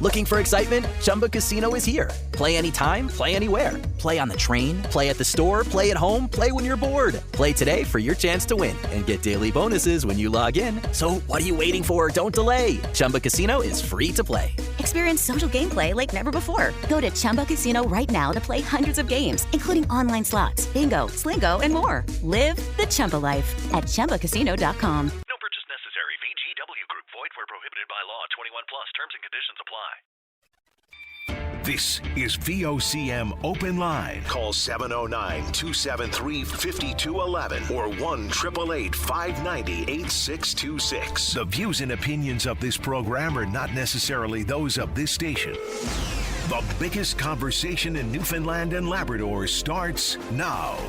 Looking for excitement? Chumba Casino is here. Play anytime, play anywhere. Play on the train, play at the store, play at home, play when you're bored. Play today for your chance to win and get daily bonuses when you log in. So what are you waiting for? Don't delay. Chumba Casino is free to play. Experience social gameplay like never before. Go to Chumba Casino right now to play hundreds of games, including online slots, bingo, Slingo, and more. Live the Chumba life at ChumbaCasino.com. No purchase necessary. VGW Group. Void where prohibited by law. 21 plus. Terms and conditions apply. This is VOCM Open Line. Call 709-273-5211 or 1-888-590-8626. The views and opinions of this program are not necessarily those of this station. The biggest conversation in Newfoundland and Labrador starts now.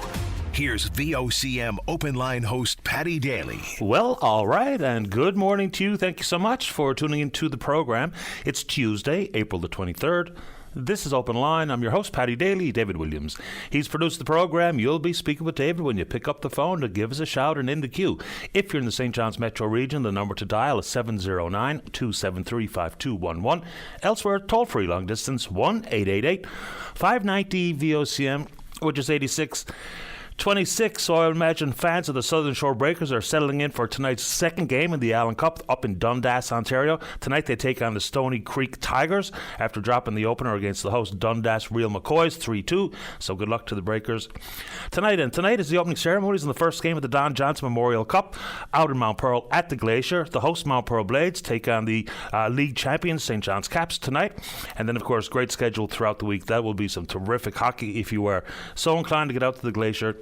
Here's VOCM Open Line host Paddy Daly. Well, all right, and good morning to you. Thank you so much for tuning into the program. It's Tuesday, April the 23rd. This is Open Line. I'm your host, Paddy Daly, David Williams. He's produced the program. You'll be speaking with David when you pick up the phone to give us a shout and in the queue. If you're in the St. John's metro region, the number to dial is 709-273-5211. Elsewhere, toll-free long distance, 1-888-590-VOCM, which is 8626. So I imagine fans of the Southern Shore Breakers are settling in for tonight's second game in the Allen Cup up in Dundas, Ontario. Tonight they take on the Stony Creek Tigers after dropping the opener against the host Dundas Real McCoys 3-2. So good luck to the Breakers tonight. And tonight is the opening ceremonies in the first game of the Don Johnson Memorial Cup out in Mount Pearl at the Glacier. The host Mount Pearl Blades take on the league champions St. John's Caps tonight. And then, of course, great schedule throughout the week. That will be some terrific hockey if you are so inclined to get out to the Glacier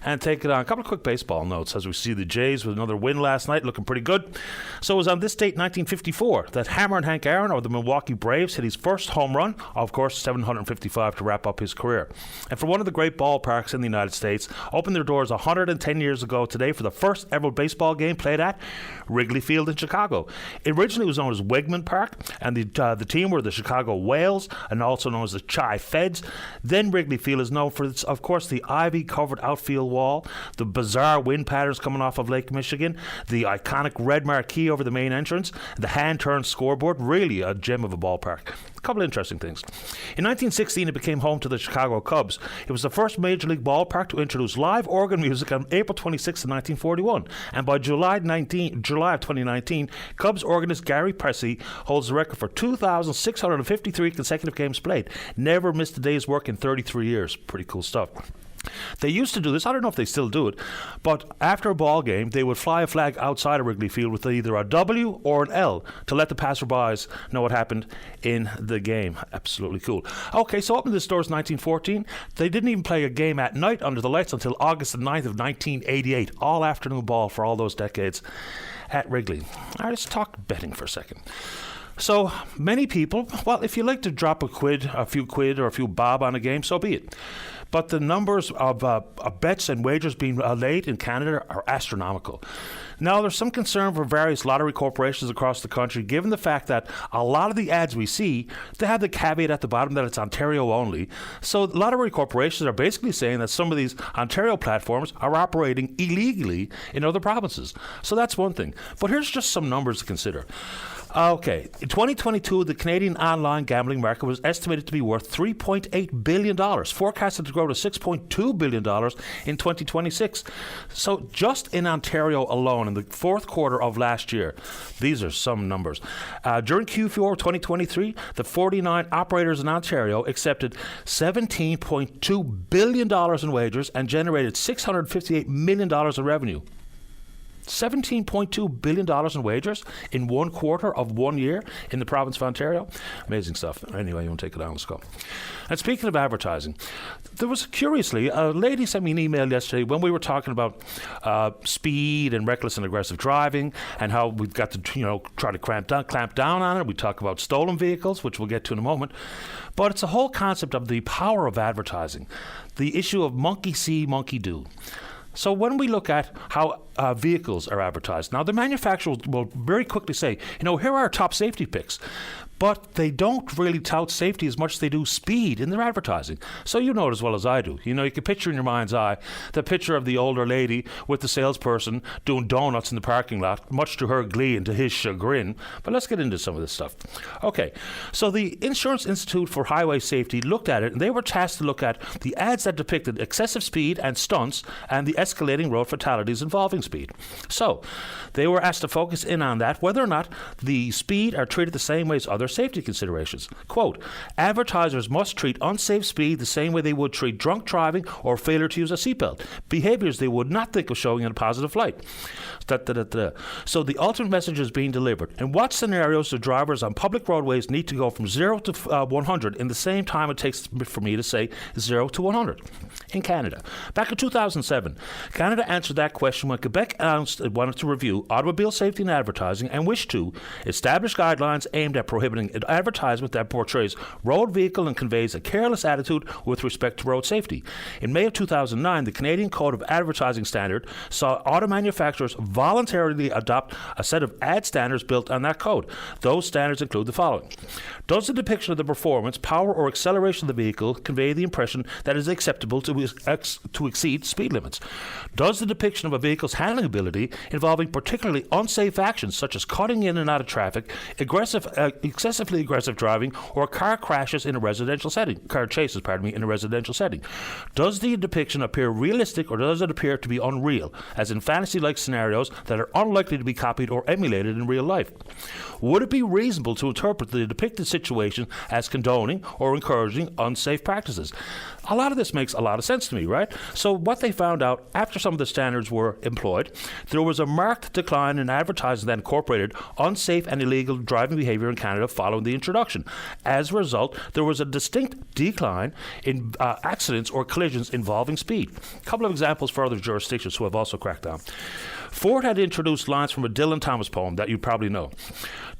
and take it on. A couple of quick baseball notes as we see the Jays with another win last night, looking pretty good. So it was on this date, 1954, that Hammer and Hank Aaron of the Milwaukee Braves hit his first home run, of course, 755 to wrap up his career. And for one of the great ballparks in the United States, opened their doors 110 years ago today for the first ever baseball game played at Wrigley Field in Chicago. It originally was known as Wegman Park, and the team were the Chicago Whales, and also known as the Chi Feds. Then Wrigley Field is known for, its, of course, the ivy-covered outfield wall, the bizarre wind patterns coming off of Lake Michigan, the iconic red marquee over the main entrance, the hand-turned scoreboard, really a gem of a ballpark. A couple of interesting things. In 1916, it became home to the Chicago Cubs. It was the first major league ballpark to introduce live organ music on April 26, 1941. And by July of 2019, Cubs organist Gary Pressey holds the record for 2,653 consecutive games played. Never missed a day's work in 33 years. Pretty cool stuff. They used to do this, I don't know if they still do it, but after a ball game, they would fly a flag outside of Wrigley Field with either a W or an L to let the passerbys know what happened in the game. Absolutely cool. Okay, so opened this doors in 1914. They didn't even play a game at night under the lights until August the 9th of 1988. All afternoon ball for all those decades at Wrigley. All right, let's talk betting for a second. So many people, well, if you like to drop a few quid or a few bob on a game, so be it. But the numbers of bets and wagers being laid in Canada are astronomical. Now, there's some concern for various lottery corporations across the country, given the fact that a lot of the ads we see, they have the caveat at the bottom that it's Ontario only. So lottery corporations are basically saying that some of these Ontario platforms are operating illegally in other provinces. So that's one thing. But here's just some numbers to consider. Okay, in 2022, the Canadian online gambling market was estimated to be worth $3.8 billion, forecasted to grow to $6.2 billion in 2026. So just in Ontario alone, in the fourth quarter of last year, these are some numbers. During Q4 2023, the 49 operators in Ontario accepted $17.2 billion in wagers and generated $658 million in revenue. $17.2 billion in wagers in 1 quarter of 1 year in the province of Ontario. Amazing stuff. Anyway, you want to take it down, let's go. And speaking of advertising, there was, curiously, a lady sent me an email yesterday when we were talking about speed and reckless and aggressive driving and how we've got to, try to clamp down on it. We talk about stolen vehicles, which we'll get to in a moment. But it's a whole concept of the power of advertising, the issue of monkey see, monkey do. So when we look at how vehicles are advertised, now the manufacturers will very quickly say, here are our top safety picks. but they don't really tout safety as much as they do speed in their advertising. So you know it as well as I do. You know, you can picture in your mind's eye the picture of the older lady with the salesperson doing donuts in the parking lot, much to her glee and to his chagrin. But let's get into some of this stuff. Okay, so the Insurance Institute for Highway Safety looked at it, and they were tasked to look at the ads that depicted excessive speed and stunts and the escalating road fatalities involving speed. So they were asked to focus in on that, whether or not the speed are treated the same way as other safety considerations. Quote, advertisers must treat unsafe speed the same way they would treat drunk driving or failure to use a seatbelt, behaviors they would not think of showing in a positive light. So the ultimate message is being delivered. In what scenarios do drivers on public roadways need to go from 0 to 100 in the same time it takes for me to say 0 to 100? In Canada. Back in 2007, Canada answered that question when Quebec announced it wanted to review automobile safety and advertising and wished to establish guidelines aimed at prohibiting advertisement that portrays road vehicle and conveys a careless attitude with respect to road safety. In May of 2009, the Canadian Code of Advertising Standard saw auto manufacturers voluntarily adopt a set of ad standards built on that code. Those standards include the following. Does the depiction of the performance, power, or acceleration of the vehicle convey the impression that it is acceptable to exceed speed limits? Does the depiction of a vehicle's handling ability involving particularly unsafe actions such as cutting in and out of traffic, excessively aggressive driving, or car chases in a residential setting? Does the depiction appear realistic, or does it appear to be unreal, as in fantasy-like scenarios that are unlikely to be copied or emulated in real life? Would it be reasonable to interpret the depicted situation as condoning or encouraging unsafe practices? A lot of this makes a lot of sense to me, right? So what they found out after some of the standards were employed, there was a marked decline in advertising that incorporated unsafe and illegal driving behavior in Canada following the introduction. As a result, there was a distinct decline in accidents or collisions involving speed. A couple of examples for other jurisdictions who have also cracked down. Ford had introduced lines from a Dylan Thomas poem that you probably know.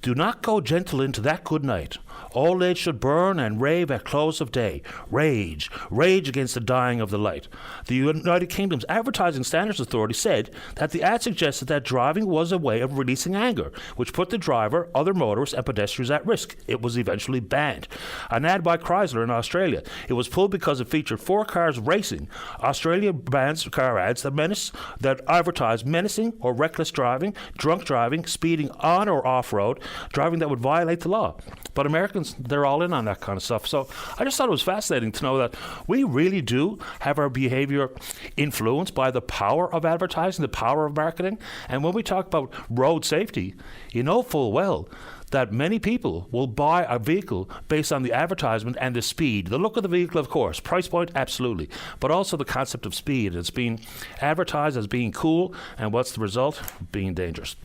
Do not go gentle into that good night. Old age should burn and rave at close of day. Rage, rage against the dying of the light. The United Kingdom's Advertising Standards Authority said that the ad suggested that driving was a way of releasing anger, which put the driver, other motorists, and pedestrians at risk. It was eventually banned. An ad by Chrysler in Australia. It was pulled because it featured 4 cars racing. Australia bans car ads that advertise menacing or reckless driving, drunk driving, speeding on or off-road, driving that would violate the law. But Americans, they're all in on that kind of stuff. So I just thought it was fascinating to know that we really do have our behavior influenced by the power of advertising, the power of marketing. And when we talk about road safety, you know full well that many people will buy a vehicle based on the advertisement and the speed. The look of the vehicle, of course. Price point, absolutely. But also the concept of speed. It's being advertised as being cool, and what's the result? Being dangerous.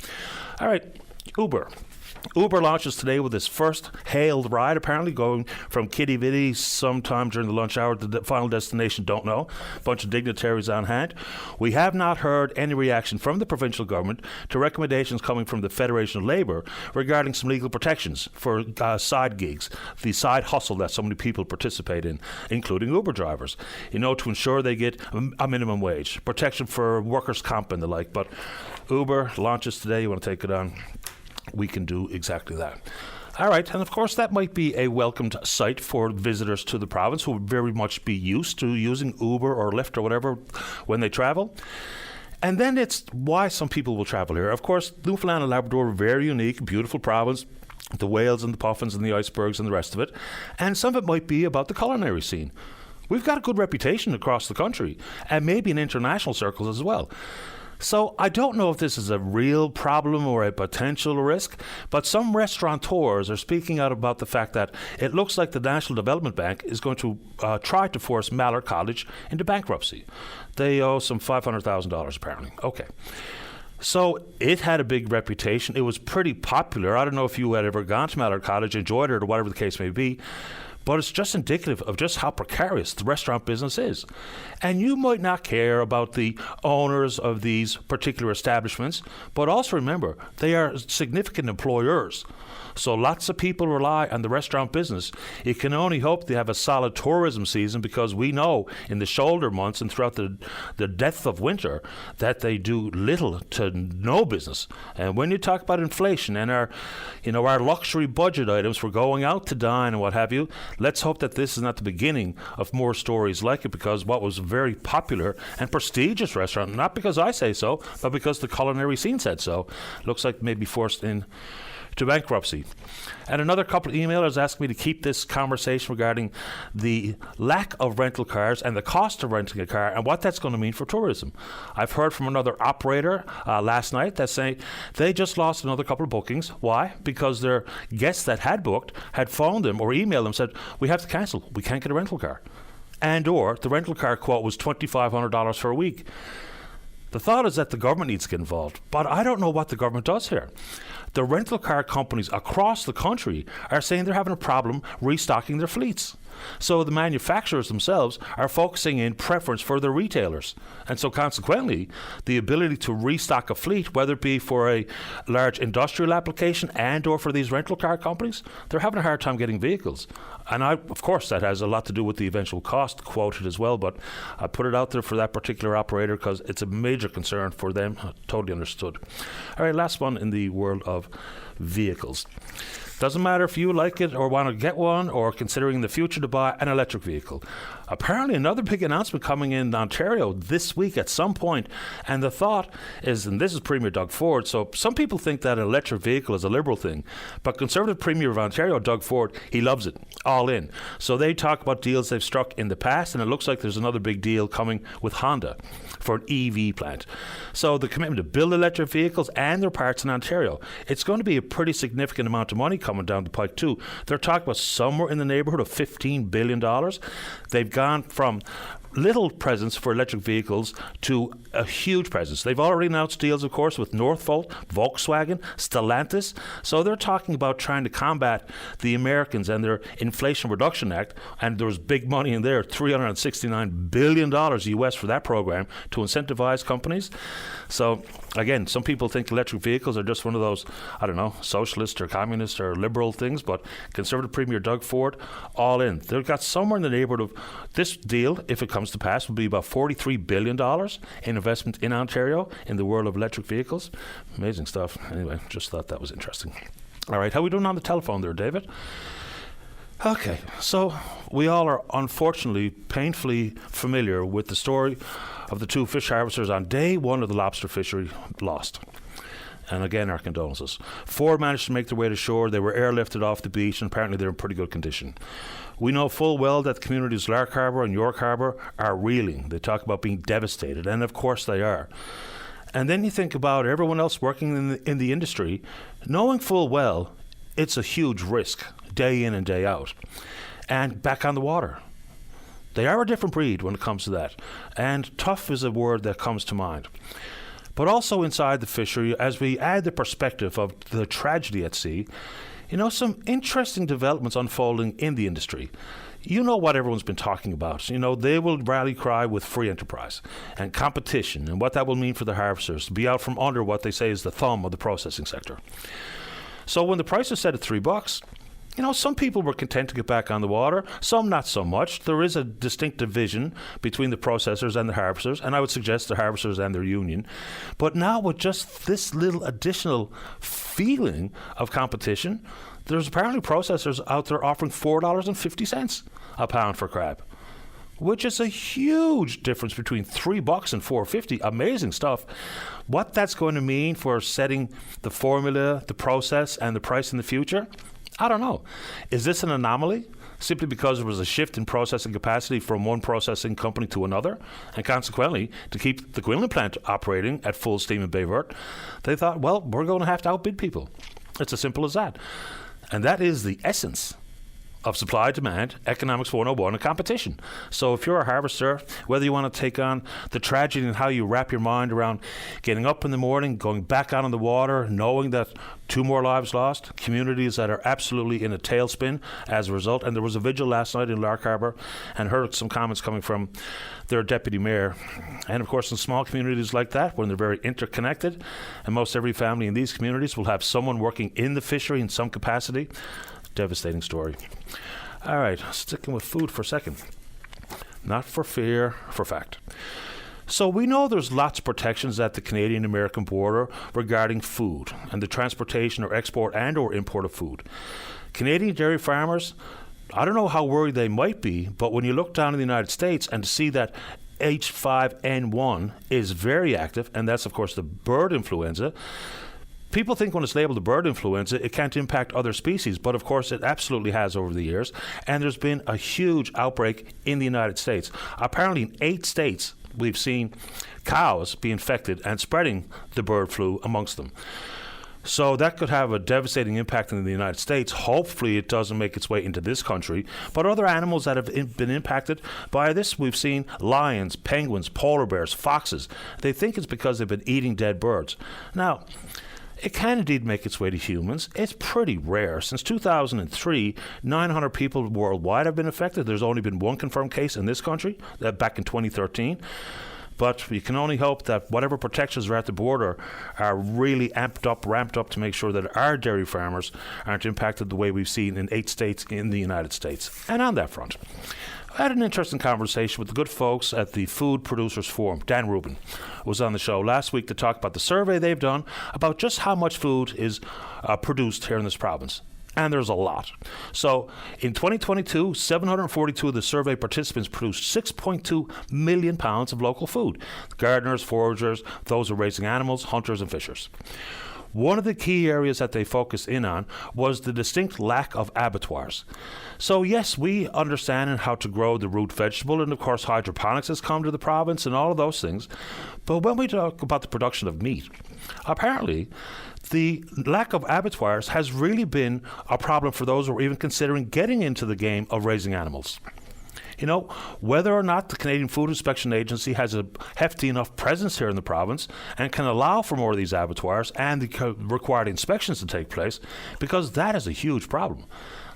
All right, Uber. Uber launches today with its first hailed ride, apparently going from Kitty Vitty sometime during the lunch hour to the final destination, don't know. A bunch of dignitaries on hand. We have not heard any reaction from the provincial government to recommendations coming from the Federation of Labour regarding some legal protections for side gigs, the side hustle that so many people participate in, including Uber drivers, to ensure they get a minimum wage, protection for workers' comp and the like. But Uber launches today. You want to take it on? We can do exactly that. All right, and of course that might be a welcomed sight for visitors to the province who would very much be used to using Uber or Lyft or whatever when they travel. And then it's why some people will travel here. Of course, Newfoundland and Labrador are very unique, beautiful province. The whales and the puffins and the icebergs and the rest of it. And some of it might be about the culinary scene. We've got a good reputation across the country and maybe in international circles as well. So I don't know if this is a real problem or a potential risk, but some restaurateurs are speaking out about the fact that it looks like the National Development Bank is going to try to force Mallard College into bankruptcy. They owe some $500,000 apparently. Okay. So it had a big reputation. It was pretty popular. I don't know if you had ever gone to Mallard College, enjoyed it, or whatever the case may be. but it's just indicative of just how precarious the restaurant business is. And you might not care about the owners of these particular establishments, but also remember, they are significant employers. So lots of people rely on the restaurant business. You can only hope they have a solid tourism season, because we know in the shoulder months and throughout the depth of winter that they do little to no business. And when you talk about inflation and our luxury budget items for going out to dine and what have you, let's hope that this is not the beginning of more stories like it, because what was a very popular and prestigious restaurant, not because I say so, but because the culinary scene said so, looks like maybe forced into bankruptcy. And another couple of emailers asked me to keep this conversation regarding the lack of rental cars and the cost of renting a car and what that's going to mean for tourism. I've heard from another operator last night that's saying they just lost another couple of bookings. Why? Because their guests that had booked had phoned them or emailed them, said, we have to cancel, we can't get a rental car. And or the rental car quote was $2,500 for a week. The thought is that the government needs to get involved, but I don't know what the government does here. The rental car companies across the country are saying they're having a problem restocking their fleets. So the manufacturers themselves are focusing in preference for their retailers. And so consequently, the ability to restock a fleet, whether it be for a large industrial application and or for these rental car companies, they're having a hard time getting vehicles. And of course, that has a lot to do with the eventual cost quoted as well, but I put it out there for that particular operator because it's a major concern for them. Totally understood. All right, last one in the world of vehicles. Doesn't matter if you like it or want to get one or considering in the future to buy an electric vehicle. Apparently another big announcement coming in Ontario this week at some point, and the thought is, and this is Premier Doug Ford, so some people think that an electric vehicle is a Liberal thing, but Conservative Premier of Ontario, Doug Ford, he loves it, all in. So they talk about deals they've struck in the past, and it looks like there's another big deal coming with Honda for an EV plant. So the commitment to build electric vehicles and their parts in Ontario, it's going to be a pretty significant amount of money coming down the pike too. They're talking about somewhere in the neighborhood of $15 billion. They've gone from little presence for electric vehicles to a huge presence. They've already announced deals, of course, with Northvolt, Volkswagen, Stellantis. So they're talking about trying to combat the Americans and their Inflation Reduction Act. And there was big money in there, $369 billion US for that program to incentivize companies. So again, some people think electric vehicles are just one of those, I don't know, socialist or communist or liberal things, but Conservative Premier Doug Ford, all in. They've got somewhere in the neighborhood of this deal, if it comes to pass, will be about $43 billion in investment in Ontario in the world of electric vehicles. Amazing stuff. Anyway, just thought that was interesting. All right, how are we doing on the telephone there, David? Okay, so we all are unfortunately painfully familiar with the story of the two fish harvesters on day one of the lobster fishery lost. And again, our condolences. Four managed to make their way to shore. They were airlifted off the beach, and apparently they're in pretty good condition. We know full well that the communities Lark Harbour and York Harbour are reeling. They talk about being devastated, and of course they are. And then you think about everyone else working in the industry, knowing full well it's a huge risk, day in and day out. And back on the water. They are a different breed when it comes to that. And tough is a word that comes to mind. But also inside the fishery, as we add the perspective of the tragedy at sea, you know, some interesting developments unfolding in the industry. You know what everyone's been talking about. You know, they will rally cry with free enterprise and competition and what that will mean for the harvesters to be out from under what they say is the thumb of the processing sector. So when the price was set at $3, you know, some people were content to get back on the water, some not so much. There is a distinct division between the processors and the harvesters, and I would suggest the harvesters and their union. But now with just this little additional feeling of competition, there's apparently processors out there offering $4.50 a pound for crab, which is a huge difference between $3 and $4.50. Amazing stuff. What that's going to mean for setting the formula, the process, and the price in the future, I don't know. Is this an anomaly simply because there was a shift in processing capacity from one processing company to another? And consequently, to keep the Quinlan plant operating at full steam in Bayvert, they thought, well, we're going to have to outbid people. It's as simple as that. And that is the essence of supply, demand, economics 101, and competition. So if you're a harvester, whether you want to take on the tragedy and how you wrap your mind around getting up in the morning, going back out on the water, knowing that 2 more lives lost, communities that are absolutely in a tailspin as a result. And there was a vigil last night in Lark Harbour, and heard some comments coming from their deputy mayor. And of course, in small communities like that, when they're very interconnected, and most every family in these communities will have someone working in the fishery in some capacity, devastating story. All right, sticking with food for a second. Not for fear, for fact. So we know there's lots of protections at the Canadian-American border regarding food and the transportation or export and or import of food. Canadian dairy farmers, I don't know how worried they might be, but when you look down in the United States and see that H5N1 is very active, and that's of course the bird influenza, people think when it's labeled the bird influenza, it can't impact other species, but of course it absolutely has over the years. And there's been a huge outbreak in the United States. Apparently in 8 states, we've seen cows be infected and spreading the bird flu amongst them. So that could have a devastating impact in the United States. Hopefully it doesn't make its way into this country. But other animals that have been impacted by this, we've seen lions, penguins, polar bears, foxes. They think it's because they've been eating dead birds. Now, it can indeed make its way to humans. It's pretty rare. Since 2003, 900 people worldwide have been affected. There's only been 1 confirmed case in this country, back in 2013. But you can only hope that whatever protections are at the border are really ramped up to make sure that our dairy farmers aren't impacted the way we've seen in 8 states in the United States. And on that front, I had an interesting conversation with the good folks at the Food Producers Forum. Dan Rubin was on the show last week to talk about the survey they've done about just how much food is produced here in this province. And there's a lot. So in 2022, 742 of the survey participants produced 6.2 million pounds of local food. Gardeners, foragers, those who are raising animals, hunters and fishers. One of the key areas that they focused in on was the distinct lack of abattoirs. So yes, we understand how to grow the root vegetable, and of course hydroponics has come to the province and all of those things. But when we talk about the production of meat, apparently the lack of abattoirs has really been a problem for those who are even considering getting into the game of raising animals. You know, whether or not the Canadian Food Inspection Agency has a hefty enough presence here in the province and can allow for more of these abattoirs and the required inspections to take place, because that is a huge problem.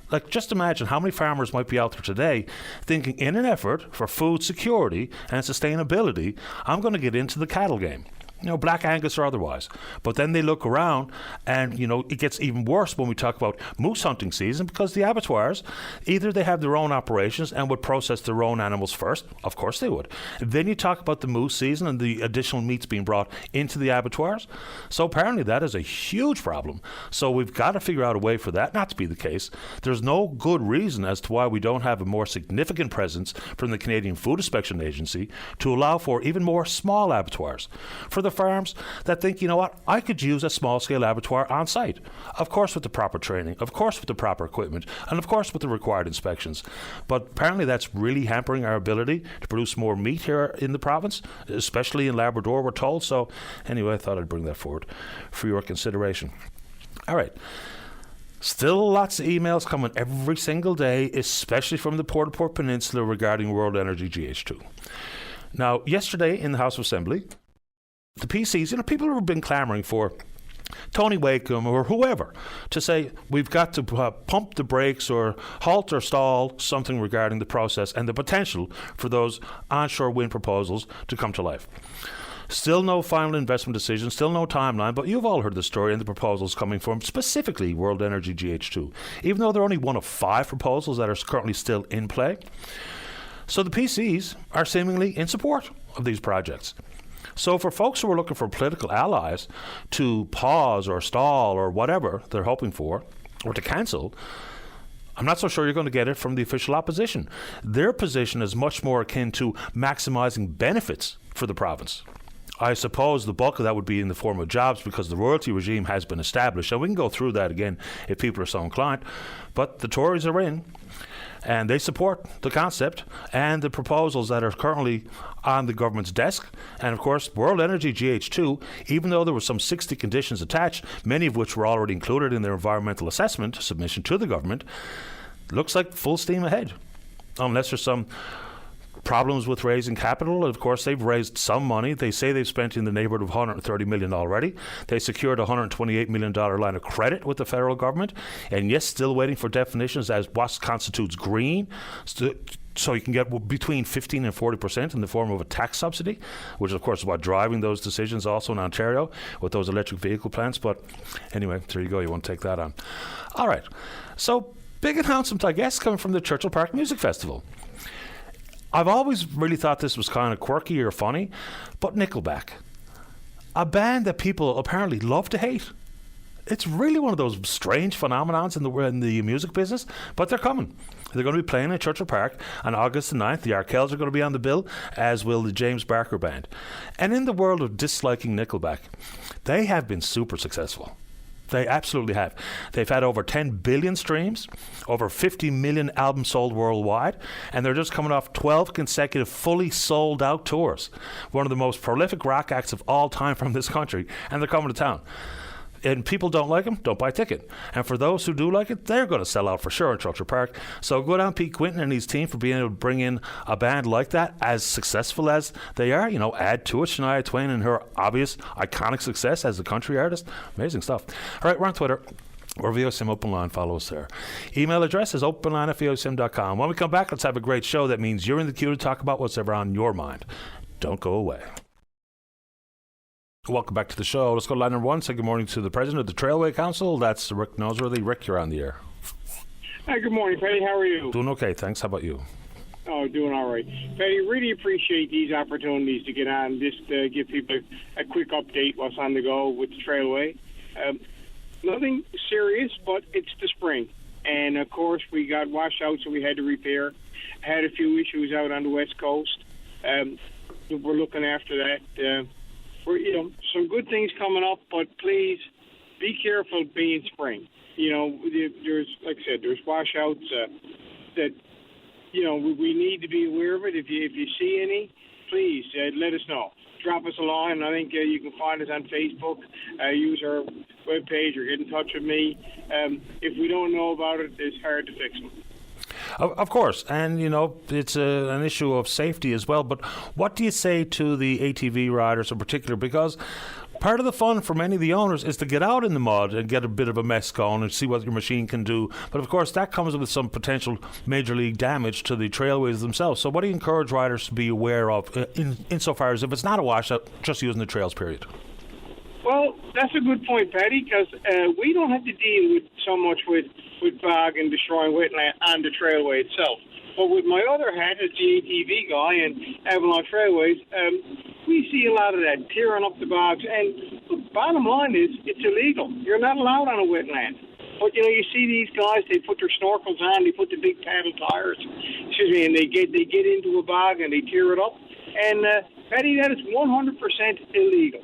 Like, just imagine how many farmers might be out there today thinking, in an effort for food security and sustainability, I'm going to get into the cattle game. You know, Black Angus or otherwise. But then they look around and, you know, it gets even worse when we talk about moose hunting season, because the abattoirs, either they have their own operations and would process their own animals first. Of course they would. Then you talk about the moose season and the additional meats being brought into the abattoirs. So apparently that is a huge problem. So we've got to figure out a way for that not to be the case. There's no good reason as to why we don't have a more significant presence from the Canadian Food Inspection Agency to allow for even more small abattoirs. For the farms that think, you know what, I could use a small-scale abattoir on site. Of course with the proper training, of course with the proper equipment, and of course with the required inspections. But apparently that's really hampering our ability to produce more meat here in the province, especially in Labrador, we're told. So anyway, I thought I'd bring that forward for your consideration. All right. Still lots of emails coming every single day, especially from the Port-au-Port Peninsula regarding World Energy GH2. Now, yesterday in the House of Assembly, the PCs, you know, people who have been clamoring for Tony Wakeham or whoever to say we've got to pump the brakes or halt or stall something regarding the process and the potential for those onshore wind proposals to come to life. Still no final investment decision, still no timeline, but you've all heard the story and the proposals coming from specifically World Energy GH2, even though they're only one of 5 proposals that are currently still in play. So the PCs are seemingly in support of these projects. So for folks who are looking for political allies to pause or stall or whatever they're hoping for, or to cancel, I'm not so sure you're going to get it from the official opposition. Their position is much more akin to maximising benefits for the province. I suppose the bulk of that would be in the form of jobs, because the royalty regime has been established, and we can go through that again if people are so inclined. But the Tories are in, and they support the concept and the proposals that are currently on the government's desk. And of course, World Energy GH2, even though there were some 60 conditions attached, many of which were already included in their environmental assessment submission to the government, looks like full steam ahead, unless there's some problems with raising capital. Of course, they've raised some money. They say they've spent in the neighborhood of $130 million already. They secured a $128 million line of credit with the federal government, and yes, still waiting for definitions as what constitutes green. So you can get between 15 and 40% in the form of a tax subsidy, which of course is what driving those decisions also in Ontario with those electric vehicle plants. But anyway, there you go. You want to take that on. All right. So big announcement, I guess, coming from the Churchill Park Music Festival. I've always really thought this was kind of quirky or funny, but Nickelback, a band that people apparently love to hate. It's really one of those strange phenomenons in the music business, but they're coming. They're going to be playing at Churchill Park on August the 9th. The Arkells are going to be on the bill, as will the James Barker Band. And in the world of disliking Nickelback, they have been super successful. They absolutely have. They've had over 10 billion streams, over 50 million albums sold worldwide, and they're just coming off 12 consecutive fully sold out tours. One of the most prolific rock acts of all time from this country, and they're coming to town. And people don't like them, don't buy a ticket. And for those who do like it, they're going to sell out for sure in Churchill Park. So good on Pete Quinton and his team for being able to bring in a band like that, as successful as they are. You know, add to it Shania Twain and her obvious iconic success as a country artist. Amazing stuff. All right, we're on Twitter. We're VOCM Openline. Follow us there. Email address is openline@vocm.com. When we come back, let's have a great show. That means you're in the queue to talk about what's ever on your mind. Don't go away. Welcome back to the show. Let's go to line number one. Say good morning to the president of the Trailway Council. That's Rick Noseworthy. Rick, you're on the air. Hi, good morning, Patty. How are you? Doing okay, thanks. How about you? Oh, doing all right. Patty, really appreciate these opportunities to get on, just give people a quick update what's on the go with the Trailway. Nothing serious, but it's the spring. And, of course, we got washouts that we had to repair. Had a few issues out on the West Coast. We're looking after that. Some good things coming up, but please be careful being spring. There's, like I said, there's washouts that, we need to be aware of it. If you see any, please let us know. Drop us a line. I think you can find us on Facebook. Use our webpage or get in touch with me. If we don't know about it, it's hard to fix them. Of course, and it's an issue of safety as well. But what do you say to the ATV riders in particular? Because part of the fun for many of the owners is to get out in the mud and get a bit of a mess going and see what your machine can do. But of course, that comes with some potential major league damage to the trailways themselves. So what do you encourage riders to be aware of insofar as if it's not a washout, just using the trails, period? Well, that's a good point, Patty, because we don't have to deal with so much with bog and destroying wetland on the trailway itself. But with my other hat as the ATV guy and Avalon Trailways, we see a lot of that, tearing up the bogs. And the bottom line is, it's illegal. You're not allowed on a wetland. But, you see these guys, they put their snorkels on, they put the big paddle tires, and they get into a bog and they tear it up. And, Patty, that is 100% illegal.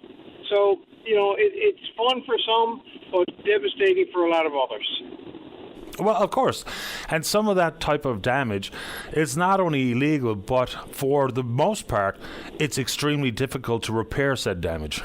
So, it's fun for some, but devastating for a lot of others. Well, of course. And some of that type of damage is not only illegal, but for the most part, it's extremely difficult to repair said damage.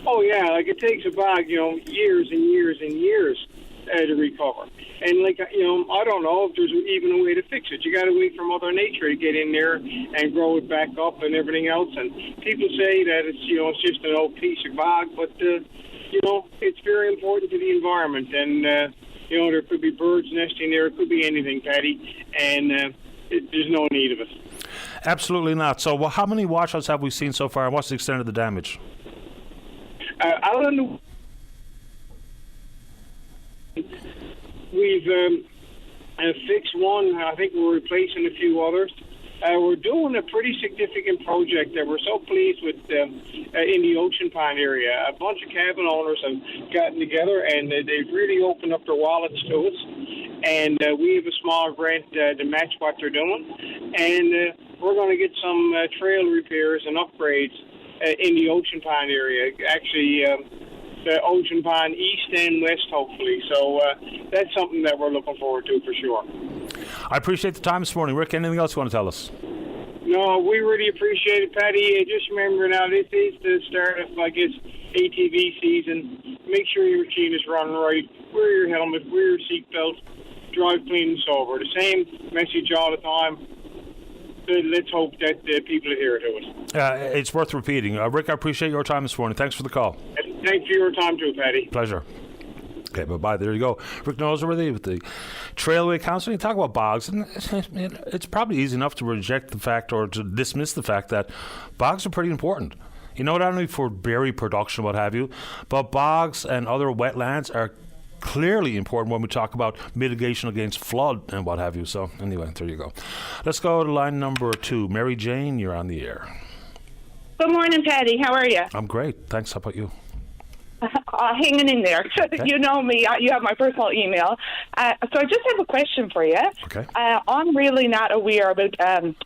Oh, yeah. Like it takes a bog, years and years and years to recover. And, I don't know if there's even a way to fix it. You got to wait for Mother Nature to get in there and grow it back up and everything else. And people say that it's just an old piece of bog, but, it's very important to the environment. And, there could be birds nesting there. It could be anything, Patty. And there's no need of it. Absolutely not. So how many washouts have we seen so far, and what's the extent of the damage? Out on we've fixed one. I think we're replacing a few others. We're doing a pretty significant project that we're so pleased with in the Ocean Pond area. A bunch of cabin owners have gotten together, and they've really opened up their wallets to us. And we have a small grant to match what they're doing. And we're going to get some trail repairs and upgrades in the Ocean Pond area. Actually, the Ocean Pond east and west, hopefully. So that's something that we're looking forward to for sure. I appreciate the time this morning. Rick, anything else you want to tell us? No, we really appreciate it, Patty. Just remember now, this is the start of, ATV season. Make sure your machine is running right. Wear your helmet, wear your seatbelt. drive clean and sober. The same message all the time. Let's hope that people adhere to it. It's worth repeating. Rick, I appreciate your time this morning. Thanks for the call. Thanks for your time too, Paddy. Pleasure. Okay, bye-bye. There you go. Rick Knowles with the Trailway Council. You talk about bogs, and it's probably easy enough to reject the fact or to dismiss the fact that bogs are pretty important. You know, not only for berry production, what have you, but bogs and other wetlands are clearly important when we talk about mitigation against flood and what have you. So anyway, there you go. Let's go to line number 2. Mary Jane, you're on the air. Good morning, Paddy. How are you? I'm great. Thanks. How about you? Hanging in there. Okay. You know me. You have my personal email. So I just have a question for you. Okay. I'm really not aware about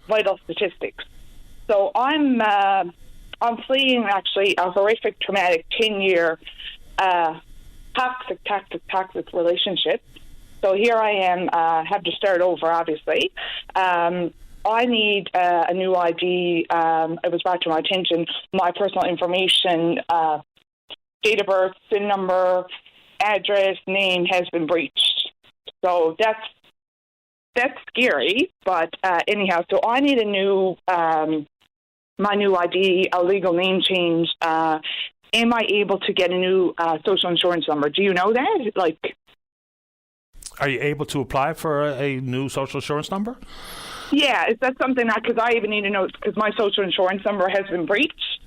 vital statistics. So I'm fleeing actually a horrific, traumatic 10-year toxic relationship. So here I am, have to start over, obviously. I need a new ID. It was brought to my attention. My personal information, date of birth, SIN number, address, name has been breached. So that's scary. But anyhow, so I need a new, my new ID, a legal name change. Am I able to get a new social insurance number? Do you know that? Are you able to apply for a new social insurance number? Yeah, is that something because I even need to know because my social insurance number has been breached.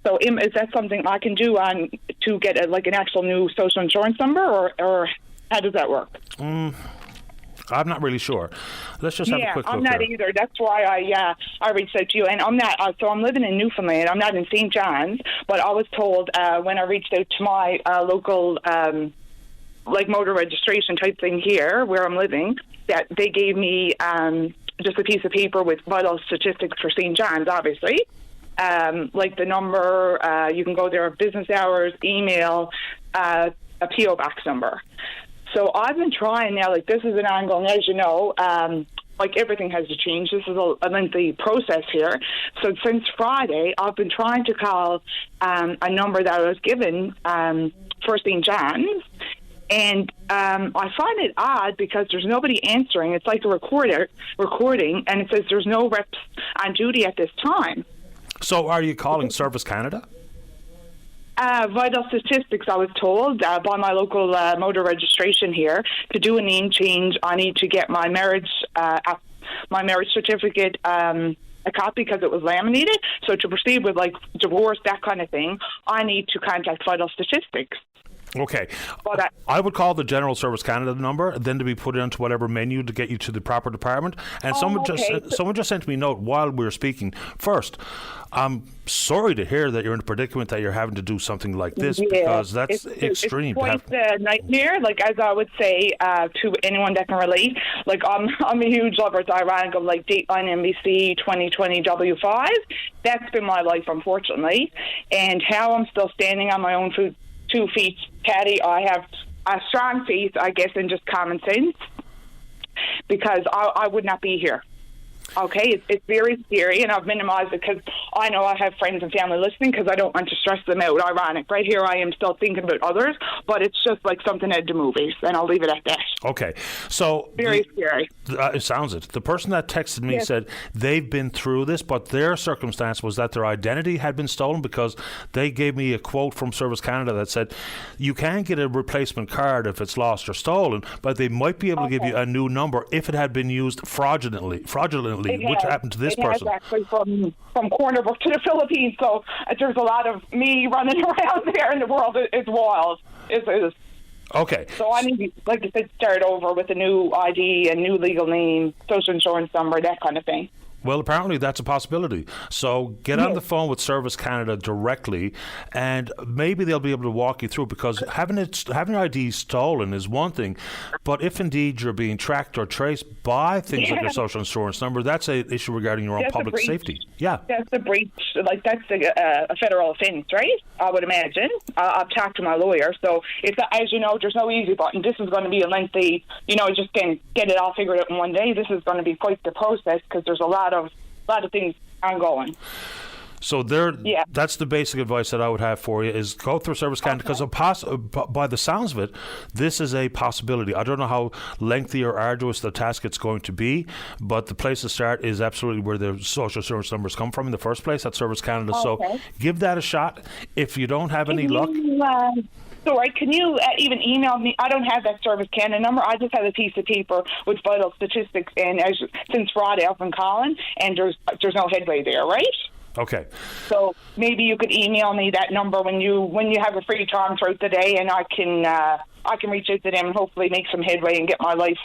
So is that something I can do to get an actual new social insurance number, or how does that work? I'm not really sure. Let's just have a quick look. I'm not here. either. That's why I reached out to you. And I'm not. So I'm living in Newfoundland. I'm not in St. John's, but I was told when I reached out to my local motor registration type thing here where I'm living that they gave me just a piece of paper with vital statistics for St. John's, obviously. Like the number, you can go there, business hours, email, a P.O. box number. So I've been trying now, this is an ongoing, as you know, everything has to change. This is a lengthy process here. So since Friday, I've been trying to call a number that I was given for St. John's. And I find it odd because there's nobody answering. It's like a recording, and it says there's no reps on duty at this time. So are you calling Service Canada? Vital statistics, I was told by my local motor registration here to do a name change. I need to get my marriage certificate, a copy because it was laminated. So to proceed with divorce, that kind of thing, I need to contact Vital Statistics. Okay. But I would call the General Service Canada number, then to be put into whatever menu to get you to the proper department. And someone just sent me a note while we were speaking. First, I'm sorry to hear that you're in a predicament that you're having to do something like this because that's extreme. It's quite a nightmare, as I would say to anyone that can relate. I'm a huge lover. It's ironic of Dateline NBC 2020 W5. That's been my life, unfortunately. And how I'm still standing on my own 2 feet, Patty, I have a strong faith, I guess, in just common sense, because I would not be here. Okay, it's very scary, and I've minimized it because I know I have friends and family listening because I don't want to stress them out. Ironic. Right here I am still thinking about others, but it's just like something out of the movies, and I'll leave it at that. Okay, so... Very scary. It sounds it. The person that texted me said they've been through this, but their circumstance was that their identity had been stolen because they gave me a quote from Service Canada that said, you can get a replacement card if it's lost or stolen, but they might be able to give you a new number if it had been used fraudulently, which happened to this person. It has actually from Corner Brook to the Philippines, so there's a lot of me running around there in the world. It's wild. It is. Okay. So I need, like I said, start over with a new ID, a new legal name, social insurance number, that kind of thing. Well, apparently that's a possibility. So get on the phone with Service Canada directly, and maybe they'll be able to walk you through, because having your ID stolen is one thing, but if indeed you're being tracked or traced by things like your social insurance number, that's an issue regarding your own public safety. Yeah. That's a breach. That's a federal offence, right? I would imagine. I've talked to my lawyer, so it's, as you know, there's no easy button. This is going to be a lengthy, just can't get it all figured out in one day. This is going to be quite the process because there's a lot of things ongoing. So that's the basic advice that I would have for you is go through Service Canada because by the sounds of it, this is a possibility. I don't know how lengthy or arduous the task it's going to be, but the place to start is absolutely where the social insurance numbers come from in the first place at Service Canada. So give that a shot. If you don't have any luck... Sorry, can you even email me? I don't have that Service Canada number. I just have a piece of paper with vital statistics in since Friday up in Colin, and there's no headway there, right? Okay. So maybe you could email me that number when you have a free time throughout the day, and I can reach out to them and hopefully make some headway and get my life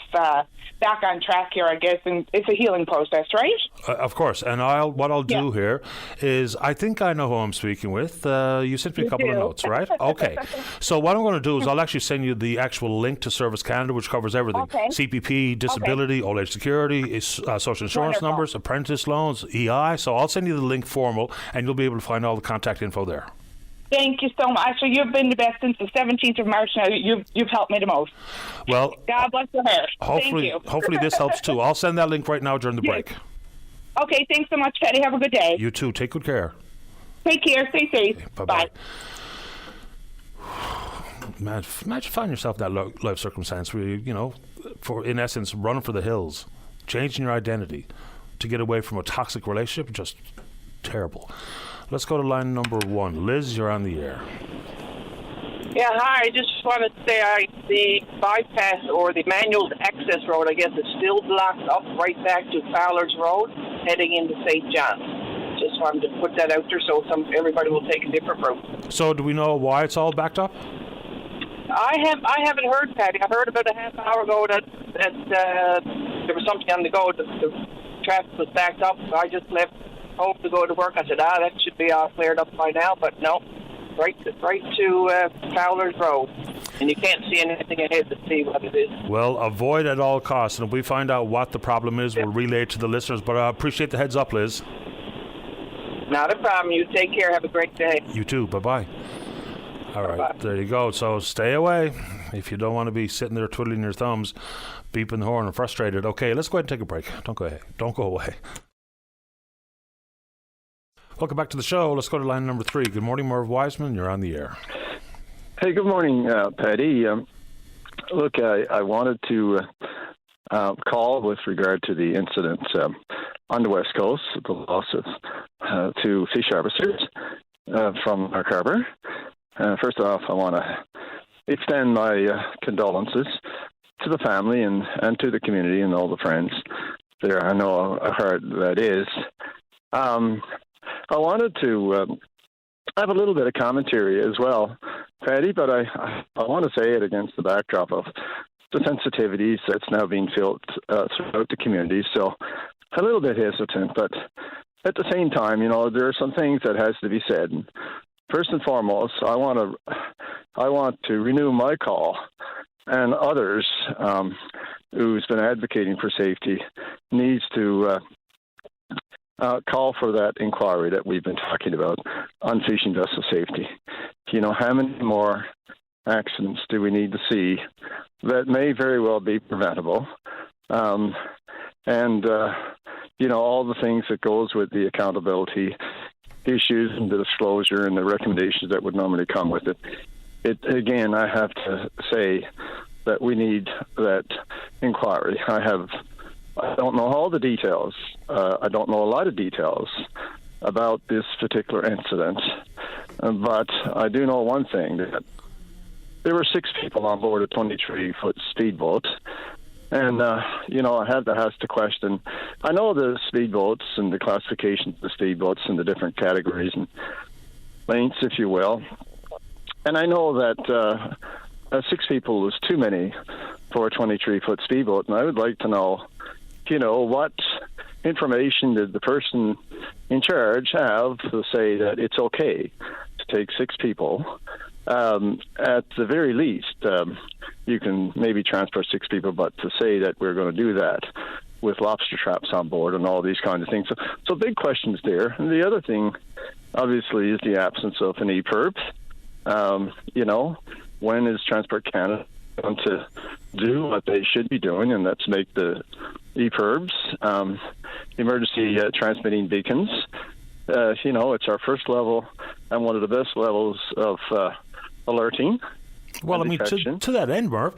back on track here, I guess. And it's a healing process, right? Of course. And what I'll do here is I think I know who I'm speaking with. You sent me a couple of notes, right? Okay. So what I'm going to do is I'll actually send you the actual link to Service Canada, which covers everything. Okay. CPP, disability, old age security, social insurance numbers, apprentice loans, EI. So I'll send you the link formal, and you'll be able to find all the contact info there. Thank you so much. Actually, you've been the best since the 17th of March now. You've helped me the most. Well, God bless your heart. Hopefully this helps too. I'll send that link right now during the break. Okay, thanks so much, Teddy. Have a good day. You too. Take good care. Take care. Stay safe. Okay, bye-bye. Man, imagine finding yourself in that life circumstance where you, in essence, running for the hills, changing your identity to get away from a toxic relationship. Just terrible. Let's go to line number 1. Liz, you're on the air. Yeah, hi. I just wanted to say the bypass or the manual access road, I guess, is still blocked up right back to Fowler's Road, heading into St. John's. Just wanted to put that out there so everybody will take a different route. So do we know why it's all backed up? I haven't heard, Patty. I heard about a half hour ago that there was something on the go. The traffic was backed up. So I just left home to go to work. I said, that should be all cleared up by now. But no, right to Fowler's Road. And you can't see anything ahead to see what it is. Well, avoid at all costs. And if we find out what the problem is, we'll relay it to the listeners. But I appreciate the heads up, Liz. Not a problem. You take care. Have a great day. You too. Bye-bye. All right, bye-bye. There you go. So stay away if you don't want to be sitting there twiddling your thumbs, beeping the horn and frustrated. Okay, let's go ahead and take a break. Don't go away. Welcome back to the show. Let's go to line number 3. Good morning, Merv Wiseman. You're on the air. Hey, good morning, Patty. Look, I wanted to call with regard to the incident on the West Coast, the loss of 2 fish harvesters from our harbour. First off, I want to extend my condolences to the family and to the community and all the friends there. I know how hard that is. I wanted to have a little bit of commentary as well, Patty, but I want to say it against the backdrop of the sensitivities that's now being felt throughout the community. So a little bit hesitant, but at the same time, there are some things that has to be said. First and foremost, I want to renew my call, and others who's been advocating for safety needs to call for that inquiry that we've been talking about on fishing vessel safety. How many more accidents do we need to see that may very well be preventable? All the things that goes with the accountability issues and the disclosure and the recommendations that would normally come with it. Again, I have to say that we need that inquiry. I don't know all the details. I don't know a lot of details about this particular incident, but I do know one thing, that there were 6 people on board a 23-foot speedboat. And, I have to ask the question. I know the speedboats and the classifications of the speedboats and the different categories and lengths, if you will. And I know that 6 people is too many for a 23-foot speedboat. And I would like to know, what information did the person in charge have to say that it's okay to take 6 people? At the very least, you can maybe transport 6 people, but to say that we're going to do that with lobster traps on board and all these kinds of things. So big questions there. And the other thing, obviously, is the absence of an EPIRB. When is Transport Canada going to do what they should be doing, and that's make the EPIRBs, emergency transmitting beacons, it's our first level and one of the best levels of alerting. Well, I mean, to that end, Merv,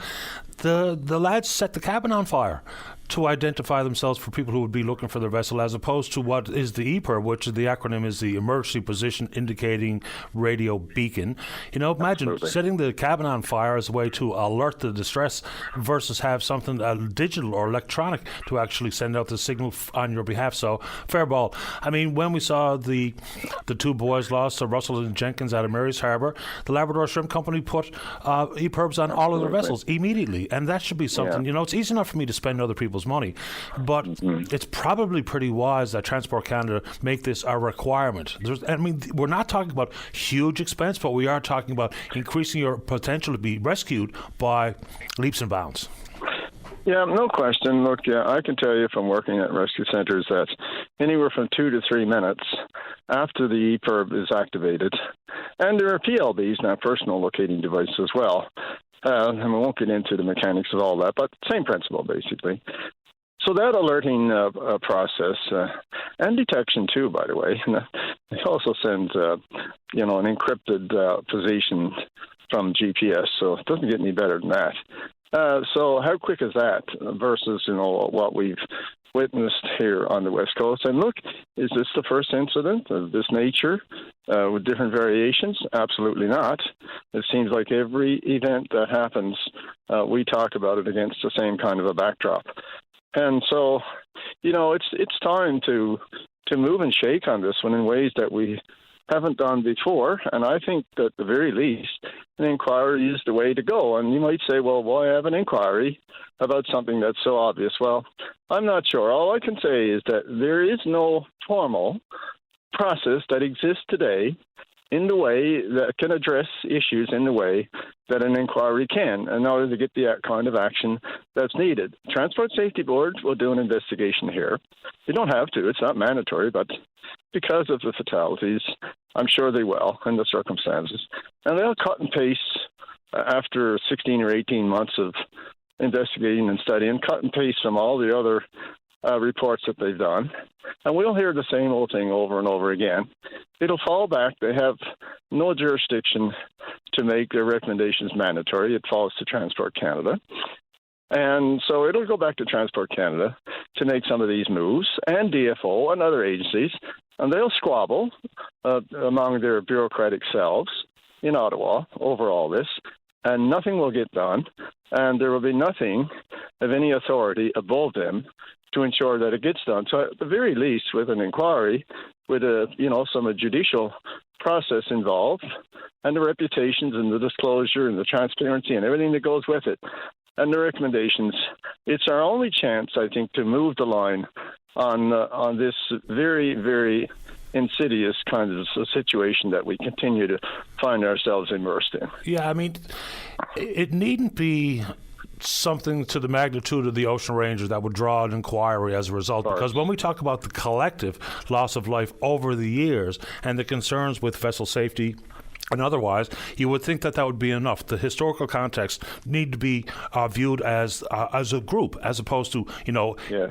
the lads set the cabin on fire to identify themselves for people who would be looking for their vessel, as opposed to what is the EPIR, which the acronym is the Emergency Position Indicating Radio Beacon. Imagine Absolutely. setting the cabin on fire as a way to alert the distress versus have something digital or electronic to actually send out the signal on your behalf. So, fair ball. I mean, when we saw the two boys lost, Russell and Jenkins out of Mary's Harbour, the Labrador Shrimp Company put EPIRBs on all of their vessels immediately, and that should be something, it's easy enough for me to spend other people's money, but it's probably pretty wise that Transport Canada make this a requirement. We're not talking about huge expense, but we are talking about increasing your potential to be rescued by leaps and bounds. Yeah, no question. Look, I can tell you from working at rescue centres that anywhere from 2 to 3 minutes after the EPIRB is activated, and there are PLBs, now personal locating devices as well, and we won't get into the mechanics of all that, but same principle, basically. So that alerting process, and detection too, by the way, it also sends, an encrypted position from GPS, so it doesn't get any better than that. So how quick is that versus, what we've witnessed here on the West Coast? And look, is this the first incident of this nature with different variations? Absolutely not. It seems like every event that happens, we talk about it against the same kind of a backdrop. And so, it's time to move and shake on this one in ways that we haven't done before. And I think that at the very least, an inquiry is the way to go. And you might say, well, why have an inquiry about something that's so obvious? Well, I'm not sure. All I can say is that there is no formal process that exists today in the way that can address issues in the way that an inquiry can, in order to get the kind of action that's needed. Transport Safety Board will do an investigation here. They don't have to. It's not mandatory, but because of the fatalities, I'm sure they will in the circumstances. And they'll cut and paste after 16 or 18 months of investigating and studying, cut and paste from all the other reports that they've done. And we'll hear the same old thing over and over again. It'll fall back. They have no jurisdiction to make their recommendations mandatory. It falls to Transport Canada. And so it'll go back to Transport Canada to make some of these moves, and DFO and other agencies, and they'll squabble among their bureaucratic selves in Ottawa over all this, and nothing will get done, and there will be nothing of any authority above them to ensure that it gets done. So at the very least, with an inquiry, with some judicial process involved, and the reputations and the disclosure and the transparency and everything that goes with it, and the recommendations, it's our only chance, I think, to move the line on this very, very insidious kind of situation that we continue to find ourselves immersed in. Yeah, I mean, it needn't be something to the magnitude of the Ocean Rangers that would draw an inquiry as a result, because when we talk about the collective loss of life over the years and the concerns with vessel safety and otherwise, you would think that would be enough. The historical context need to be viewed as a group, as opposed to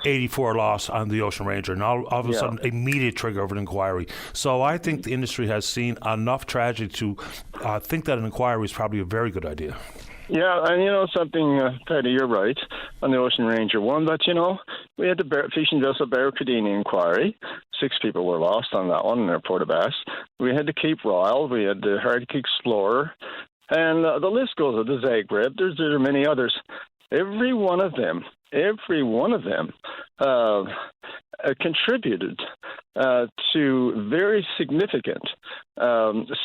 84 loss on the Ocean Ranger, and all of a sudden immediate trigger of an inquiry. So I think the industry has seen enough tragedy to think that an inquiry is probably a very good idea. Yeah, and something, Paddy, you're right, on the Ocean Ranger 1, but, we had the fishing vessel Barracuda inquiry. 6 people were lost on that one in the Port of Bass. We had the Cape Royal, we had the Arctic Explorer, and the list goes, the Zagreb, there are many others. Every one of them contributed to very significant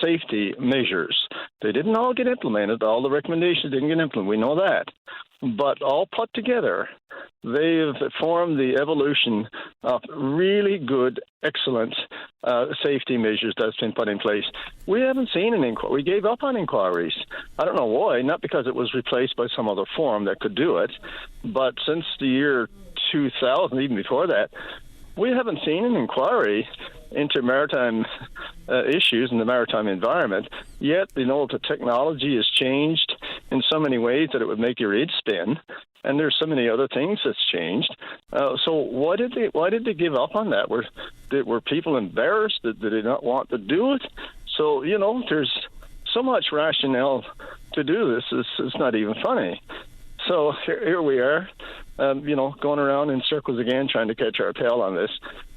safety measures. They didn't all get implemented. All the recommendations didn't get implemented. We know that. But all put together, they've formed the evolution of really good, excellent safety measures that's been put in place. We haven't seen an inquiry. We gave up on inquiries. I don't know why, not because it was replaced by some other forum that could do it, but since the year 2000, even before that, we haven't seen an inquiry into maritime issues in the maritime environment. Yet, the technology has changed in so many ways that it would make your age spin. And there's so many other things that's changed. So why did they give up on that? Were people embarrassed? Did they not want to do it? So, there's so much rationale to do this. It's not even funny. So here we are, going around in circles again, trying to catch our tail on this.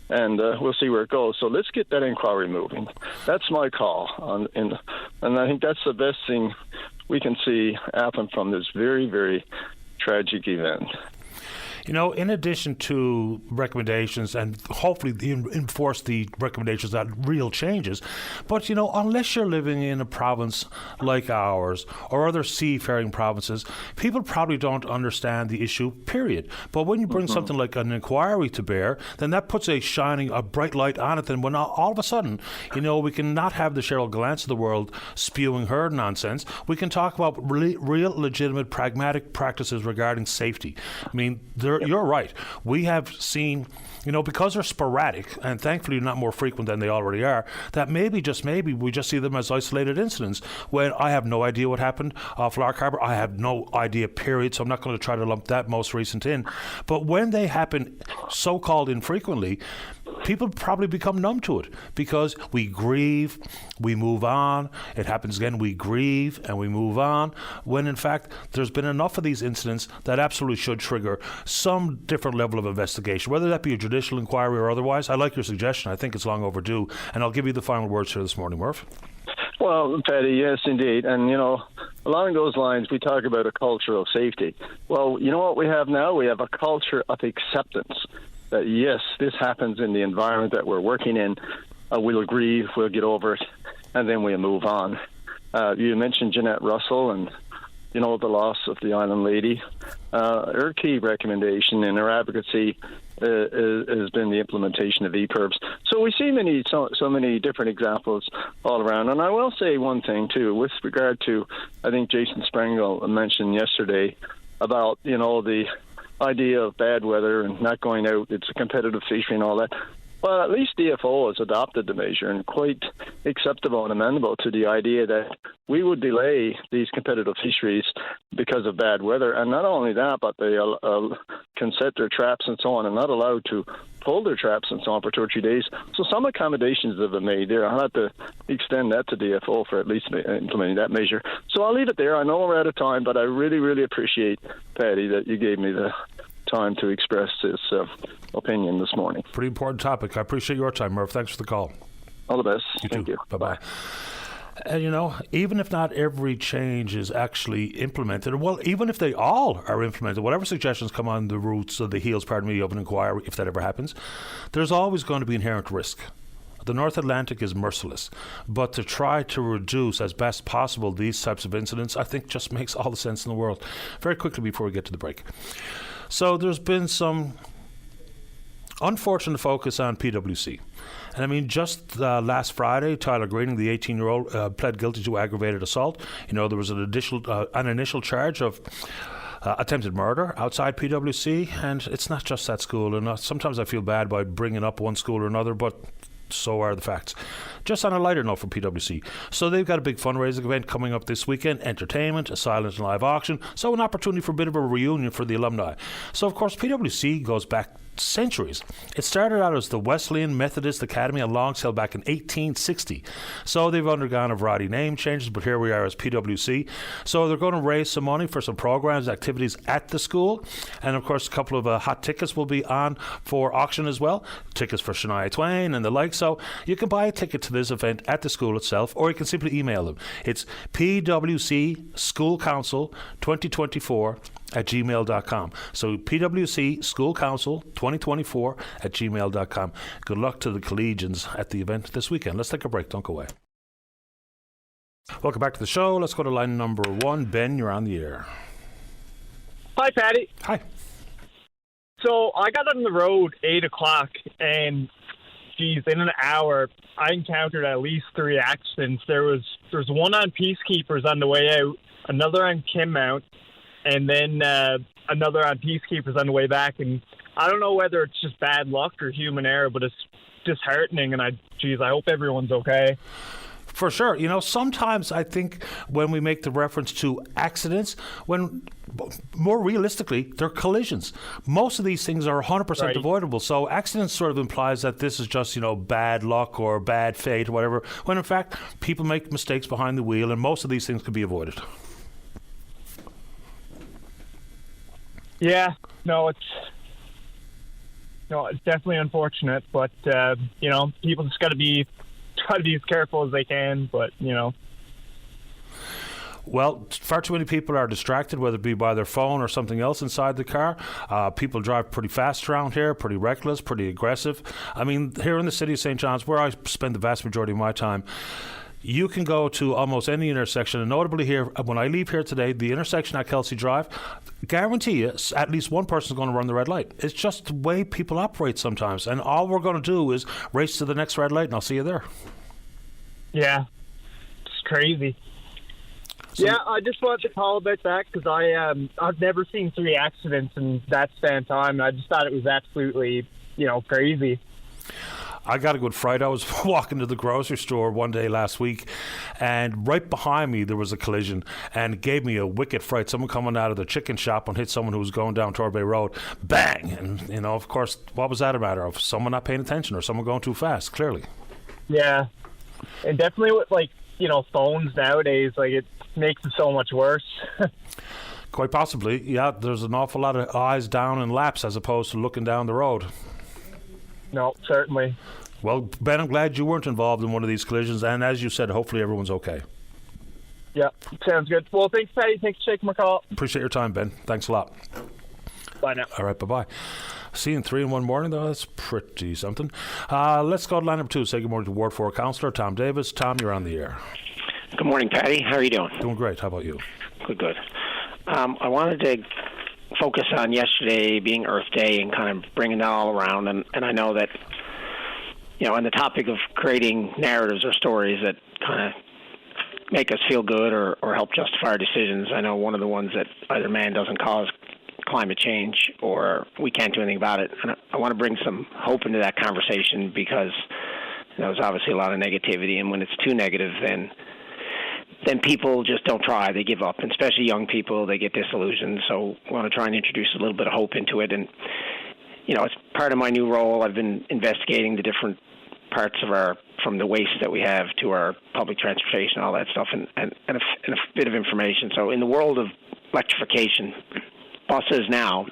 And we'll see where it goes. So let's get that inquiry moving. That's my call. And I think that's the best thing we can see happen from this very, very tragic event. In addition to recommendations and hopefully enforce the recommendations that real changes, but, unless you're living in a province like ours or other seafaring provinces, people probably don't understand the issue, period. But when you bring something like an inquiry to bear, then that puts a bright light on it. And when all of a sudden, we can not have the Cheryl Gallants of the world spewing her nonsense. We can talk about real, legitimate, pragmatic practices regarding safety. I mean, you're right. We have seen, because they're sporadic and thankfully not more frequent than they already are, that maybe, just maybe, we just see them as isolated incidents when I have no idea what happened off Lark Harbour. I have no idea, period, so I'm not going to try to lump that most recent in. But when they happen so-called infrequently, people probably become numb to it because we grieve, we move on, it happens again, we grieve and we move on, when in fact there's been enough of these incidents that absolutely should trigger some different level of investigation, whether that be a judicial inquiry or otherwise. I like your suggestion. I think it's long overdue, and I'll give you the final words here this morning, Murph. Well, Paddy, yes, indeed. And, along those lines, we talk about a culture of safety. Well, you know what we have now? We have a culture of acceptance. That yes, this happens in the environment that we're working in. We'll grieve, we'll get over it, and then we'll move on. You mentioned Jeanette Russell and, the loss of the island lady. Her key recommendation in her advocacy has been the implementation of EPIRBs. So we see so many different examples all around. And I will say one thing, too, with regard to, I think Jason Sprengel mentioned yesterday about, the idea of bad weather and not going out, it's a competitive fishery and all that. Well, at least DFO has adopted the measure and quite acceptable and amenable to the idea that we would delay these competitive fisheries because of bad weather. And not only that, but they can set their traps and so on and not allowed to pull their traps and so on for 2 or 3 days. So some accommodations have been made there. I'll have to extend that to DFO for at least implementing that measure. So I'll leave it there. I know we're out of time, but I really, really appreciate, Paddy, that you gave me the time to express this opinion this morning. Pretty important topic. I appreciate your time, Murph. Thanks for the call. All the best. Thank you. Bye-bye. And, even if not every change is actually implemented, well, even if they all are implemented, whatever suggestions come on the roots of the heels, of an inquiry, if that ever happens, there's always going to be inherent risk. The North Atlantic is merciless, but to try to reduce as best possible these types of incidents, I think just makes all the sense in the world. Very quickly before we get to the break. So there's been some unfortunate focus on PwC. And I mean, just last Friday, Tyler Greening, the 18-year-old, pled guilty to aggravated assault. There was an initial charge of attempted murder outside PwC, and it's not just that school. And sometimes I feel bad by bringing up one school or another, but so are the facts. Just on a lighter note for PwC. So they've got a big fundraising event coming up this weekend, entertainment, a silent and live auction, so an opportunity for a bit of a reunion for the alumni. So of course PwC goes back centuries. It started out as the Wesleyan Methodist Academy on Long Hill back in 1860. So they've undergone a variety of name changes, but here we are as PwC. So they're going to raise some money for some programs, activities at the school. And of course, a couple of hot tickets will be on for auction as well. Tickets for Shania Twain and the like. So you can buy a ticket to this event at the school itself, or you can simply email them. It's PwC School Council 2024 at gmail.com. So PwC School Council 2024 at gmail.com. Good luck to the collegians at the event this weekend. Let's take a break. Don't go away. Welcome back to the show. Let's go to line number 1. Ben, you're on the air. Hi, Paddy. Hi. So I got on the road 8 o'clock, and geez, in an hour, I encountered at least 3 accidents. There was one on Peacekeepers on the way out, another on Kinmount, and then another on Peacekeepers on the way back. And I don't know whether it's just bad luck or human error, but it's disheartening. And I hope everyone's okay. For sure. Sometimes I think when we make the reference to accidents, when more realistically, they're collisions. Most of these things are 100% avoidable. So accidents sort of implies that this is just, bad luck or bad fate or whatever, when in fact, people make mistakes behind the wheel, and most of these things can be avoided. Yeah, it's definitely unfortunate, but people just try to be as careful as they can. But Well, far too many people are distracted, whether it be by their phone or something else inside the car. People drive pretty fast around here, pretty reckless, pretty aggressive. I mean, here in the city of St. John's, where I spend the vast majority of my time, you can go to almost any intersection, and notably here, when I leave here today, the intersection at Kelsey Drive, guarantee you at least one person is going to run the red light. It's just the way people operate sometimes, and all we're going to do is race to the next red light, and I'll see you there. Yeah, it's crazy. Yeah, I just wanted to call about that because I've never seen 3 accidents in that span of time. I just thought it was absolutely, crazy. I got a good fright. I was walking to the grocery store one day last week, and right behind me there was a collision, and it gave me a wicked fright. Someone coming out of the chicken shop and hit someone who was going down Torbay Road. Bang! And, of course, what was that a matter of? Someone not paying attention or someone going too fast, clearly. Yeah, and definitely with, phones nowadays, it makes it so much worse. Quite possibly, yeah. There's an awful lot of eyes down in laps as opposed to looking down the road. No, certainly. Well, Ben, I'm glad you weren't involved in one of these collisions, and as you said, hopefully everyone's okay. Yeah, sounds good. Well, thanks, Patty. Thanks for taking my call. Appreciate your time, Ben. Thanks a lot. Bye now. All right, bye-bye. Seeing 3 in one morning, though, that's pretty something. Let's go to line number 2. Say good morning to Ward 4 Councillor Tom Davis. Tom, you're on the air. Good morning, Patty. How are you doing? Doing great. How about you? Good. I wanted to focus on yesterday being Earth Day and kind of bringing that all around. And I know that, on the topic of creating narratives or stories that kind of make us feel good or help justify our decisions, I know one of the ones that either man doesn't cause climate change or we can't do anything about it. And I want to bring some hope into that conversation because there's obviously a lot of negativity, and when it's too negative, then people just don't try. They give up, and especially young people, they get disillusioned. So I want to try and introduce a little bit of hope into it. And, as part of my new role, I've been investigating the different parts of from the waste that we have to our public transportation, all that stuff, and a bit of information. So in the world of electrification, buses now,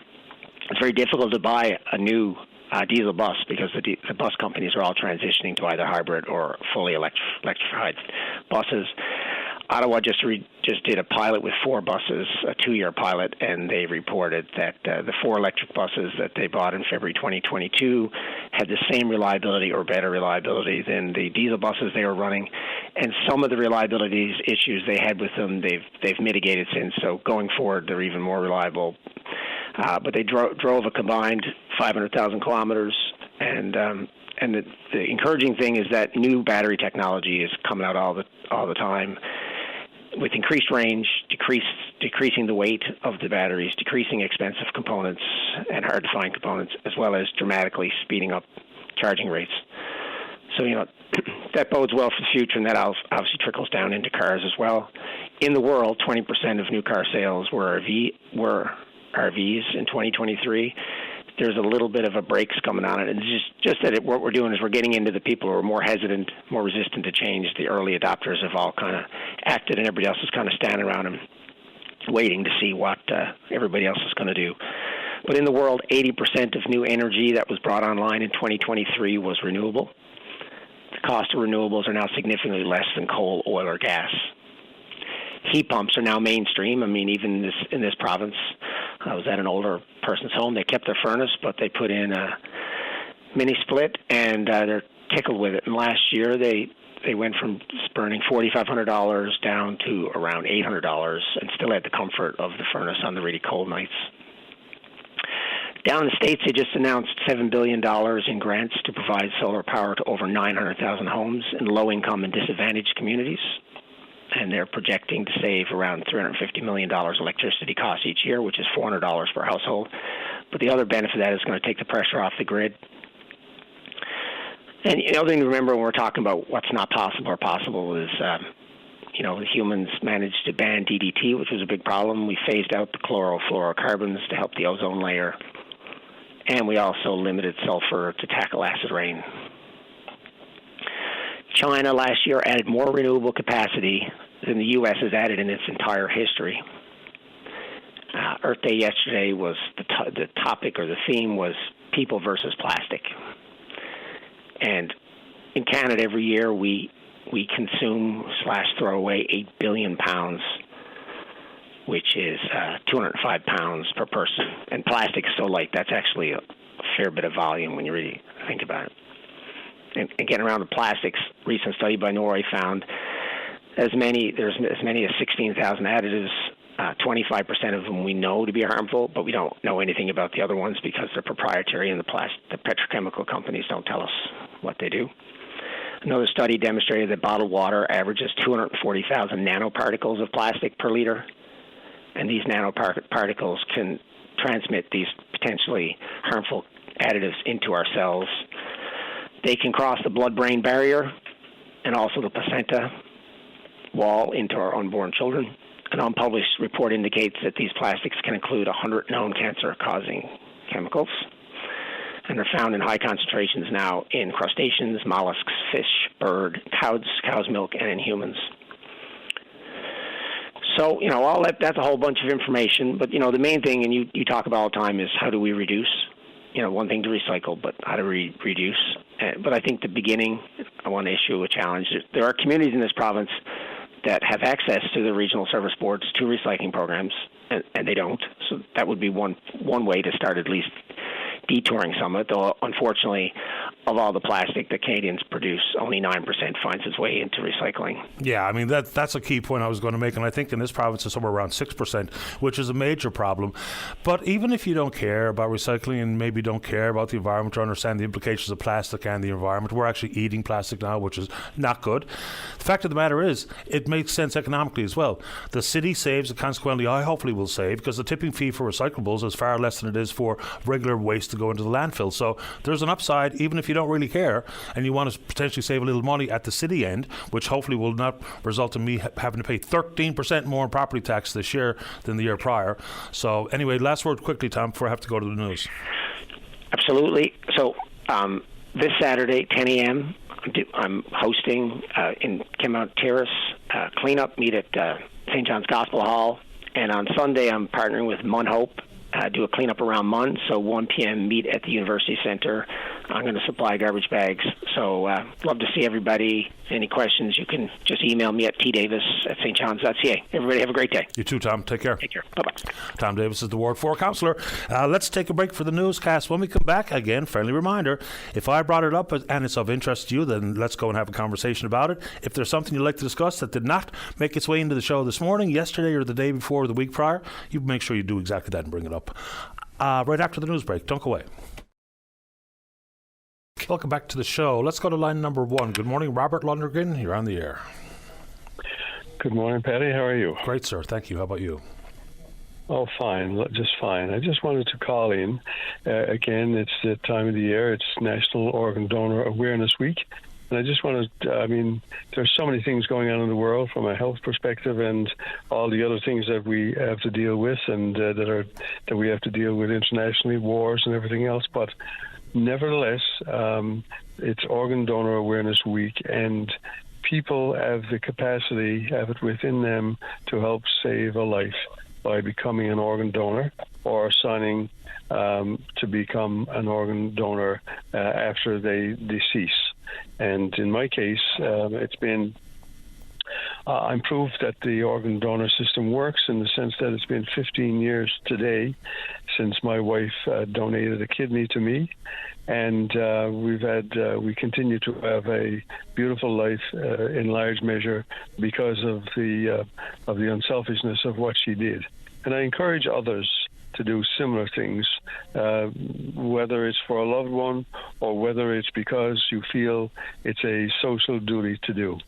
it's very difficult to buy a new diesel bus because the bus companies are all transitioning to either hybrid or fully electrified buses. Ottawa just did a pilot with 4 buses, a 2-year pilot, and they reported that the 4 electric buses that they bought in February 2022 had the same reliability or better reliability than the diesel buses they were running. And some of the reliability issues they had with them, they've mitigated since. So going forward, they're even more reliable. But they drove a combined 500,000 kilometers, and the encouraging thing is that new battery technology is coming out all the time, with increased range, decreasing the weight of the batteries, decreasing expensive components and hard-to-find components, as well as dramatically speeding up charging rates. So, that bodes well for the future, and that obviously trickles down into cars as well. In the world, 20% of new car sales were RVs in 2023. There's a little bit of a brakes coming on it, and it's just that what we're doing is we're getting into the people who are more hesitant, more resistant to change. The early adopters have all kind of acted, and everybody else is kind of standing around and waiting to see what everybody else is going to do. But in the world, 80% of new energy that was brought online in 2023 was renewable. The cost of renewables are now significantly less than coal, oil, or gas. Heat pumps are now mainstream. I mean, even in this province, I was at an older person's home. They kept their furnace, but they put in a mini split, and they're tickled with it. And last year, they went from burning $4,500 down to around $800, and still had the comfort of the furnace on the really cold nights. Down in the States, they just announced $7 billion in grants to provide solar power to over 900,000 homes in low-income and disadvantaged communities. And they're projecting to save around $350 million electricity costs each year, which is $400 per household. But the other benefit of that is going to take the pressure off the grid. And the other thing to remember when we're talking about what's not possible or possible is, the humans managed to ban DDT, which was a big problem. We phased out the chlorofluorocarbons to help the ozone layer. And we also limited sulfur to tackle acid rain. China last year added more renewable capacity than the U.S. has added in its entire history. Earth Day yesterday was the topic, or the theme was people versus plastic. And in Canada every year we consume/throw away 8 billion pounds, which is 205 pounds per person. And plastic is so light, that's actually a fair bit of volume when you really think about it. And getting around the plastics, recent study by Norway found there's as many as 16,000 additives. 25% of them we know to be harmful, but we don't know anything about the other ones because they're proprietary, and the petrochemical companies don't tell us what they do. Another study demonstrated that bottled water averages 240,000 nanoparticles of plastic per liter, and these nanoparticles can transmit these potentially harmful additives into our cells. They can cross the blood-brain barrier and also the placenta wall into our unborn children. An unpublished report indicates that these plastics can include 100 known cancer-causing chemicals, and are found in high concentrations now in crustaceans, mollusks, fish, bird, cow's milk, and in humans. So, all that's a whole bunch of information, but, the main thing, and you talk about all the time, is how do we reduce? One thing to recycle, but how do we reduce? But I think the beginning, I want to issue a challenge. There are communities in this province that have access to the regional service boards to recycling programs, and they don't. So that would be one way to start at least detouring some of it, though unfortunately of all the plastic that Canadians produce, only 9% finds its way into recycling. Yeah, I mean, that's a key point I was going to make, and I think in this province it's somewhere around 6%, which is a major problem. But even if you don't care about recycling and maybe don't care about the environment or understand the implications of plastic and the environment, we're actually eating plastic now, which is not good. The fact of the matter is, it makes sense economically as well. The city saves, and consequently I hopefully will save, because the tipping fee for recyclables is far less than it is for regular waste to go into the landfill. So there's an upside, even if you don't really care and you want to potentially save a little money at the city end, which hopefully will not result in me having to pay 13% more in property tax this year than the year prior. So anyway, last word quickly, Tom, before I have to go to the news. Absolutely. So this Saturday, 10 a.m., I'm hosting in Kenmount Terrace cleanup meet at St. John's Gospel Hall, and on Sunday I'm partnering with Mun Hope, do a cleanup around Mun, so 1 p.m. meet at the University Center. I'm going to supply garbage bags, so love to see everybody. Any questions, you can just email me at tdavis@stjohns.ca. Everybody have a great day. You too, Tom. Take care. Take care. Bye-bye. Tom Davis is the Ward 4 councillor. Let's take a break for the newscast. When we come back, again, friendly reminder, if I brought it up and it's of interest to you, then let's go and have a conversation about it. If there's something you'd like to discuss that did not make its way into the show this morning, yesterday, or the day before, or the week prior, you make sure you do exactly that and bring it up. Right after the news break. Don't go away. Welcome back to the show. Let's go to line number 1. Good morning, Robert Lundergan. You're on the air. Good morning, Patty. How are you? Great, sir. Thank you. How about you? Oh, fine. Just fine. I just wanted to call in. Again, it's the time of the year. It's National Organ Donor Awareness Week. And I just wanted to, there's so many things going on in the world from a health perspective and all the other things that we have to deal with and that we have to deal with internationally, wars and everything else. But nevertheless, it's Organ Donor Awareness Week, and people have the capacity, have it within them to help save a life by becoming an organ donor or signing to become an organ donor after they decease. And in my case, it's been I'm proof that the organ donor system works in the sense that it's been 15 years today since my wife donated a kidney to me, and we continue to have a beautiful life in large measure because of the unselfishness of what she did. And I encourage others to do similar things, whether it's for a loved one or whether it's because you feel it's a social duty to do.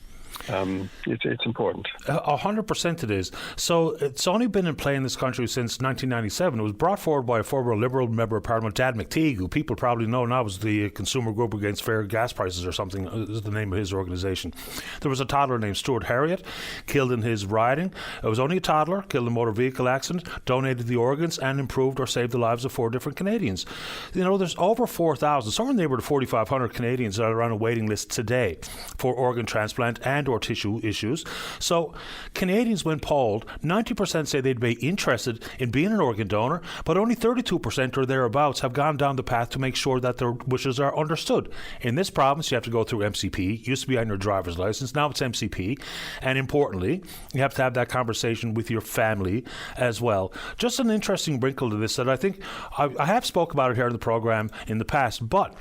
It's important. 100% it is. So it's only been in play in this country since 1997. It was brought forward by a former Liberal member of Parliament, Dad McTeague, who people probably know now was the Consumer Group Against Fair Gas Prices or something, is the name of his organisation. There was a toddler named Stuart Harriott killed in his riding. It was only a toddler, killed in a motor vehicle accident, donated the organs and improved or saved the lives of 4 different Canadians. You know, there's over 4,000, somewhere in the neighbourhood of 4,500 Canadians that are on a waiting list today for organ transplant and or tissue issues. So Canadians, when polled, 90% say they'd be interested in being an organ donor, but only 32% or thereabouts have gone down the path to make sure that their wishes are understood. In this province, you have to go through MCP. It used to be on your driver's license. Now it's MCP. And importantly, you have to have that conversation with your family as well. Just an interesting wrinkle to this that I think I have spoke about it here in the program in the past, but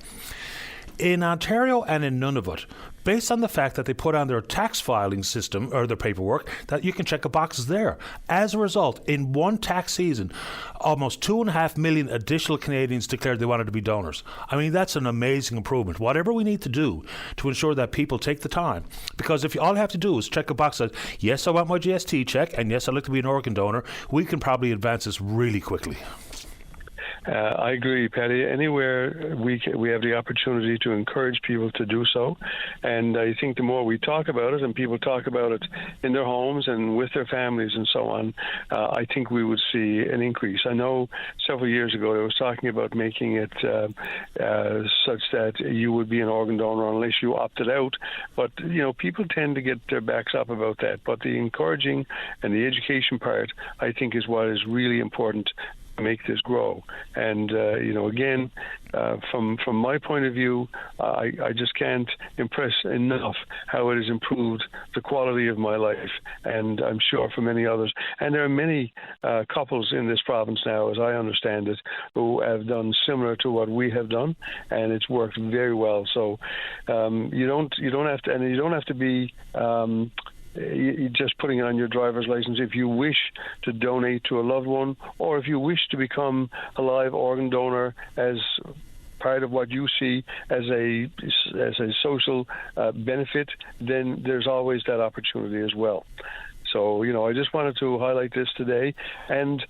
in Ontario and in Nunavut, based on the fact that they put on their tax filing system or their paperwork that you can check the boxes there. As a result, in one tax season, almost 2.5 million additional Canadians declared they wanted to be donors. I mean, that's an amazing improvement. Whatever we need to do to ensure that people take the time, because if all you have to do is check a box that, yes, I want my GST check, and yes, I'd like to be an organ donor, we can probably advance this really quickly. I agree, Paddy. Anywhere we have the opportunity to encourage people to do so, and I think the more we talk about it and people talk about it in their homes and with their families and so on, I think we would see an increase. I know several years ago I was talking about making it such that you would be an organ donor unless you opted out, but you know, people tend to get their backs up about that. But the encouraging and the education part, I think, is what is really important. Make this grow, and you know, again, from my point of view, I just can't impress enough how it has improved the quality of my life, and I'm sure for many others. And there are many couples in this province now, as I understand it, who have done similar to what we have done, and it's worked very well. So you don't have to be you're just putting it on your driver's license. If you wish to donate to a loved one, or if you wish to become a live organ donor as part of what you see as a social benefit, then there's always that opportunity as well. So, you know, I just wanted to highlight this today. And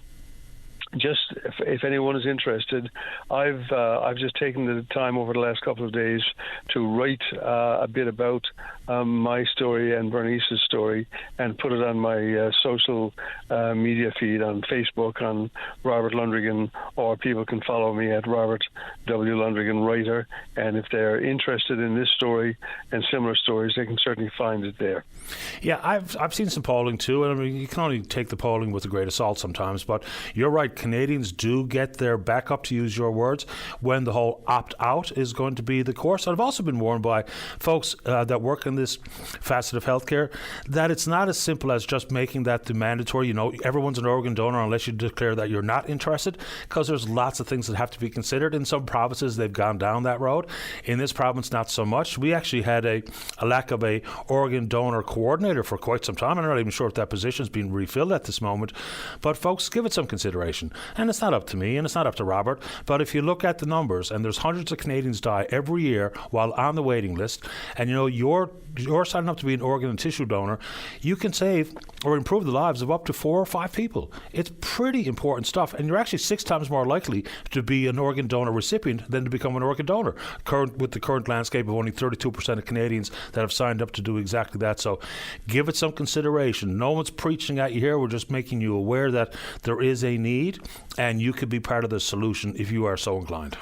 just if anyone is interested, I've just taken the time over the last couple of days to write a bit about my story and Bernice's story and put it on my social media feed on Facebook on Robert Lundrigan, or people can follow me at Robert W. Lundrigan Writer. And if they're interested in this story and similar stories, they can certainly find it there. Yeah, I've seen some polling too, and I mean, you can only take the polling with a grain of salt sometimes, but you're right, Canadians do get their backup, to use your words, when the whole opt-out is going to be the course. I've also been warned by folks that work in this facet of healthcare that it's not as simple as just making that the mandatory, you know, everyone's an organ donor unless you declare that you're not interested, because there's lots of things that have to be considered. In some provinces, they've gone down that road. In this province, not so much. We actually had a lack of a organ donor coordinator for quite some time. I'm not even sure if that position's been refilled at this moment. But folks, give it some consideration. And it's not up to me and it's not up to Robert. But if you look at the numbers, and there's hundreds of Canadians die every year while on the waiting list, and you know, you're signing up to be an organ and tissue donor, you can save or improve the lives of up to 4 or 5 people. It's pretty important stuff. And you're actually 6 times more likely to be an organ donor recipient than to become an organ donor. With the current landscape of only 32% of Canadians that have signed up to do exactly that. So give it some consideration. No one's preaching at you here. We're just making you aware that there is a need, and you could be part of the solution if you are so inclined.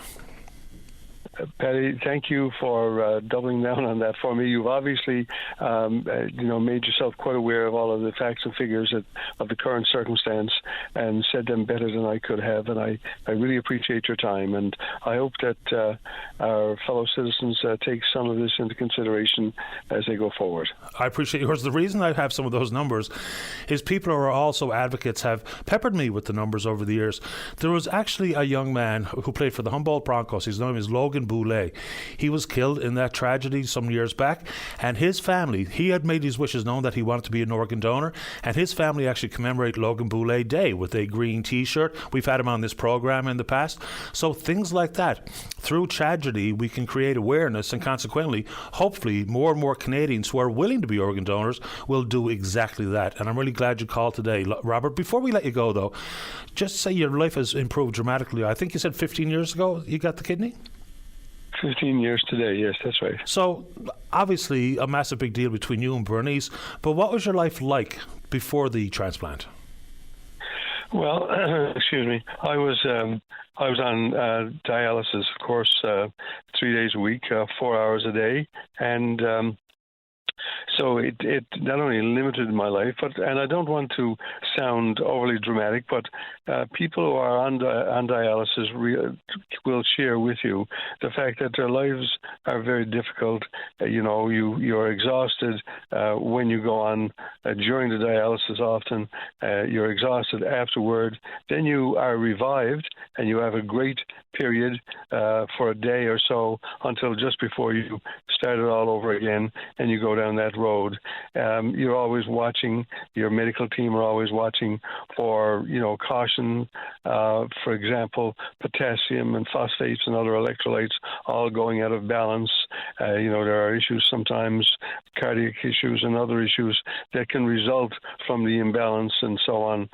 Patty, thank you for doubling down on that for me. You've obviously, made yourself quite aware of all of the facts and figures of the current circumstance and said them better than I could have. And I really appreciate your time. And I hope that our fellow citizens take some of this into consideration as they go forward. I appreciate yours. The reason I have some of those numbers is people who are also advocates have peppered me with the numbers over the years. There was actually a young man who played for the Humboldt Broncos. His name is Logan Logan Boulet. He was killed in that tragedy some years back, and his family, he had made his wishes known that he wanted to be an organ donor, and his family actually commemorate Logan Boulet Day with a green T-shirt. We've had him on this program in the past. So things like that. Through tragedy, we can create awareness, and consequently, hopefully, more and more Canadians who are willing to be organ donors will do exactly that. And I'm really glad you called today. Robert, before we let you go, though, just say your life has improved dramatically. I think you said 15 years ago you got the kidney? 15 years today, yes, that's right. So, obviously, a massive big deal between you and Bernice. But what was your life like before the transplant? Well, excuse me. I was on dialysis, of course, 3 days a week, 4 hours a day, and so it not only limited my life, and I don't want to sound overly dramatic, but people who are on dialysis will share with you the fact that their lives are very difficult. You're exhausted when you go on during the dialysis. Often you're exhausted afterward. Then you are revived, and you have a great period for a day or so until just before you start it all over again, and you go down that road. You're always watching, your medical team are always watching for, caution, for example, potassium and phosphates and other electrolytes all going out of balance. There are issues sometimes, cardiac issues and other issues that can result from the imbalance and so on.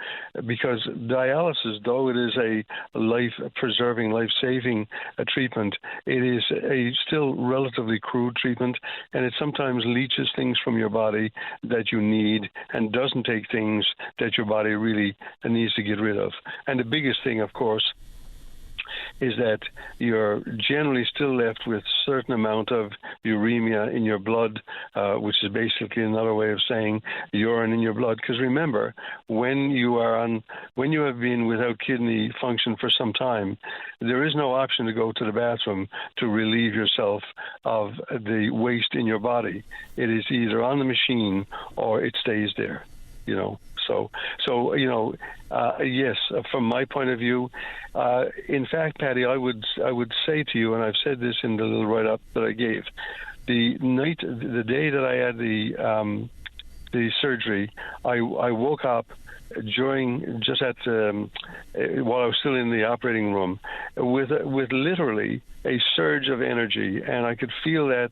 Because dialysis, though it is a life-preserving, life-saving treatment, it is a still relatively crude treatment, and it sometimes leaches things from your body that you need and doesn't take things that your body really needs to get rid of. And the biggest thing, of course, is that you're generally still left with a certain amount of uremia in your blood, which is basically another way of saying urine in your blood. Because remember, when you have been without kidney function for some time, there is no option to go to the bathroom to relieve yourself of the waste in your body. It is either on the machine or it stays there, yes, from my point of view, in fact, Patty, I would say to you, and I've said this in the little write-up that I gave, the day that I had the surgery, I woke up while I was still in the operating room with literally a surge of energy, and I could feel that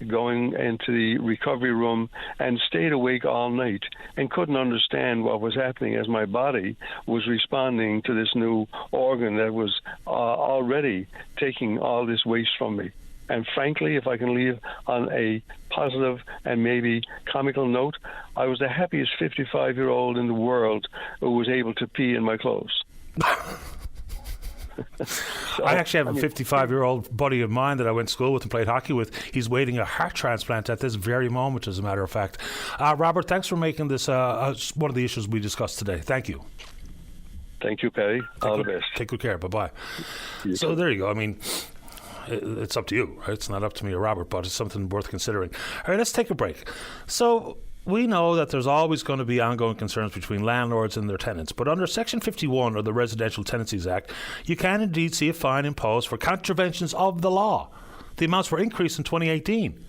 going into the recovery room, and stayed awake all night and couldn't understand what was happening as my body was responding to this new organ that was already taking all this waste from me. And frankly, if I can leave on a positive and maybe comical note, I was the happiest 55-year-old in the world who was able to pee in my clothes. I actually have a 55-year-old buddy of mine that I went to school with and played hockey with. He's waiting a heart transplant at this very moment, as a matter of fact. Robert, thanks for making this one of the issues we discussed today. Thank you. Thank you, Patty. All the best. Take good care. Bye-bye. So there you go. I mean, it's up to you, right? It's not up to me or Robert, but it's something worth considering. All right, let's take a break. So we know that there's always going to be ongoing concerns between landlords and their tenants, but under Section 51 of the Residential Tenancies Act, you can indeed see a fine imposed for contraventions of the law. The amounts were increased in 2018.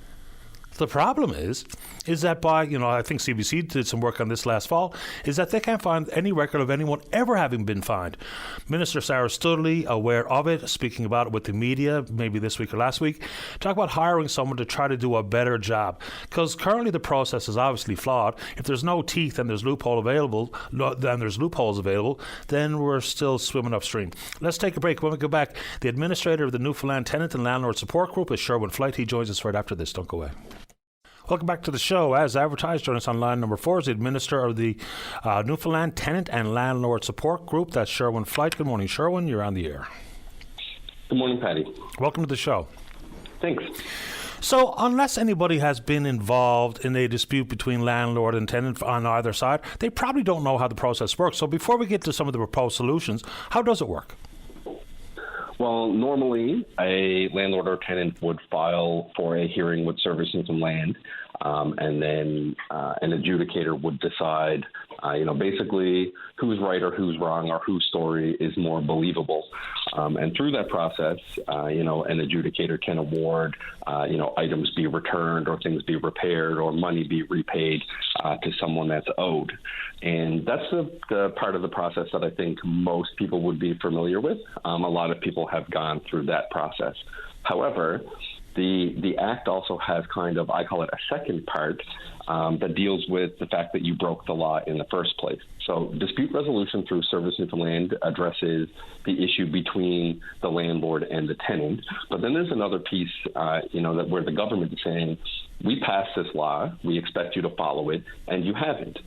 The problem is that by, I think CBC did some work on this last fall, is that they can't find any record of anyone ever having been fined. Minister Sarah Studley, aware of it, speaking about it with the media, maybe this week or last week, talk about hiring someone to try to do a better job. Because currently the process is obviously flawed. If there's no teeth and there's loopholes available, then we're still swimming upstream. Let's take a break. When we go back, the administrator of the Newfoundland Tenant and Landlord Support Group is Sherwin Flight. He joins us right after this. Don't go away. Welcome back to the show. As advertised, join us on line number 4 is the administrator of the Newfoundland Tenant and Landlord Support Group. That's Sherwin Flight. Good morning, Sherwin. You're on the air. Good morning, Patty. Welcome to the show. Thanks. So unless anybody has been involved in a dispute between landlord and tenant on either side, they probably don't know how the process works. So before we get to some of the proposed solutions, how does it work? Well, normally a landlord or tenant would file for a hearing with Service and Land, and then an adjudicator would decide Basically who's right or who's wrong or whose story is more believable. And through that process, an adjudicator can award, items be returned or things be repaired or money be repaid to someone that's owed. And that's the part of the process that I think most people would be familiar with. A lot of people have gone through that process. However, the Act also has I call it a second part that deals with the fact that you broke the law in the first place. So dispute resolution through Service Newfoundland addresses the issue between the landlord and the tenant. But then there's another piece, that where the government is saying, we passed this law, we expect you to follow it, and you haven't.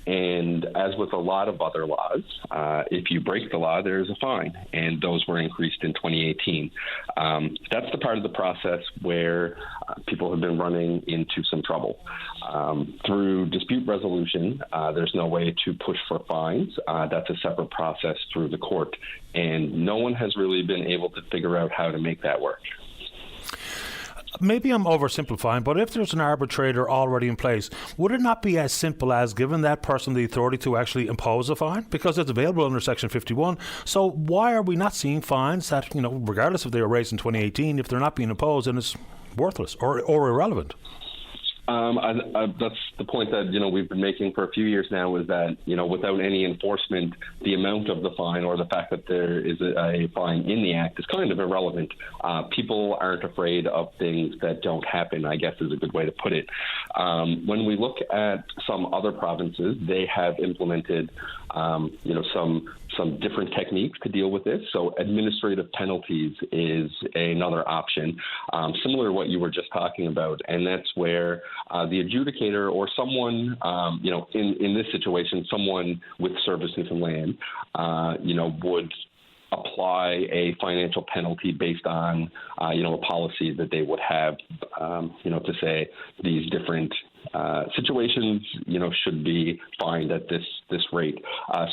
And as with a lot of other laws, if you break the law, there is a fine, and those were increased in 2018. That's the part of the process where people have been running into some trouble. Through dispute resolution, there's no way to push for fines. That's a separate process through the court, and no one has really been able to figure out how to make that work. Maybe I'm oversimplifying, but if there's an arbitrator already in place, would it not be as simple as giving that person the authority to actually impose a fine? Because it's available under Section 51. So why are we not seeing fines that, regardless if they were raised in 2018, if they're not being imposed, then it's worthless or irrelevant? That's the point that, we've been making for a few years now, is that, without any enforcement, the amount of the fine or the fact that there is a fine in the Act is kind of irrelevant. People aren't afraid of things that don't happen, I guess is a good way to put it. When we look at some other provinces, they have implemented, some different techniques to deal with this. So administrative penalties is another option, similar to what you were just talking about. And that's where the adjudicator or someone, in this situation, someone with Service Newfoundland, would apply a financial penalty based on, a policy that they would have, to say these different situations, should be fined at this rate.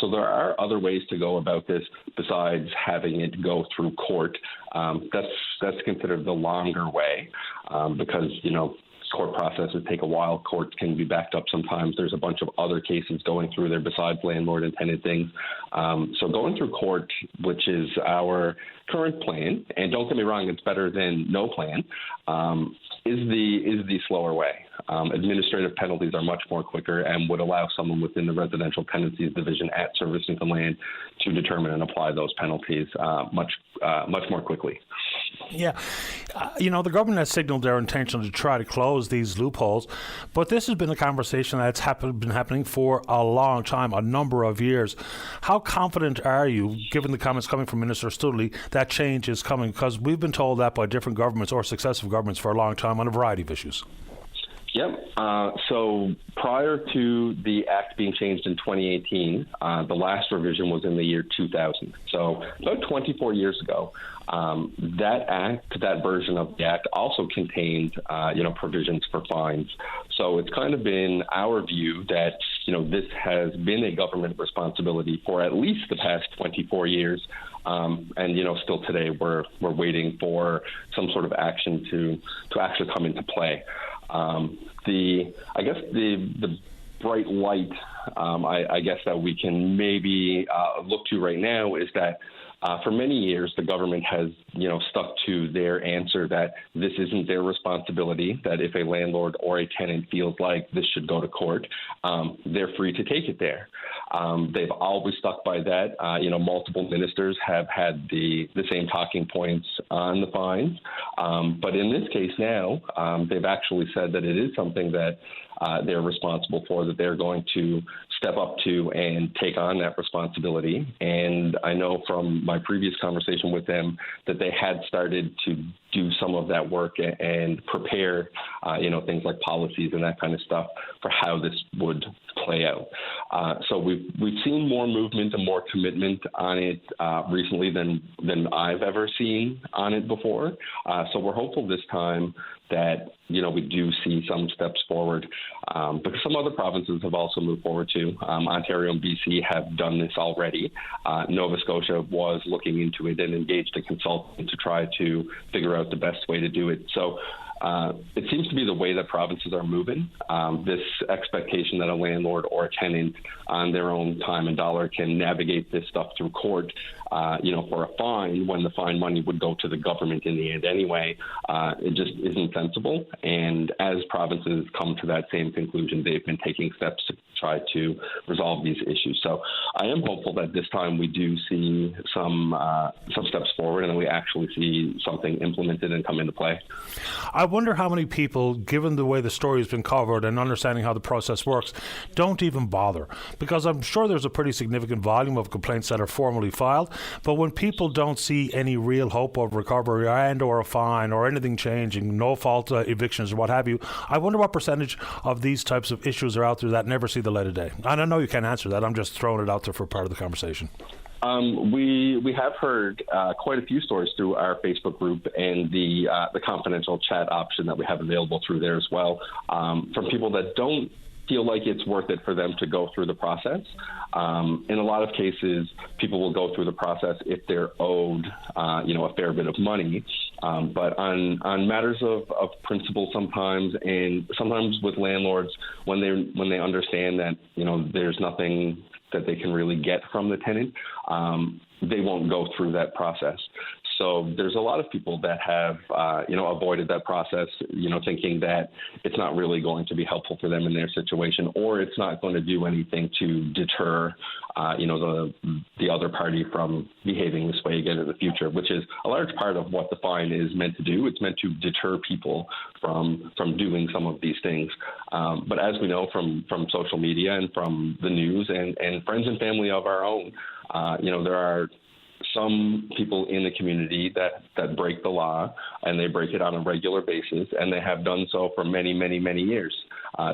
So there are other ways to go about this besides having it go through court. That's considered the longer way because, court processes take a while. Courts can be backed up sometimes. There's a bunch of other cases going through there besides landlord and tenant things. So going through court, which is our current plan, and don't get me wrong, it's better than no plan, is the slower way. Administrative penalties are much more quicker and would allow someone within the Residential Tenancies Division at Service Newfoundland to determine and apply those penalties much more quickly. Yeah. The government has signaled their intention to try to close these loopholes, but this has been a conversation that's been happening for a long time, a number of years. How confident are you, given the comments coming from Minister Studley, that change is coming? Because we've been told that by different governments or successive governments for a long time on a variety of issues. Yep. So prior to the Act being changed in 2018, the last revision was in the year 2000. So about 24 years ago, that Act, that version of the Act also contained, provisions for fines. So it's kind of been our view that, this has been a government responsibility for at least the past 24 years. And, still today we're waiting for some sort of action to actually come into play. The bright light, I guess that we can maybe look to right now is that for many years the government has, stuck to their answer that this isn't their responsibility, that if a landlord or a tenant feels like this should go to court, they're free to take it there. They've always stuck by that. Multiple ministers have had the same talking points on the fines. But in this case now, they've actually said that it is something that they're responsible for, that they're going to step up to and take on that responsibility. And I know from my previous conversation with them that they had started to do some of that work and prepare, things like policies and that kind of stuff for how this would play out. So we've seen more movement and more commitment on it recently than I've ever seen on it before. So we're hopeful this time that, we do see some steps forward because some other provinces have also moved forward too. Ontario and BC have done this already. Nova Scotia was looking into it and engaged a consultant to try to figure out the best way to do it. So it seems to be the way that provinces are moving. This expectation that a landlord or a tenant on their own time and dollar can navigate this stuff through court, for a fine, when the fine money would go to the government in the end anyway, it just isn't sensible. And as provinces come to that same conclusion, they've been taking steps to try to resolve these issues. So I am hopeful that this time we do see some steps forward, and then we actually see something implemented and come into play. I wonder how many people, given the way the story has been covered and understanding how the process works, don't even bother. Because I'm sure there's a pretty significant volume of complaints that are formally filed, but when people don't see any real hope of recovery and or a fine or anything changing, no fault evictions or what have you, I wonder what percentage of these types of issues are out there that never see the light of day. And I know you can't answer that. I'm just throwing it out there for part of the conversation. We have heard quite a few stories through our Facebook group and the confidential chat option that we have available through there as well, from people that don't feel like it's worth it for them to go through the process. In a lot of cases, people will go through the process if they're owed, a fair bit of money. But on matters of principle sometimes, and sometimes with landlords, when they understand that, there's nothing that they can really get from the tenant, they won't go through that process. So there's a lot of people that have, avoided that process, thinking that it's not really going to be helpful for them in their situation, or it's not going to do anything to deter, the other party from behaving this way again in the future, which is a large part of what the fine is meant to do. It's meant to deter people from doing some of these things. But as we know from social media and from the news and friends and family of our own, there are some people in the community that break the law, and they break it on a regular basis, and they have done so for many, many, many years,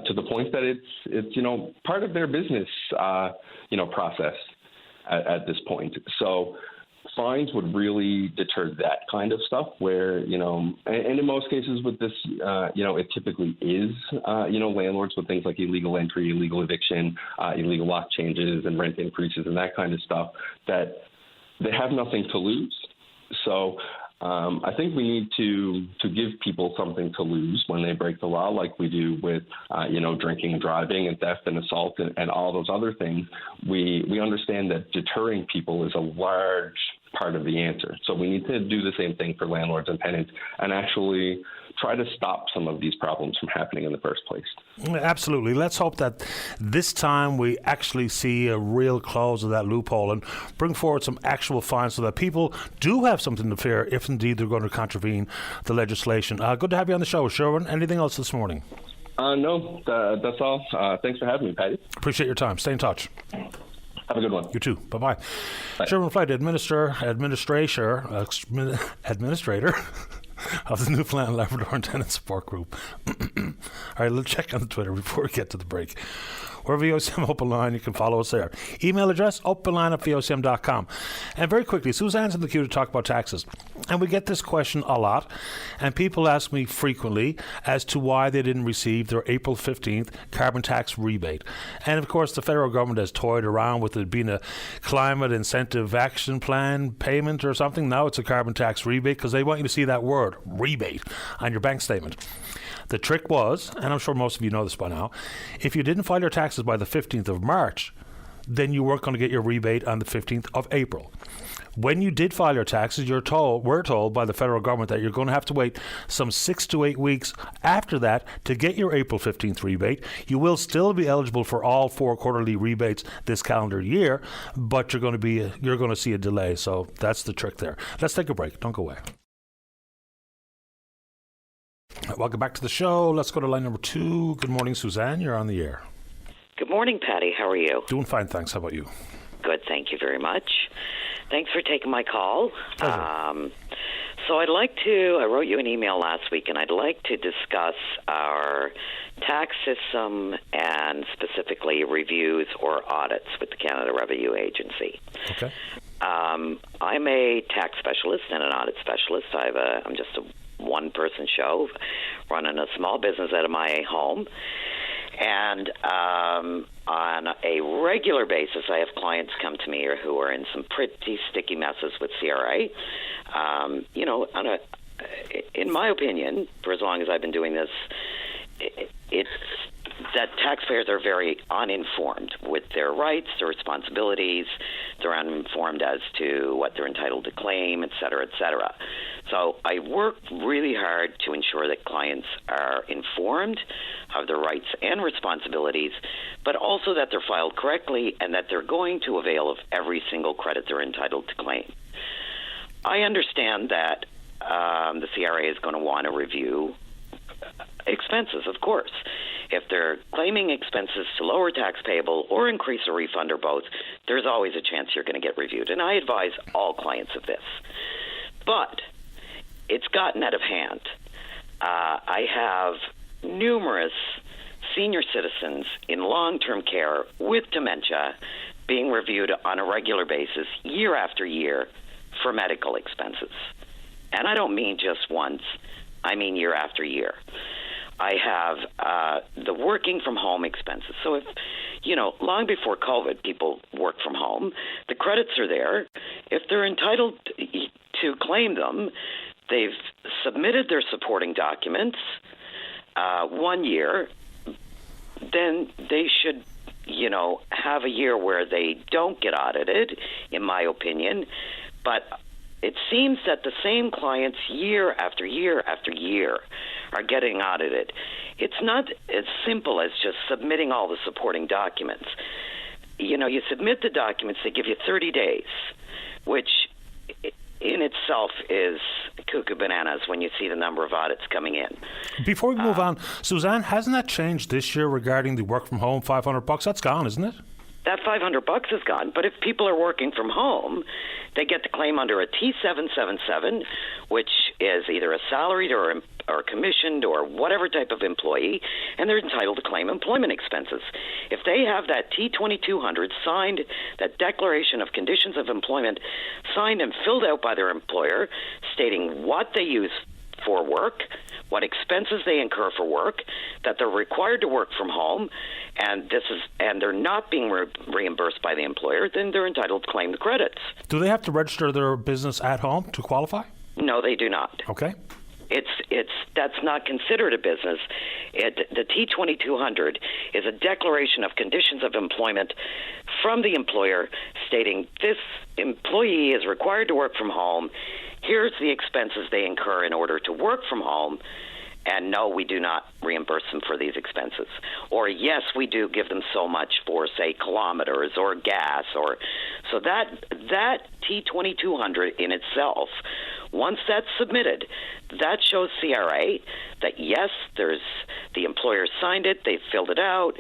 to the point that it's part of their business, process at this point. So fines would really deter that kind of stuff where, and in most cases with this, it typically is, landlords with things like illegal entry, illegal eviction, illegal lock changes and rent increases and that kind of stuff, that they have nothing to lose. So I think we need to give people something to lose when they break the law, like we do with, drinking and driving and theft and assault and all those other things. We understand that deterring people is a large part of the answer. So we need to do the same thing for landlords and tenants and actually try to stop some of these problems from happening in the first place. Absolutely. Let's hope that this time we actually see a real close of that loophole and bring forward some actual fines so that people do have something to fear if indeed they're going to contravene the legislation. Good to have you on the show, Sherwin. Anything else this morning? No, that's all. Thanks for having me, Patty. Appreciate your time. Stay in touch. Have a good one. You too. Bye-bye. Sherwin Flight, administrator of the Newfoundland Labrador and Tenant Support Group. All right, let's check on the Twitter before we get to the break. We're VOCM Openline. You can follow us there. Email address, openline@vocm.com. And very quickly, Suzanne's in the queue to talk about taxes. And we get this question a lot. And people ask me frequently as to why they didn't receive their April 15th carbon tax rebate. And, of course, the federal government has toyed around with it being a climate incentive action plan payment or something. Now it's a carbon tax rebate because they want you to see that word, rebate, on your bank statement. The trick was, and I'm sure most of you know this by now, if you didn't file your taxes by the 15th of March, then you weren't going to get your rebate on the 15th of April. When you did file your taxes, we're told by the federal government that you're going to have to wait some 6 to 8 weeks after that to get your April 15th rebate. You will still be eligible for all 4 quarterly rebates this calendar year, but you're going to see a delay. So that's the trick there. Let's take a break. Don't go away. Welcome back to the show. Let's go to line number 2. Good morning, Suzanne. You're on the air. Good morning, Patty. How are you? Doing fine, thanks. How about you? Good, thank you very much. Thanks for taking my call. So I wrote you an email last week, and I'd like to discuss our tax system and specifically reviews or audits with the Canada Revenue Agency. Okay. I'm a tax specialist and an audit specialist. I'm just a one-person show running a small business out of my home. And on a regular basis, I have clients come to me who are in some pretty sticky messes with CRA. in my opinion, for as long as I've been doing this, it's that taxpayers are very uninformed with their rights, their responsibilities. They're uninformed as to what they're entitled to claim, et cetera, et cetera. So I work really hard to ensure that clients are informed of their rights and responsibilities, but also that they're filed correctly and that they're going to avail of every single credit they're entitled to claim. I understand that the CRA is going to want to review expenses, of course. If they're claiming expenses to lower tax payable or increase a refund or both, there's always a chance you're going to get reviewed. And I advise all clients of this. But it's gotten out of hand. I have numerous senior citizens in long-term care with dementia being reviewed on a regular basis, year after year, for medical expenses. And I don't mean just once. I mean year after year. I have the working from home expenses. So if, long before COVID, people worked from home, the credits are there. If they're entitled to claim them, they've submitted their supporting documents 1 year, then they should, have a year where they don't get audited, in my opinion. But it seems that the same clients year after year after year are getting audited. It's not as simple as just submitting all the supporting documents. You submit the documents, they give you 30 days, which in itself is cuckoo bananas when you see the number of audits coming in. Before we move on, Suzanne, hasn't that changed this year regarding the work from home $500? That's gone, isn't it? That $500 is gone, but if people are working from home, they get to claim under a T777, which is either a salaried or commissioned or whatever type of employee, and they're entitled to claim employment expenses. If they have that T2200 signed, that Declaration of Conditions of Employment signed and filled out by their employer, stating what they use for work, what expenses they incur for work, that they're required to work from home, and they're not being reimbursed by the employer, then they're entitled to claim the credits. Do they have to register their business at home to qualify? No, they do not. Okay. That's not considered a business. The T2200 is a declaration of conditions of employment from the employer stating this employee is required to work from home. Here's the expenses they incur in order to work from home. And no, we do not reimburse them for these expenses. Or yes, we do give them so much for, say, kilometers or gas. So that T2200 in itself, once that's submitted, that shows CRA that yes, the employer signed it, they've filled it out,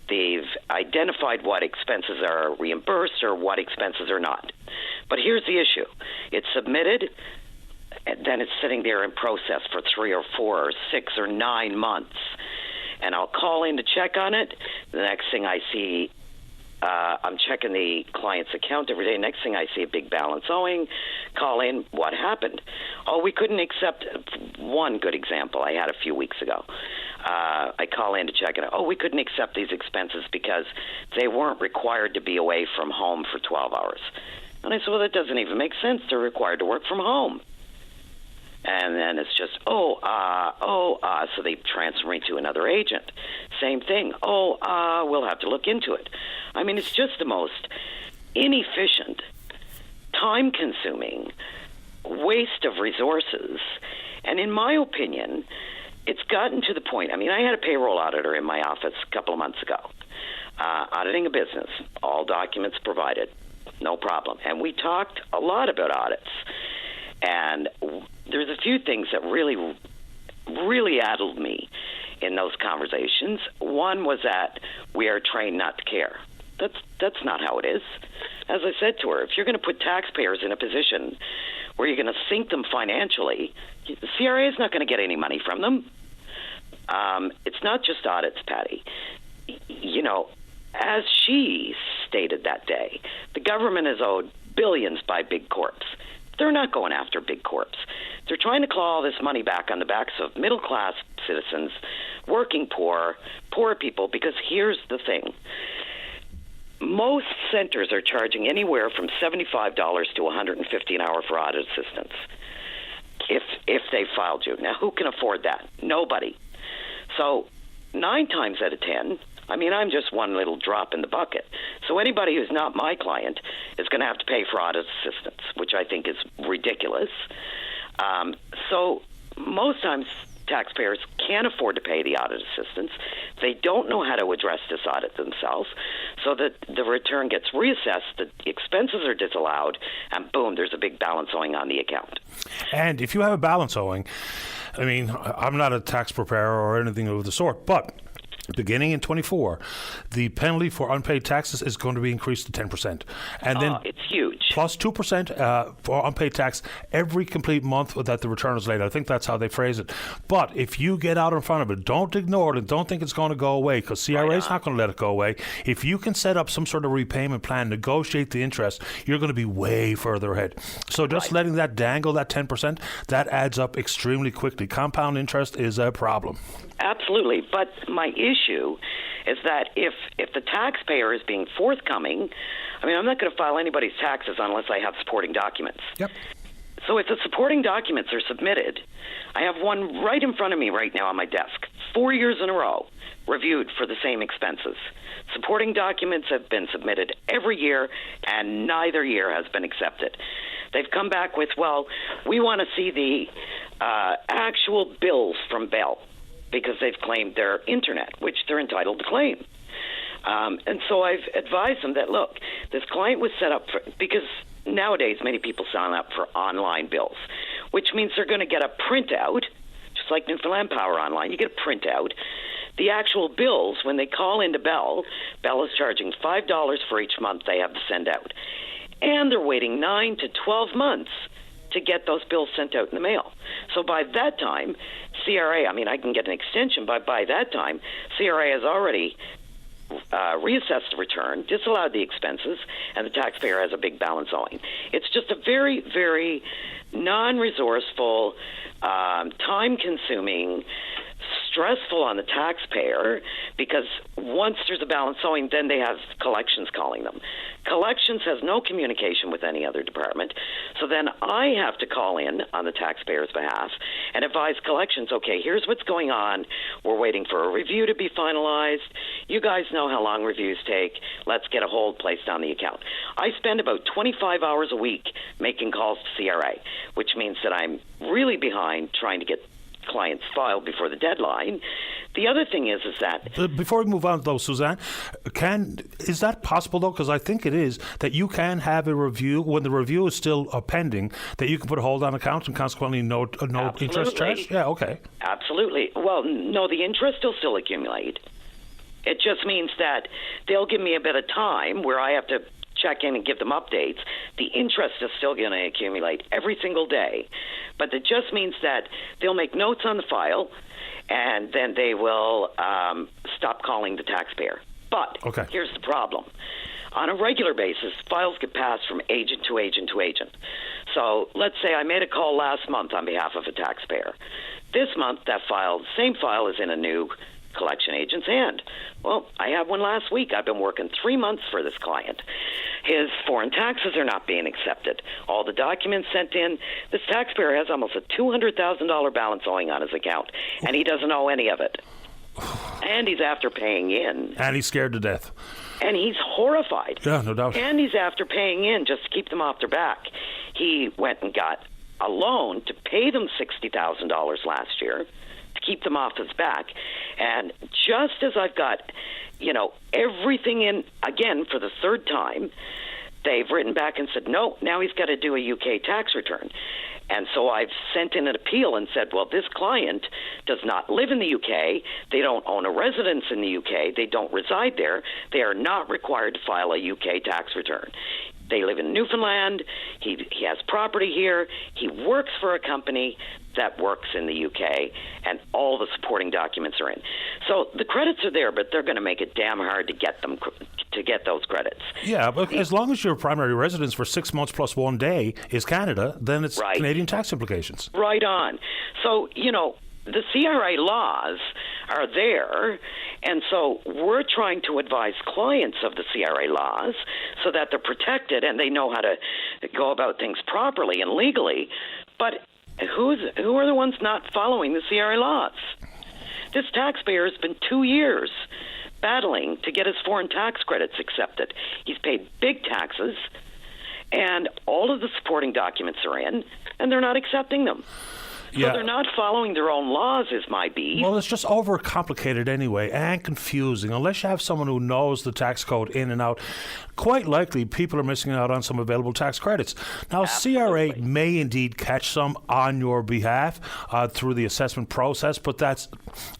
they've identified what expenses are reimbursed or what expenses are not. But here's the issue. It's submitted, and then it's sitting there in process for 3 or 4 or 6 or 9 months. And I'll call in to check on it. The next thing I see, I'm checking the client's account every day. Next thing I see a big balance owing. Call in, what happened? Oh, we couldn't accept. One good example I had a few weeks ago. I call in to check it out. Oh, we couldn't accept these expenses because they weren't required to be away from home for 12 hours. And I said, well, that doesn't even make sense. They're required to work from home. And then it's just, so they transfer me to another agent. Same thing. We'll have to look into it. I mean, it's just the most inefficient, time-consuming waste of resources. And in my opinion, it's gotten to the point. I mean, I had a payroll auditor in my office a couple of months ago, auditing a business, all documents provided, no problem. And we talked a lot about audits. And there's a few things that really, really addled me in those conversations. One was that we are trained not to care. That's not how it is. As I said to her, if you're going to put taxpayers in a position where you're going to sink them financially, the CRA is not going to get any money from them. It's not just audits, Patty. As she stated that day, the government is owed billions by big corps. They're not going after big corps. They're trying to claw all this money back on the backs of middle-class citizens, working poor people, because here's the thing. Most centers are charging anywhere from $75 to $150 an hour for audit assistance. If they've filed you. Now, who can afford that? Nobody. So 9 times out of 10, I mean, I'm just one little drop in the bucket. So anybody who's not my client is going to have to pay for audit assistance, which I think is ridiculous. So most times taxpayers can't afford to pay the audit assistance. They don't know how to address this audit themselves, so that the return gets reassessed, the expenses are disallowed, and boom, there's a big balance owing on the account. And if you have a balance owing, I mean, I'm not a tax preparer or anything of the sort, but beginning in 24, the penalty for unpaid taxes is going to be increased to 10%. And then it's huge. Plus 2% for unpaid tax every complete month that the return is late. I think that's how they phrase it. But if you get out in front of it, don't ignore it and don't think it's going to go away, because CRA is not going to let it go away. If you can set up some sort of repayment plan, negotiate the interest, you're going to be way further ahead. So just letting that dangle, that 10%, that adds up extremely quickly. Compound interest is a problem. Absolutely. But my issue is that if the taxpayer is being forthcoming, I mean, I'm not going to file anybody's taxes unless I have supporting documents. Yep. So if the supporting documents are submitted, I have one right in front of me right now on my desk, 4 years in a row, reviewed for the same expenses. Supporting documents have been submitted every year, and neither year has been accepted. They've come back with, well, we want to see the actual bills from Bell, because they've claimed their internet, which they're entitled to claim. And so I've advised them that, look, this client was set up for, because nowadays many people sign up for online bills, which means they're going to get a printout, just like Newfoundland Power Online. You get a printout. The actual bills, when they call into Bell, Bell is charging $5 for each month they have to send out. And they're waiting 9 to 12 months to get those bills sent out in the mail. So by that time, CRA, I mean, I can get an extension, but by that time, CRA has already reassessed the return, disallowed the expenses, and the taxpayer has a big balance owing. It's just a very, very non-resourceful, time-consuming, stressful on the taxpayer, because once there's a balance owing, then they have collections calling them. Collections has no communication with any other department, so then I have to call in on the taxpayer's behalf and advise collections, okay, here's what's going on. We're waiting for a review to be finalized. You guys know how long reviews take. Let's get a hold placed on the account. I spend about 25 hours a week making calls to CRA, which means that I'm really behind trying to get clients filed before the deadline. The other thing is that... Before we move on, though, Suzanne, is that possible, though? Because I think it is, that you can have a review, when the review is still pending, that you can put a hold on accounts and consequently no interest charge? Yeah, okay. Absolutely. Well, no, the interest will still accumulate. It just means that they'll give me a bit of time where I have to check in and give them updates. The interest is still going to accumulate every single day. But it just means that they'll make notes on the file, and then they will stop calling the taxpayer. But here's the problem. On a regular basis, files get passed from agent to agent to agent. So let's say I made a call last month on behalf of a taxpayer. This month, that file, the same file, is in a new collection agent's hand. Well, I had one last week. I've been working 3 months for this client. His foreign taxes are not being accepted. All the documents sent in. This taxpayer has almost a $200,000 balance owing on his account, and he doesn't owe any of it. And he's after paying in. And he's scared to death. And he's horrified. Yeah, no doubt. And he's after paying in just to keep them off their back. He went and got a loan to pay them $60,000 last year, keep them off his back. And just as I've got, everything in, again, for the third time, they've written back and said, no, now he's got to do a UK tax return. And so I've sent in an appeal and said, well, this client does not live in the UK. They don't own a residence in the UK. They don't reside there. They are not required to file a UK tax return. They live in Newfoundland. He has property here. He works for a company that works in the UK, and all the supporting documents are in. So the credits are there, but they're going to make it damn hard to get them to get those credits. Yeah, but as long as your primary residence for 6 months plus 1 day is Canada, then it's Canadian tax implications. Right on. So, the CRA laws are there, and so we're trying to advise clients of the CRA laws so that they're protected and they know how to go about things properly and legally. But who are the ones not following the CRA laws? This taxpayer has been 2 years battling to get his foreign tax credits accepted. He's paid big taxes, and all of the supporting documents are in, and they're not accepting them. So they're not following their own laws, is my beef. Well, it's just overcomplicated anyway and confusing. Unless you have someone who knows the tax code in and out, quite likely people are missing out on some available tax credits. Now, CRA may indeed catch some on your behalf through the assessment process, but that's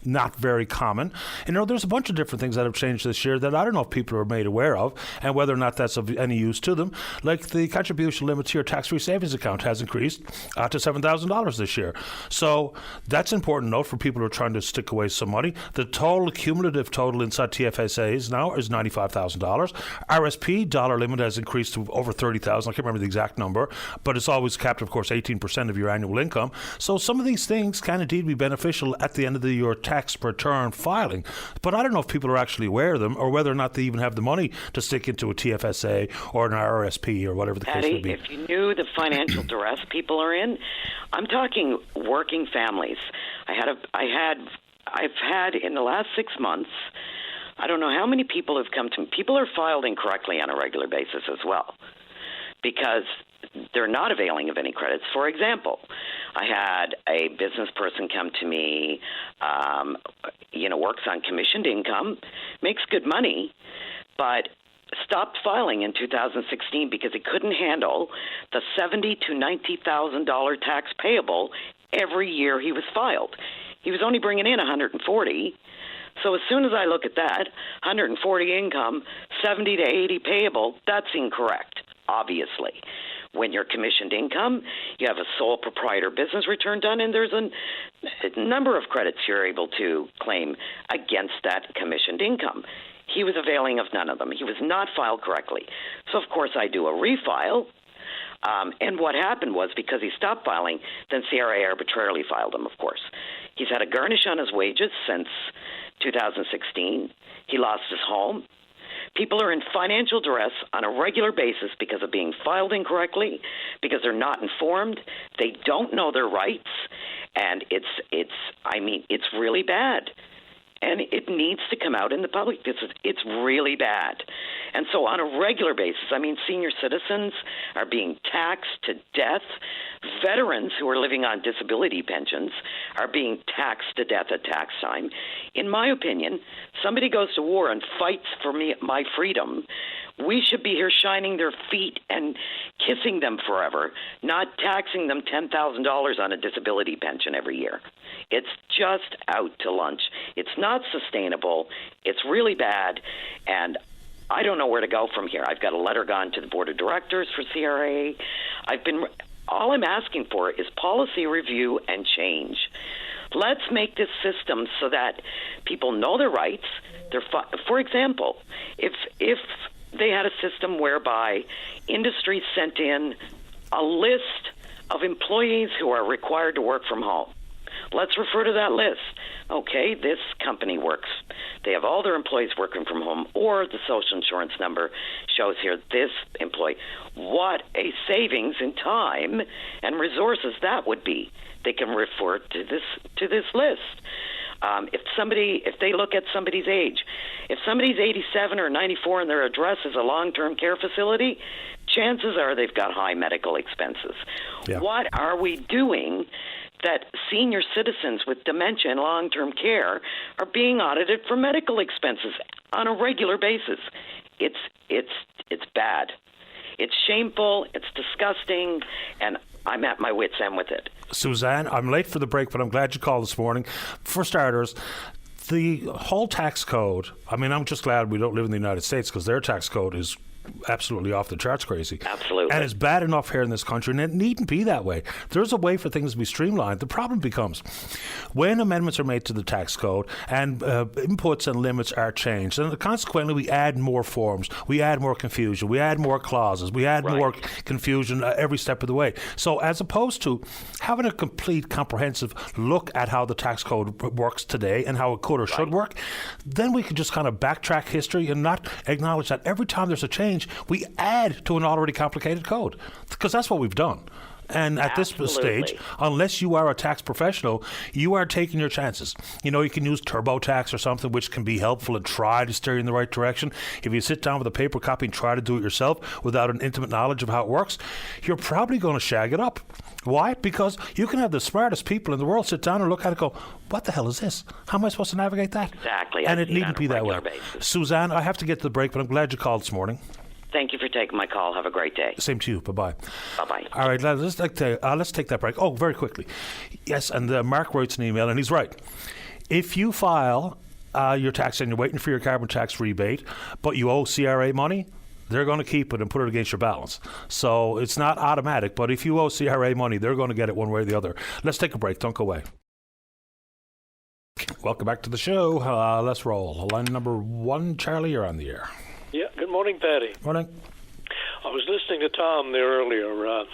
not very common. You know, there's a bunch of different things that have changed this year that I don't know if people are made aware of and whether or not that's of any use to them. Like the contribution limit to your tax-free savings account has increased to $7,000 this year. So that's an important note for people who are trying to stick away some money. The total cumulative total inside TFSAs now is $95,000. RSP dollar limit has increased to over $30,000. I can't remember the exact number, but it's always capped, of course, 18% of your annual income. So some of these things can indeed be beneficial at the end of your tax return filing. But I don't know if people are actually aware of them or whether or not they even have the money to stick into a TFSA or an RSP or whatever the case may be. If you knew the financial duress people are in, I'm talking working families. I've had in the last 6 months, I don't know how many people have come to me. People are filed incorrectly on a regular basis as well because they're not availing of any credits. For example, I had a business person come to me, works on commissioned income, makes good money, but stopped filing in 2016 because he couldn't handle the $70,000 to $90,000 tax payable every year he was filed. He was only bringing in $140,000. So as soon as I look at that, $140,000 income, $70,000 to $80,000 payable, that's incorrect, obviously. When you're commissioned income, you have a sole proprietor business return done, and there's a number of credits you're able to claim against that commissioned income. He was availing of none of them. He was not filed correctly. So, of course, I do a refile. And what happened was, because he stopped filing, then CRA arbitrarily filed him, of course. He's had a garnish on his wages since 2016. He lost his home. People are in financial duress on a regular basis because of being filed incorrectly, because they're not informed. They don't know their rights. And it's really bad. And it needs to come out in the public. It's really bad. And so on a regular basis, senior citizens are being taxed to death. Veterans who are living on disability pensions are being taxed to death at tax time. In my opinion, somebody goes to war and fights for my freedom. We should be here shining their feet and kissing them forever, not taxing them $10,000 on a disability pension every year. It's just out to lunch. It's not sustainable. It's really bad, and I don't know where to go from here. I've got a letter gone to the board of directors for CRA. All I'm asking for is policy review and change. Let's make this system so that people know their rights. For example, if they had a system whereby industry sent in a list of employees who are required to work from home. Let's refer to that list. Okay, this company works. They have all their employees working from home, or the social insurance number shows here this employee. What a savings in time and resources that would be. They can refer to this list. If they look at somebody's age, if somebody's 87 or 94 and their address is a long-term care facility, chances are they've got high medical expenses. Yeah. What are we doing that senior citizens with dementia and long-term care are being audited for medical expenses on a regular basis? It's bad. It's shameful, it's disgusting, and I'm at my wit's end with it. Suzanne, I'm late for the break, but I'm glad you called this morning. For starters, the whole tax code, I'm just glad we don't live in the United States because their tax code is absolutely off the charts crazy. Absolutely. And it's bad enough here in this country, and it needn't be that way. There's a way for things to be streamlined. The problem becomes when amendments are made to the tax code and inputs and limits are changed, and consequently we add more forms, we add more confusion, we add more clauses, we add more confusion every step of the way. So as opposed to having a complete, comprehensive look at how the tax code works today and how it could or should work, then we can just kind of backtrack history and not acknowledge that every time there's a change, we add to an already complicated code, because that's what we've done. And at this stage, unless you are a tax professional, you are taking your chances. You know, you can use TurboTax or something which can be helpful and try to steer you in the right direction. If you sit down with a paper copy and try to do it yourself without an intimate knowledge of how it works, you're probably going to shag it up. Why? Because you can have the smartest people in the world sit down and look at it and go, what the hell is this? How am I supposed to navigate that? Exactly. And it needn't be that way. Suzanne, I have to get to the break, but I'm glad you called this morning. Thank you for taking my call. Have a great day. Same to you. Bye-bye. Bye-bye. All right, let's take that break. Oh, very quickly. Yes, and Mark writes an email, and he's right. If you file your tax and you're waiting for your carbon tax rebate, but you owe CRA money, they're going to keep it and put it against your balance. So it's not automatic, but if you owe CRA money, they're going to get it one way or the other. Let's take a break. Don't go away. Welcome back to the show. Let's roll. Line number 1, Charlie, you're on the air. Yeah, good morning, Patty. Morning. I was listening to Tom there earlier. I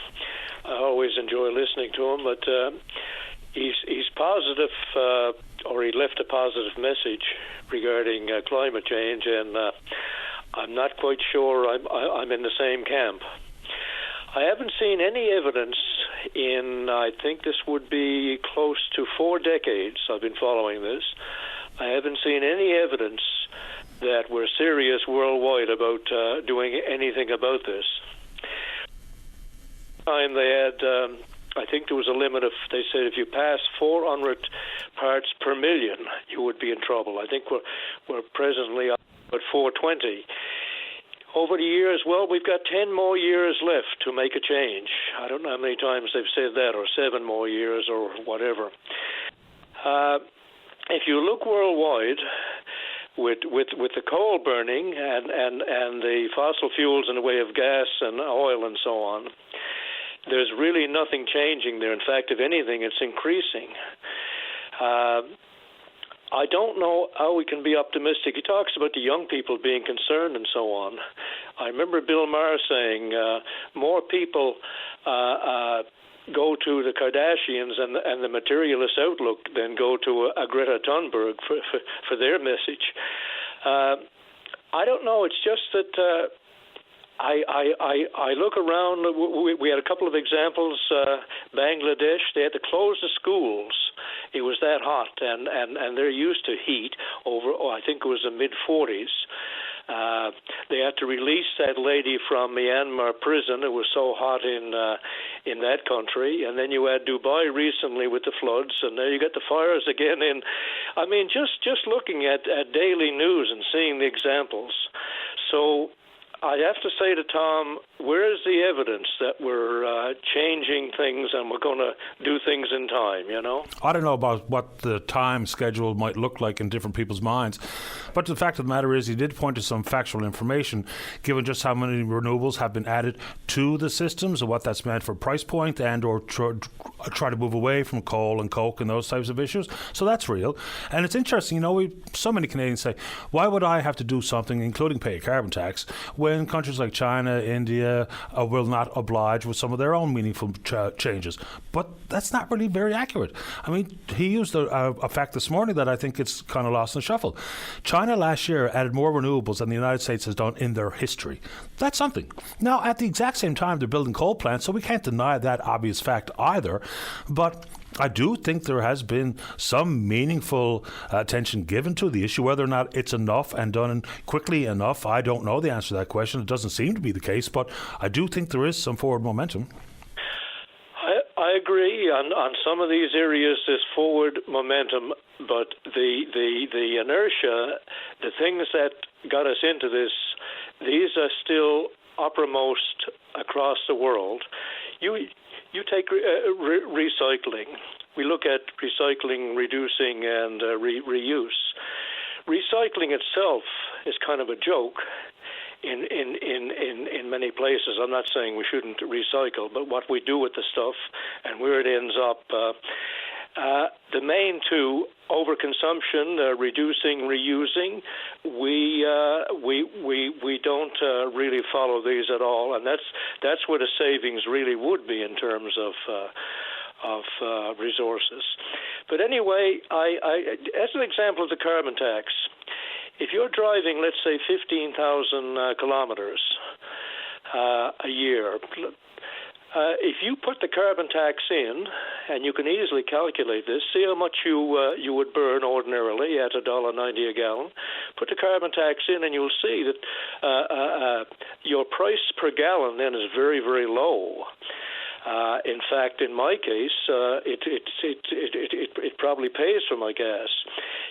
always enjoy listening to him, but he's positive, or he left a positive message regarding climate change, and I'm not quite sure I'm in the same camp. I haven't seen any evidence in, I think this would be close to 4 decades I've been following this. I haven't seen any evidence that we're serious worldwide about doing anything about this. Time they had, I think there was a limit of, they said if you pass 400 parts per million, you would be in trouble. I think we're presently at 420. Over the years, well, we've got 10 more years left to make a change. I don't know how many times they've said that, or 7 more years, or whatever. If you look worldwide, with the coal burning and the fossil fuels in the way of gas and oil and so on, there's really nothing changing there. In fact, if anything, it's increasing. I don't know how we can be optimistic. He talks about the young people being concerned and so on. I remember Bill Maher saying more people go to the Kardashians and the materialist outlook than go to a Greta Thunberg for their message. I don't know. It's just that I look around. We had a couple of examples. Bangladesh, they had to close the schools. It was that hot, and they're used to heat over, I think it was the mid-40s. They had to release that lady from Myanmar prison. It was so hot in that country. And then you had Dubai recently with the floods, and there you got the fires again. And I mean, just looking at daily news and seeing the examples. So I have to say to Tom, where is the evidence that we're changing things and we're going to do things in time, you know? I don't know about what the time schedule might look like in different people's minds, but the fact of the matter is he did point to some factual information, given just how many renewables have been added to the systems and what that's meant for price point and or try to move away from coal and coke and those types of issues. So that's real. And it's interesting, you know, so many Canadians say, why would I have to do something, including pay a carbon tax, when countries like China, India will not oblige with some of their own meaningful changes? But that's not really very accurate. I mean, he used a fact this morning that I think it's kind of lost in the shuffle. China last year added more renewables than the United States has done in their history. That's something. Now, at the exact same time, they're building coal plants, so we can't deny that obvious fact either. But I do think there has been some meaningful attention given to the issue. Whether or not it's enough and done quickly enough, I don't know the answer to that question. It doesn't seem to be the case, but I do think there is some forward momentum. I agree. On some of these areas, there's forward momentum, but the inertia, the things that got us into this, these are still uppermost across the world. You take recycling. We look at recycling, reducing, and reuse. Recycling itself is kind of a joke in many places. I'm not saying we shouldn't recycle, but what we do with the stuff and where it ends up. The main two, overconsumption, reducing, reusing, we don't really follow these at all, and that's where the savings really would be in terms of resources. But anyway, I as an example of the carbon tax, if you're driving, let's say, 15,000 kilometers a year, If you put the carbon tax in, and you can easily calculate this, see how much you would burn ordinarily at $1.90 a gallon. Put the carbon tax in, and you'll see that your price per gallon then is very, very low. In fact, in my case, it probably pays for my gas.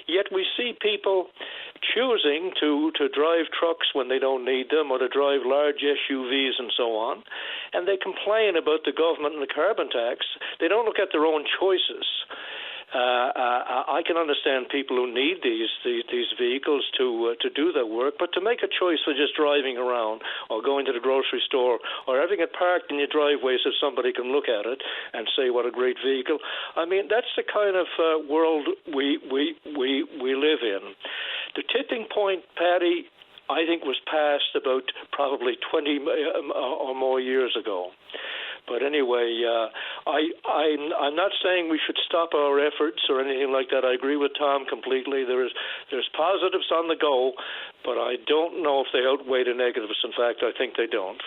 Yet we see people choosing to drive trucks when they don't need them, or to drive large SUVs and so on, and they complain about the government and the carbon tax. They don't look at their own choices. I can understand people who need these vehicles to do their work, but to make a choice for just driving around or going to the grocery store or having it parked in your driveway so somebody can look at it and say what a great vehicle. I mean, that's the kind of world we live in. The tipping point, Patty, I think was passed about probably 20 or more years ago. But anyway, I'm not saying we should stop our efforts or anything like that. I agree with Tom completely. There's positives on the go, but I don't know if they outweigh the negatives. In fact, I think they don't.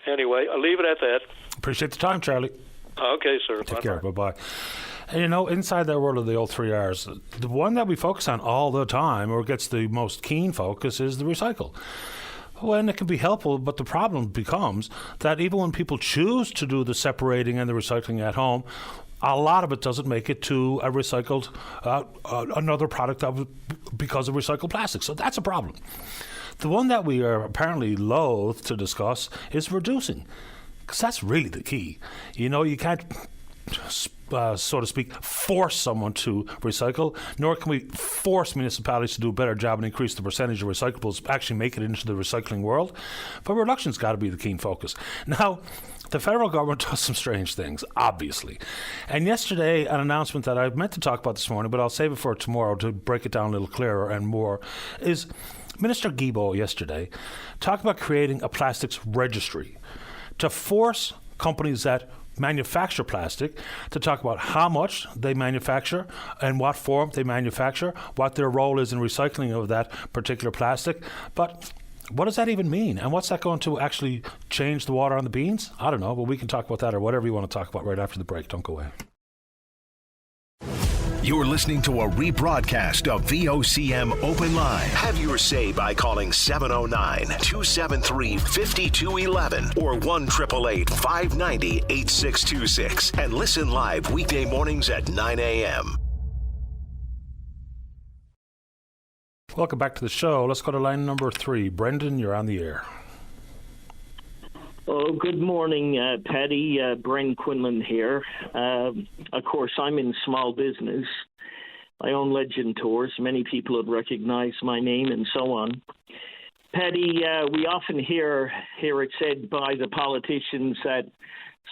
Anyway, I'll leave it at that. Appreciate the time, Charlie. Okay, sir. Take care. Bye-bye. And, you know, inside that world of the old 3 R's, the one that we focus on all the time, or gets the most keen focus, is the recycle. Well, and it can be helpful, but the problem becomes that even when people choose to do the separating and the recycling at home, a lot of it doesn't make it to a recycled, another product because of recycled plastic. So that's a problem. The one that we are apparently loath to discuss is reducing, because that's really the key. You know, you can't, so to speak, force someone to recycle, nor can we force municipalities to do a better job and increase the percentage of recyclables, actually make it into the recycling world. But reduction's got to be the keen focus. Now, the federal government does some strange things, obviously. And yesterday, an announcement that I meant to talk about this morning, but I'll save it for tomorrow to break it down a little clearer and more, is Minister Guilbeault yesterday talked about creating a plastics registry to force companies that manufacture plastic to talk about how much they manufacture and what form they manufacture, what their role is in recycling of that particular plastic. But what does that even mean? And what's that going to actually change the water on the beans? I don't know, but we can talk about that or whatever you want to talk about right after the break. Don't go away. You're listening to a rebroadcast of VOCM Open Line. Have your say by calling 709-273-5211 or 1-888-590-8626 and listen live weekday mornings at 9 a.m. Welcome back to the show. Let's go to line number 3. Brendan, you're on the air. Oh, good morning, Paddy. Bren Quinlan here. Of course, I'm in small business. I own Legend Tours. Many people would recognize my name and so on. Paddy, we often hear it said by the politicians that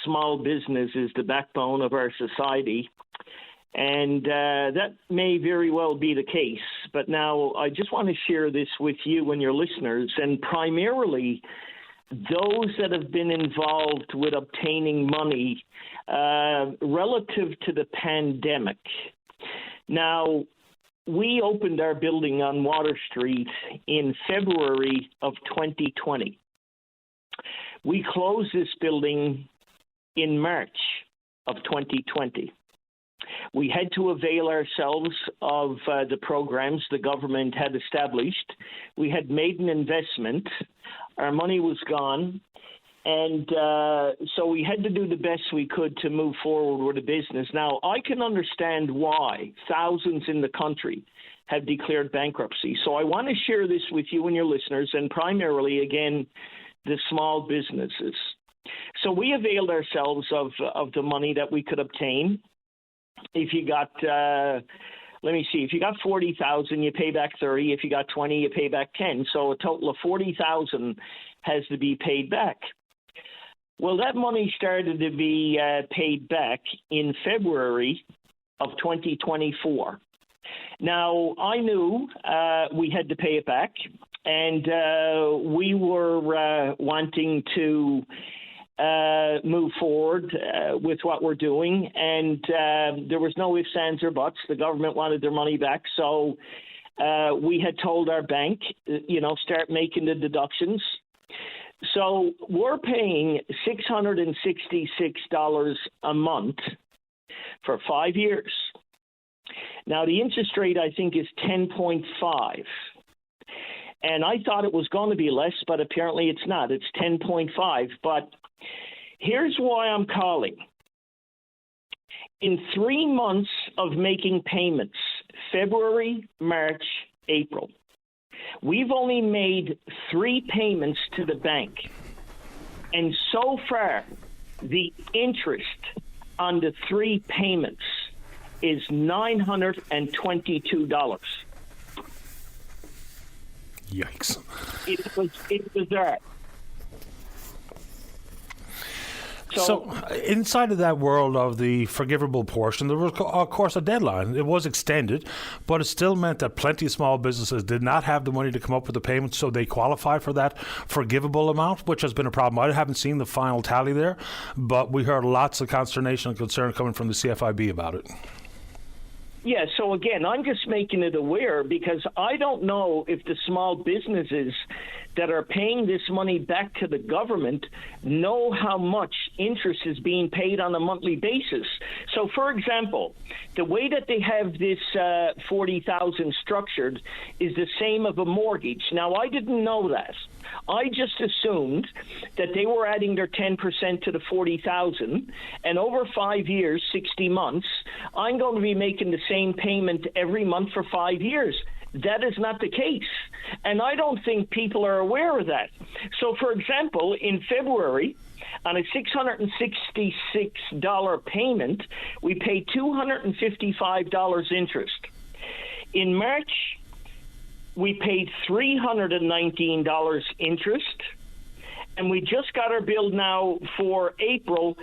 small business is the backbone of our society. And that may very well be the case. But now I just want to share this with you and your listeners, and primarily those that have been involved with obtaining money relative to the pandemic. Now, we opened our building on Water Street in February of 2020. We closed this building in March of 2020. We had to avail ourselves of the programs the government had established. We had made an investment. Our money was gone. And so we had to do the best we could to move forward with the business. Now, I can understand why thousands in the country have declared bankruptcy. So I want to share this with you and your listeners, and primarily, again, the small businesses. So we availed ourselves of the money that we could obtain. If you got, if you got 40,000, you pay back 30. If you got 20, you pay back 10. So a total of 40,000 has to be paid back. Well, that money started to be paid back in February of 2024. Now, I knew we had to pay it back, and we were wanting to move forward with what we're doing, and there was no ifs, ands, or buts. The government wanted their money back, so we had told our bank, start making the deductions. So we're paying $666 a month for 5 years. Now, the interest rate, I think, is 10.5. And I thought it was going to be less, but apparently it's not. It's 10.5. But here's why I'm calling. In 3 months of making payments, February, March, April, we've only made 3 payments to the bank. And so far, the interest on the 3 payments is $922. Yikes. It's bizarre. So, inside of that world of the forgivable portion, there was, of course, a deadline. It was extended, but it still meant that plenty of small businesses did not have the money to come up with the payments, so they qualify for that forgivable amount, which has been a problem. I haven't seen the final tally there, but we heard lots of consternation and concern coming from the CFIB about it. Yeah, so again, I'm just making it aware because I don't know if the small businesses that are paying this money back to the government know how much interest is being paid on a monthly basis. So, for example, the way that they have this $40,000 structured is the same of a mortgage. Now, I didn't know that. I just assumed that they were adding their 10% to the $40,000, and over 5 years, 60 months, I'm going to be making the same payment every month for 5 years. That is not the case, and I don't think people are aware of that. So, for example, in February, on a $666 payment, we paid $255 interest. In March, we paid $319 interest, and we just got our bill now for April,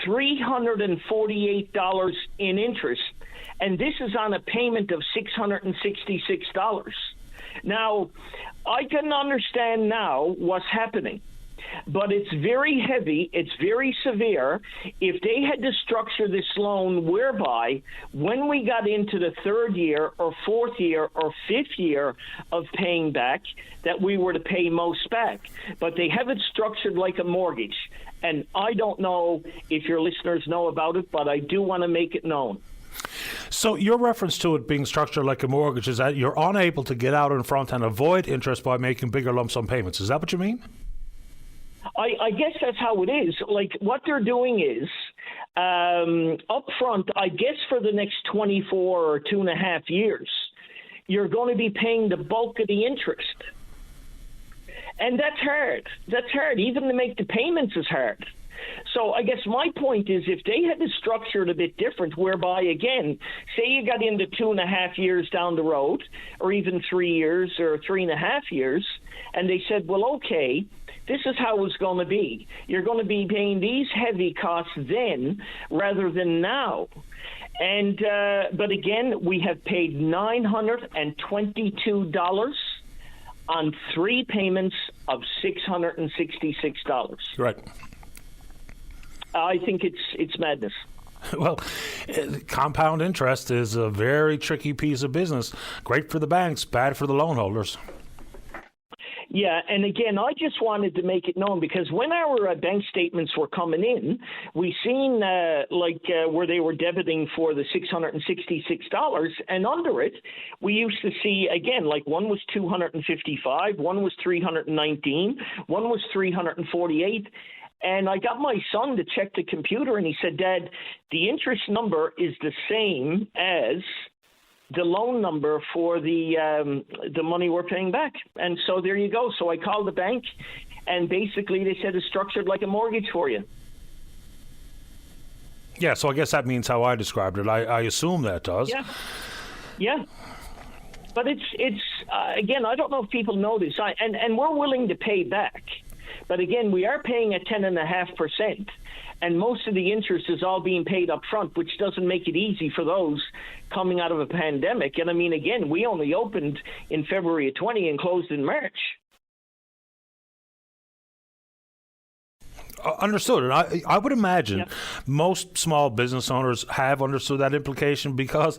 $348 in interest, and this is on a payment of $666. Now, I can understand now what's happening, but it's very heavy, it's very severe. If they had to structure this loan whereby when we got into the 3rd year or 4th year or 5th year of paying back, that we were to pay most back. But they have it structured like a mortgage. And I don't know if your listeners know about it, but I do want to make it known. So your reference to it being structured like a mortgage is that you're unable to get out in front and avoid interest by making bigger lump sum payments. Is that what you mean? I guess that's how it is. Like, what they're doing is, up front, I guess for the next 24 or 2.5 years, you're going to be paying the bulk of the interest. And that's hard. That's hard. Even to make the payments is hard. So I guess my point is if they had to structure it a bit different, whereby, again, say you got into 2.5 years down the road, or even 3 years or 3.5 years, and they said, well, okay, this is how it's going to be. You're going to be paying these heavy costs then rather than now. And but again, we have paid $922 on 3 payments of $666. Right. I think it's madness. Well, compound interest is a very tricky piece of business. Great for the banks, bad for the loan holders. Yeah, and again, I just wanted to make it known because when our bank statements were coming in, we seen where they were debiting for the $666, and under it, we used to see, again, like one was $255, one was $319, one was $348. And I got my son to check the computer, and he said, Dad, the interest number is the same as the loan number for the money we're paying back. And so there you go. So I called the bank, and basically they said it's structured like a mortgage for you. Yeah, so I guess that means how I described it. I assume that does. Yeah. But it's again, I don't know if people know this, and we're willing to pay back. But again, we are paying at 10.5%, and most of the interest is all being paid up front, which doesn't make it easy for those coming out of a pandemic. And I mean, again, we only opened in February of 20 and closed in March. Understood. And I would imagine most small business owners have understood that implication because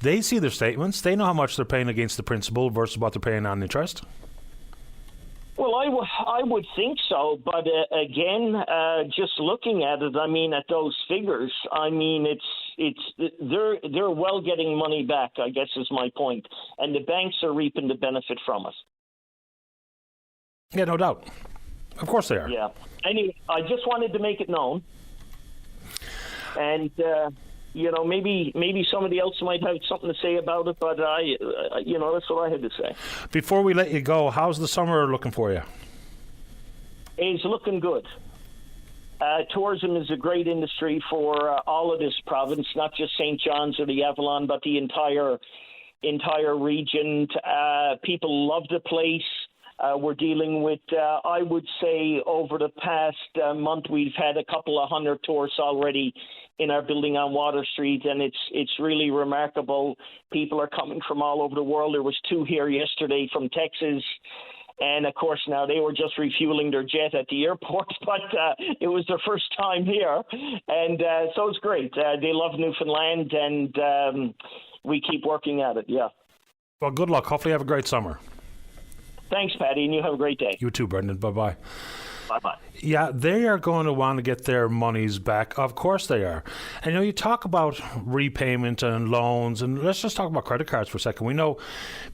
they see their statements. They know how much they're paying against the principal versus what they're paying on interest. Well, I would think so, but again, just looking at it, I mean, at those figures, I mean, they're well getting money back, I guess is my point, and the banks are reaping the benefit from it. Yeah, no doubt. Of course they are. Yeah. Anyway, I just wanted to make it known, and maybe somebody else might have something to say about it, but that's what I had to say. Before we let you go, how's the summer looking for you? It's looking good. Tourism is a great industry for all of this province, not just St. John's or the Avalon, but the entire region. People love the place. We're dealing with, I would say, over the past month, we've had a couple of 100 tourists already in our building on Water Street, and it's really remarkable. People are coming from all over the world. There was 2 here yesterday from Texas, and of course now they were just refueling their jet at the airport, but it was their first time here, and so it's great. They love Newfoundland, and we keep working at it. Yeah. Well, good luck. Hopefully, you have a great summer. Thanks, Patty, and you have a great day. You too, Brendan. Bye-bye. Bye-bye. Yeah, they are going to want to get their monies back. Of course they are. And, you talk about repayment and loans, and let's just talk about credit cards for a second. We know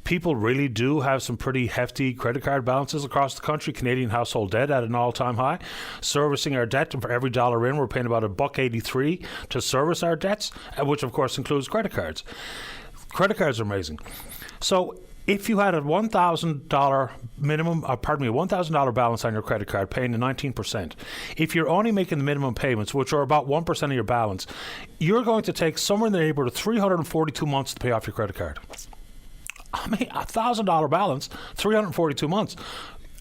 people really do have some pretty hefty credit card balances across the country. Canadian household debt at an all-time high. Servicing our debt, and for every dollar in, we're paying about $1.83 to service our debts, which, of course, includes credit cards. Credit cards are amazing. So if you had a $1,000 minimum, a $1,000 balance on your credit card, paying the 19%, if you're only making the minimum payments, which are about 1% of your balance, you're going to take somewhere in the neighborhood of 342 months to pay off your credit card. I mean, a $1,000 balance, 342 months.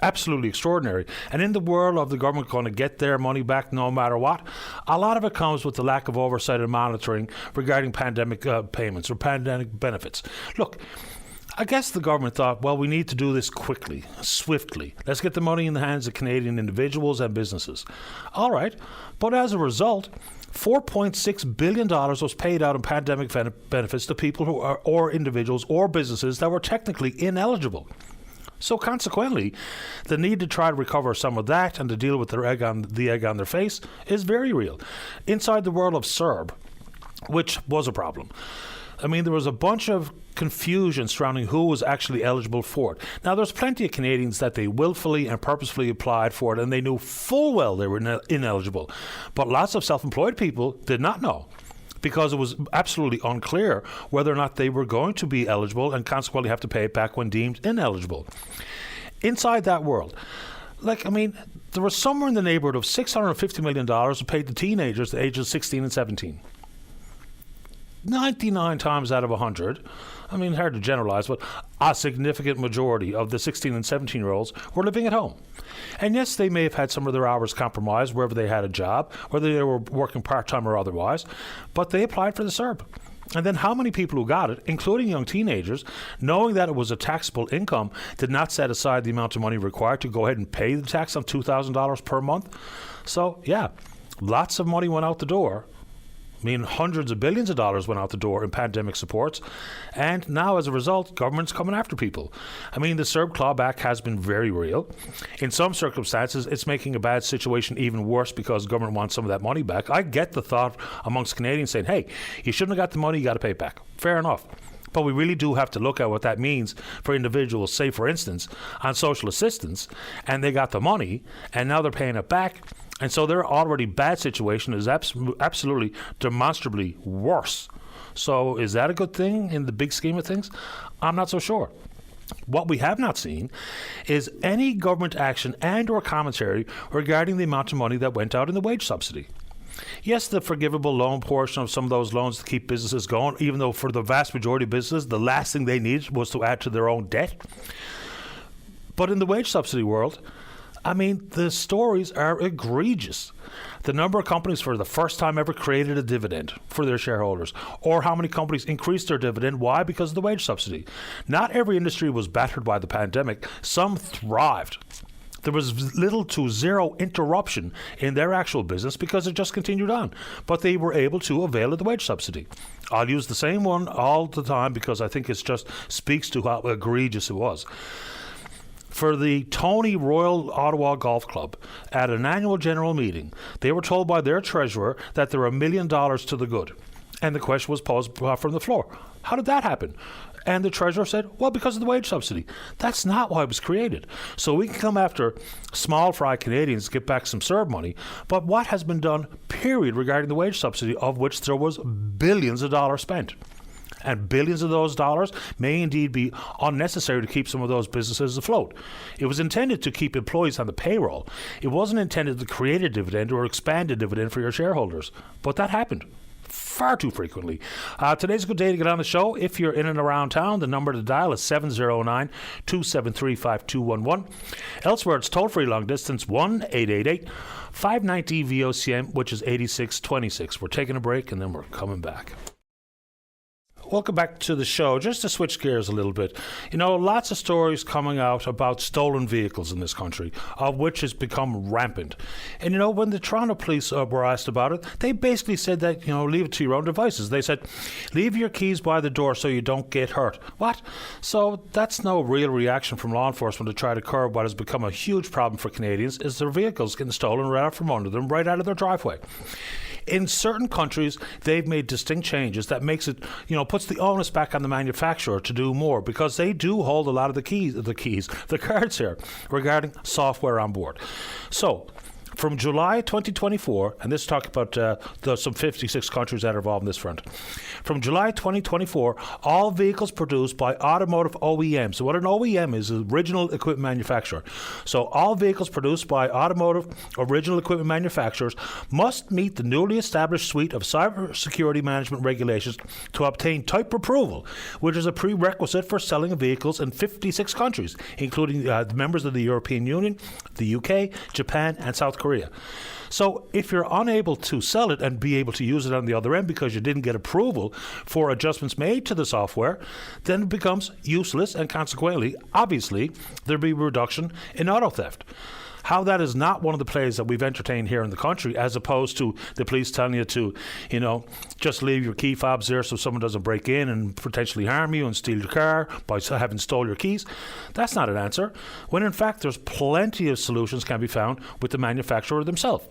Absolutely extraordinary. And in the world of the government going to get their money back no matter what, a lot of it comes with the lack of oversight and monitoring regarding pandemic payments or pandemic benefits. Look, I guess the government thought, well, we need to do this quickly, swiftly. Let's get the money in the hands of Canadian individuals and businesses. All right. But as a result, $4.6 billion was paid out in pandemic benefits to people who are, or individuals or businesses that were technically ineligible. So consequently, the need to try to recover some of that and to deal with the egg on their face is very real. Inside the world of CERB, which was a problem, I mean, there was a bunch of confusion surrounding who was actually eligible for it. Now, there's plenty of Canadians that they willfully and purposefully applied for it, and they knew full well they were ineligible. But lots of self-employed people did not know, because it was absolutely unclear whether or not they were going to be eligible and consequently have to pay it back when deemed ineligible. Inside that world, there was somewhere in the neighborhood of $650 million paid to teenagers at the ages 16 and 17. 99 times out of 100, I mean, hard to generalize, but a significant majority of the 16 and 17-year-olds were living at home. And yes, they may have had some of their hours compromised wherever they had a job, whether they were working part-time or otherwise, but they applied for the CERB. And then how many people who got it, including young teenagers, knowing that it was a taxable income, did not set aside the amount of money required to go ahead and pay the tax on $2,000 per month? So, yeah, lots of money went out the door. I mean, hundreds of billions of dollars went out the door in pandemic supports, and now as a result, government's coming after people. I mean, the CERB clawback has been very real. In some circumstances, it's making a bad situation even worse because government wants some of that money back. I get the thought amongst Canadians saying, hey, you shouldn't have got the money, you got to pay it back. Fair enough. But we really do have to look at what that means for individuals, say, for instance, on social assistance, and they got the money, and now they're paying it back. And so their already bad situation is absolutely demonstrably worse. So is that a good thing in the big scheme of things? I'm not so sure. What we have not seen is any government action and or commentary regarding the amount of money that went out in the wage subsidy. Yes, the forgivable loan portion of some of those loans to keep businesses going, even though for the vast majority of businesses, the last thing they needed was to add to their own debt. But in the wage subsidy world, I mean, the stories are egregious. The number of companies for the first time ever created a dividend for their shareholders, or how many companies increased their dividend. Why? Because of the wage subsidy. Not every industry was battered by the pandemic. Some thrived. There was little to zero interruption in their actual business because it just continued on. But they were able to avail of the wage subsidy. I'll use the same one all the time because I think it just speaks to how egregious it was. For the Tony Royal Ottawa Golf Club, at an annual general meeting, they were told by their treasurer that there were $1 million to the good. And the question was posed from the floor. How did that happen? And the treasurer said, well, because of the wage subsidy. That's not why it was created. So we can come after small fry Canadians to get back some CERB money, but what has been done, period, regarding the wage subsidy, of which there was billions of dollars spent. And billions of those dollars may indeed be unnecessary to keep some of those businesses afloat. It was intended to keep employees on the payroll. It wasn't intended to create a dividend or expand a dividend for your shareholders. But that happened far too frequently. Today's a good day to get on the show. If you're in and around town, the number to dial is 709-273-5211. Elsewhere, it's toll-free long distance 1-888-590-VOCM, which is 8626. We're taking a break and then we're coming back. Welcome back to the show. Just to switch gears a little bit, lots of stories coming out about stolen vehicles in this country, of which has become rampant. And, when the Toronto police were asked about it, they basically said that, leave it to your own devices. They said, leave your keys by the door so you don't get hurt. What? So that's no real reaction from law enforcement to try to curb what has become a huge problem for Canadians, is their vehicles getting stolen right out from under them, right out of their driveway. In certain countries, they've made distinct changes that makes it, puts the onus back on the manufacturer to do more, because they do hold a lot of the cards here regarding software on board. So, from July 2024, and this talk about some 56 countries that are involved in this front. From July 2024, all vehicles produced by automotive OEMs. So what an OEM is original equipment manufacturer. So all vehicles produced by automotive original equipment manufacturers must meet the newly established suite of cybersecurity management regulations to obtain type approval, which is a prerequisite for selling vehicles in 56 countries, including the members of the European Union, the UK, Japan, and South Korea. So if you're unable to sell it and be able to use it on the other end because you didn't get approval for adjustments made to the software, then it becomes useless, and consequently, obviously, there'll be a reduction in auto theft. How that is not one of the plays that we've entertained here in the country, as opposed to the police telling you to, just leave your key fobs there so someone doesn't break in and potentially harm you and steal your car by having stole your keys. That's not an answer, when in fact there's plenty of solutions can be found with the manufacturer themselves.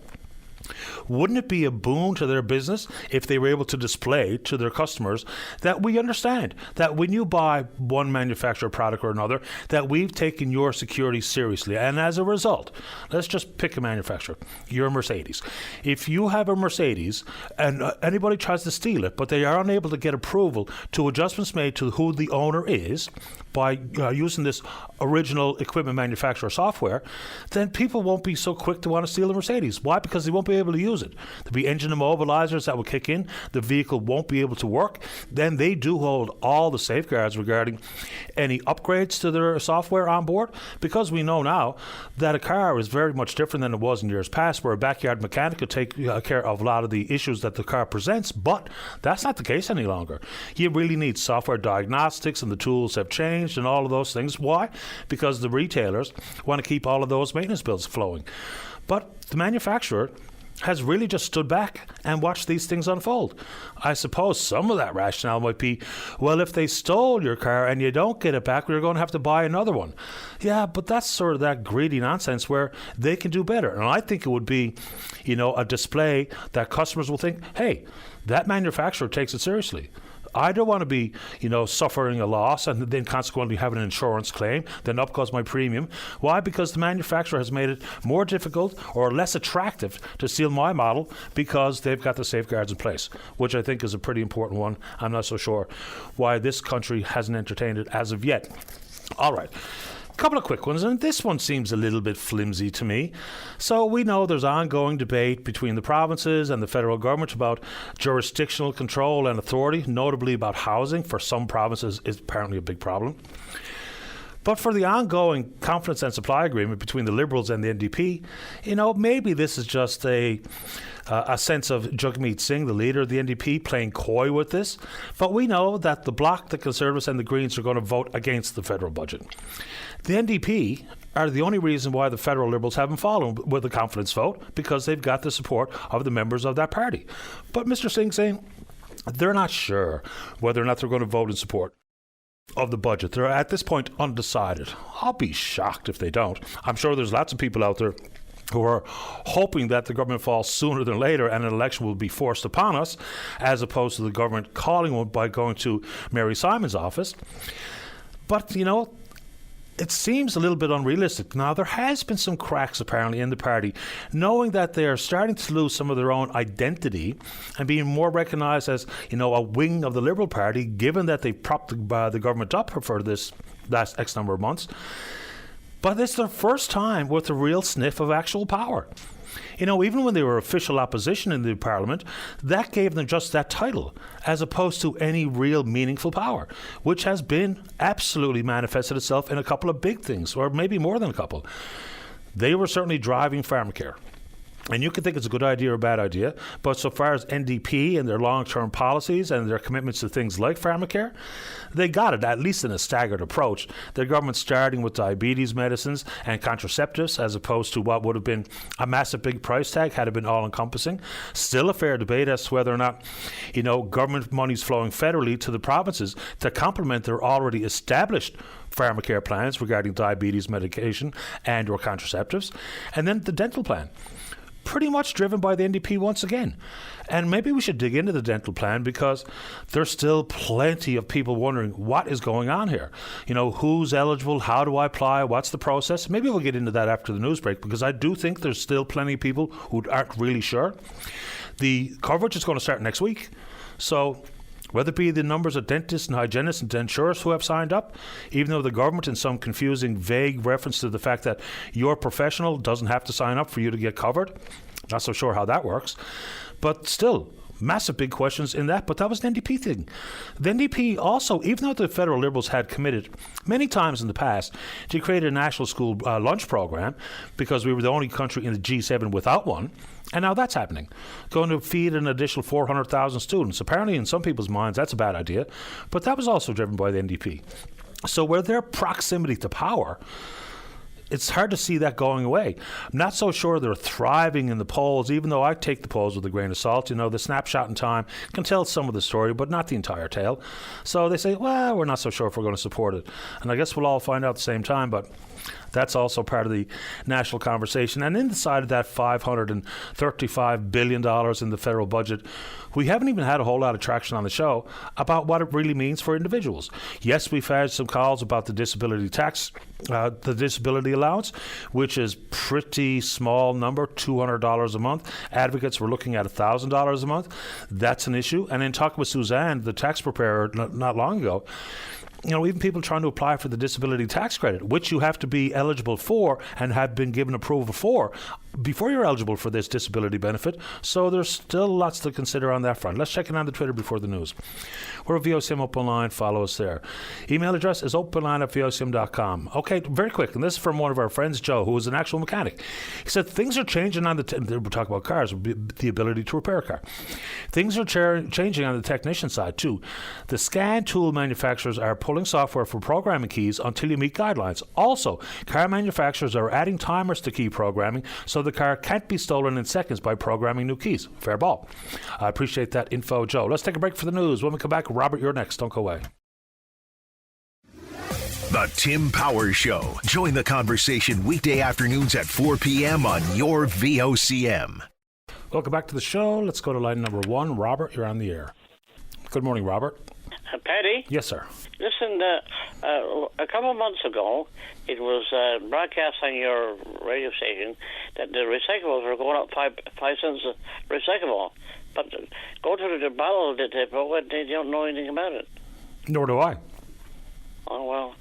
Wouldn't it be a boon to their business if they were able to display to their customers that we understand that when you buy one manufacturer product or another, that we've taken your security seriously, and as a result, let's just pick a manufacturer, your Mercedes. If you have a Mercedes and anybody tries to steal it, but they are unable to get approval to adjustments made to who the owner is by using this original equipment manufacturer software, then people won't be so quick to want to steal the Mercedes. Why? Because they won't be able to use it. There'll be engine immobilizers that will kick in. The vehicle won't be able to work. Then they do hold all the safeguards regarding any upgrades to their software on board, because we know now that a car is very much different than it was in years past, where a backyard mechanic could take care of a lot of the issues that the car presents, but that's not the case any longer. You really need software diagnostics, and the tools have changed and all of those things. Why? Because the retailers want to keep all of those maintenance bills flowing. But the manufacturer has really just stood back and watched these things unfold. I suppose some of that rationale might be, well, if they stole your car and you don't get it back, you're going to have to buy another one. Yeah, but that's sort of that greedy nonsense where they can do better. And I think it would be, a display that customers will think, hey, that manufacturer takes it seriously. I don't want to be, suffering a loss and then consequently having an insurance claim. Then up goes my premium. Why? Because the manufacturer has made it more difficult or less attractive to steal my model because they've got the safeguards in place, which I think is a pretty important one. I'm not so sure why this country hasn't entertained it as of yet. All right. Couple of quick ones, and this one seems a little bit flimsy to me. So we know there's ongoing debate between the provinces and the federal government about jurisdictional control and authority, notably about housing. For some provinces, is apparently a big problem. But for the ongoing confidence and supply agreement between the Liberals and the NDP, maybe this is just a sense of Jagmeet Singh, the leader of the NDP, playing coy with this. But we know that the Bloc, the Conservatives and the Greens are going to vote against the federal budget. The NDP are the only reason why the federal Liberals haven't fallen with a confidence vote, because they've got the support of the members of that party. But Mr. Singh saying they're not sure whether or not they're going to vote in support. of the budget. They're at this point undecided. I'll be shocked if they don't. I'm sure there's lots of people out there who are hoping that the government falls sooner than later and an election will be forced upon us, as opposed to the government calling one by going to Mary Simon's office. But, you know, it seems a little bit unrealistic. Now, there has been some cracks apparently in the party, knowing that they are starting to lose some of their own identity and being more recognised as, you know, a wing of the Liberal Party, given that they propped the government up for this last X number of months. But it's their first time with a real sniff of actual power. You know, even when they were official opposition in the Parliament, that gave them just that title, as opposed to any real meaningful power, which has been absolutely manifested itself in a couple of big things, or maybe more than a couple. They were certainly driving pharmacare. And you can think it's a good idea or a bad idea, but so far as NDP and their long-term policies and their commitments to things like pharmacare, they got it, at least in a staggered approach. Their government starting with diabetes medicines and contraceptives, as opposed to what would have been a massive big price tag had it been all-encompassing. Still a fair debate as to whether or not, you know, government money's flowing federally to the provinces to complement their already established pharmacare plans regarding diabetes medication and or contraceptives. And then the dental plan, pretty much driven by the NDP once again. And maybe we should dig into the dental plan, because there's still plenty of people wondering what is going on here. You know, who's eligible? How do I apply? What's the process? Maybe we'll get into that after the news break, because I do think there's still plenty of people who aren't really sure. The coverage is going to start next week. So whether it be the numbers of dentists and hygienists and denturists who have signed up, even though the government, in some confusing, vague reference to the fact that your professional doesn't have to sign up for you to get covered. Not so sure how that works. But still, massive big questions in that. But that was an NDP thing. The NDP also, even though the federal Liberals had committed many times in the past to create a national school lunch program, because we were the only country in the G7 without one, and now that's happening. Going to feed an additional 400,000 students. Apparently, in some people's minds, that's a bad idea. But that was also driven by the NDP. So where their proximity to power, it's hard to see that going away. I'm not so sure they're thriving in the polls, even though I take the polls with a grain of salt. You know, the snapshot in time can tell some of the story, but not the entire tale. So they say, well, we're not so sure if we're going to support it. And I guess we'll all find out at the same time, but that's also part of the national conversation. And inside of that $535 billion in the federal budget, we haven't even had a whole lot of traction on the show about what it really means for individuals. Yes, we've had some calls about the disability tax, the disability allowance, which is pretty small number, $200 a month. Advocates were looking at $1,000 a month. That's an issue. And in talking with Suzanne, the tax preparer, not long ago, you know, even people trying to apply for the disability tax credit, which you have to be eligible for and have been given approval for before you're eligible for this disability benefit. So there's still lots to consider on that front. Let's check in on the Twitter before the news. We're at VOCM Openline. Follow us there. Email address is openline@vocm.com. Okay, very quick. And this is from one of our friends, Joe, who is an actual mechanic. He said things are changing on we're talking about cars, the ability to repair a car. Things are changing on the technician side, too. The scan tool manufacturers are pulling software for programming keys until you meet guidelines. Also, car manufacturers are adding timers to key programming so the car can't be stolen in seconds by programming new keys. Fair ball. I appreciate that info, Joe. Let's take a break for the news. When we come back, Robert, you're next. Don't go away. The Tim Powers Show. Join the conversation weekday afternoons at 4 p.m. on your VOCM. Welcome back to the show. Let's go to line number 1. Robert, you're on the air. Good morning, Robert. Paddy? Yes, sir. Listen, a couple of months ago, it was broadcast on your radio station that the recyclables were going up 5 cents a recyclable. But go to the bottle depot, they don't know anything about it. Nor do I. Oh, well,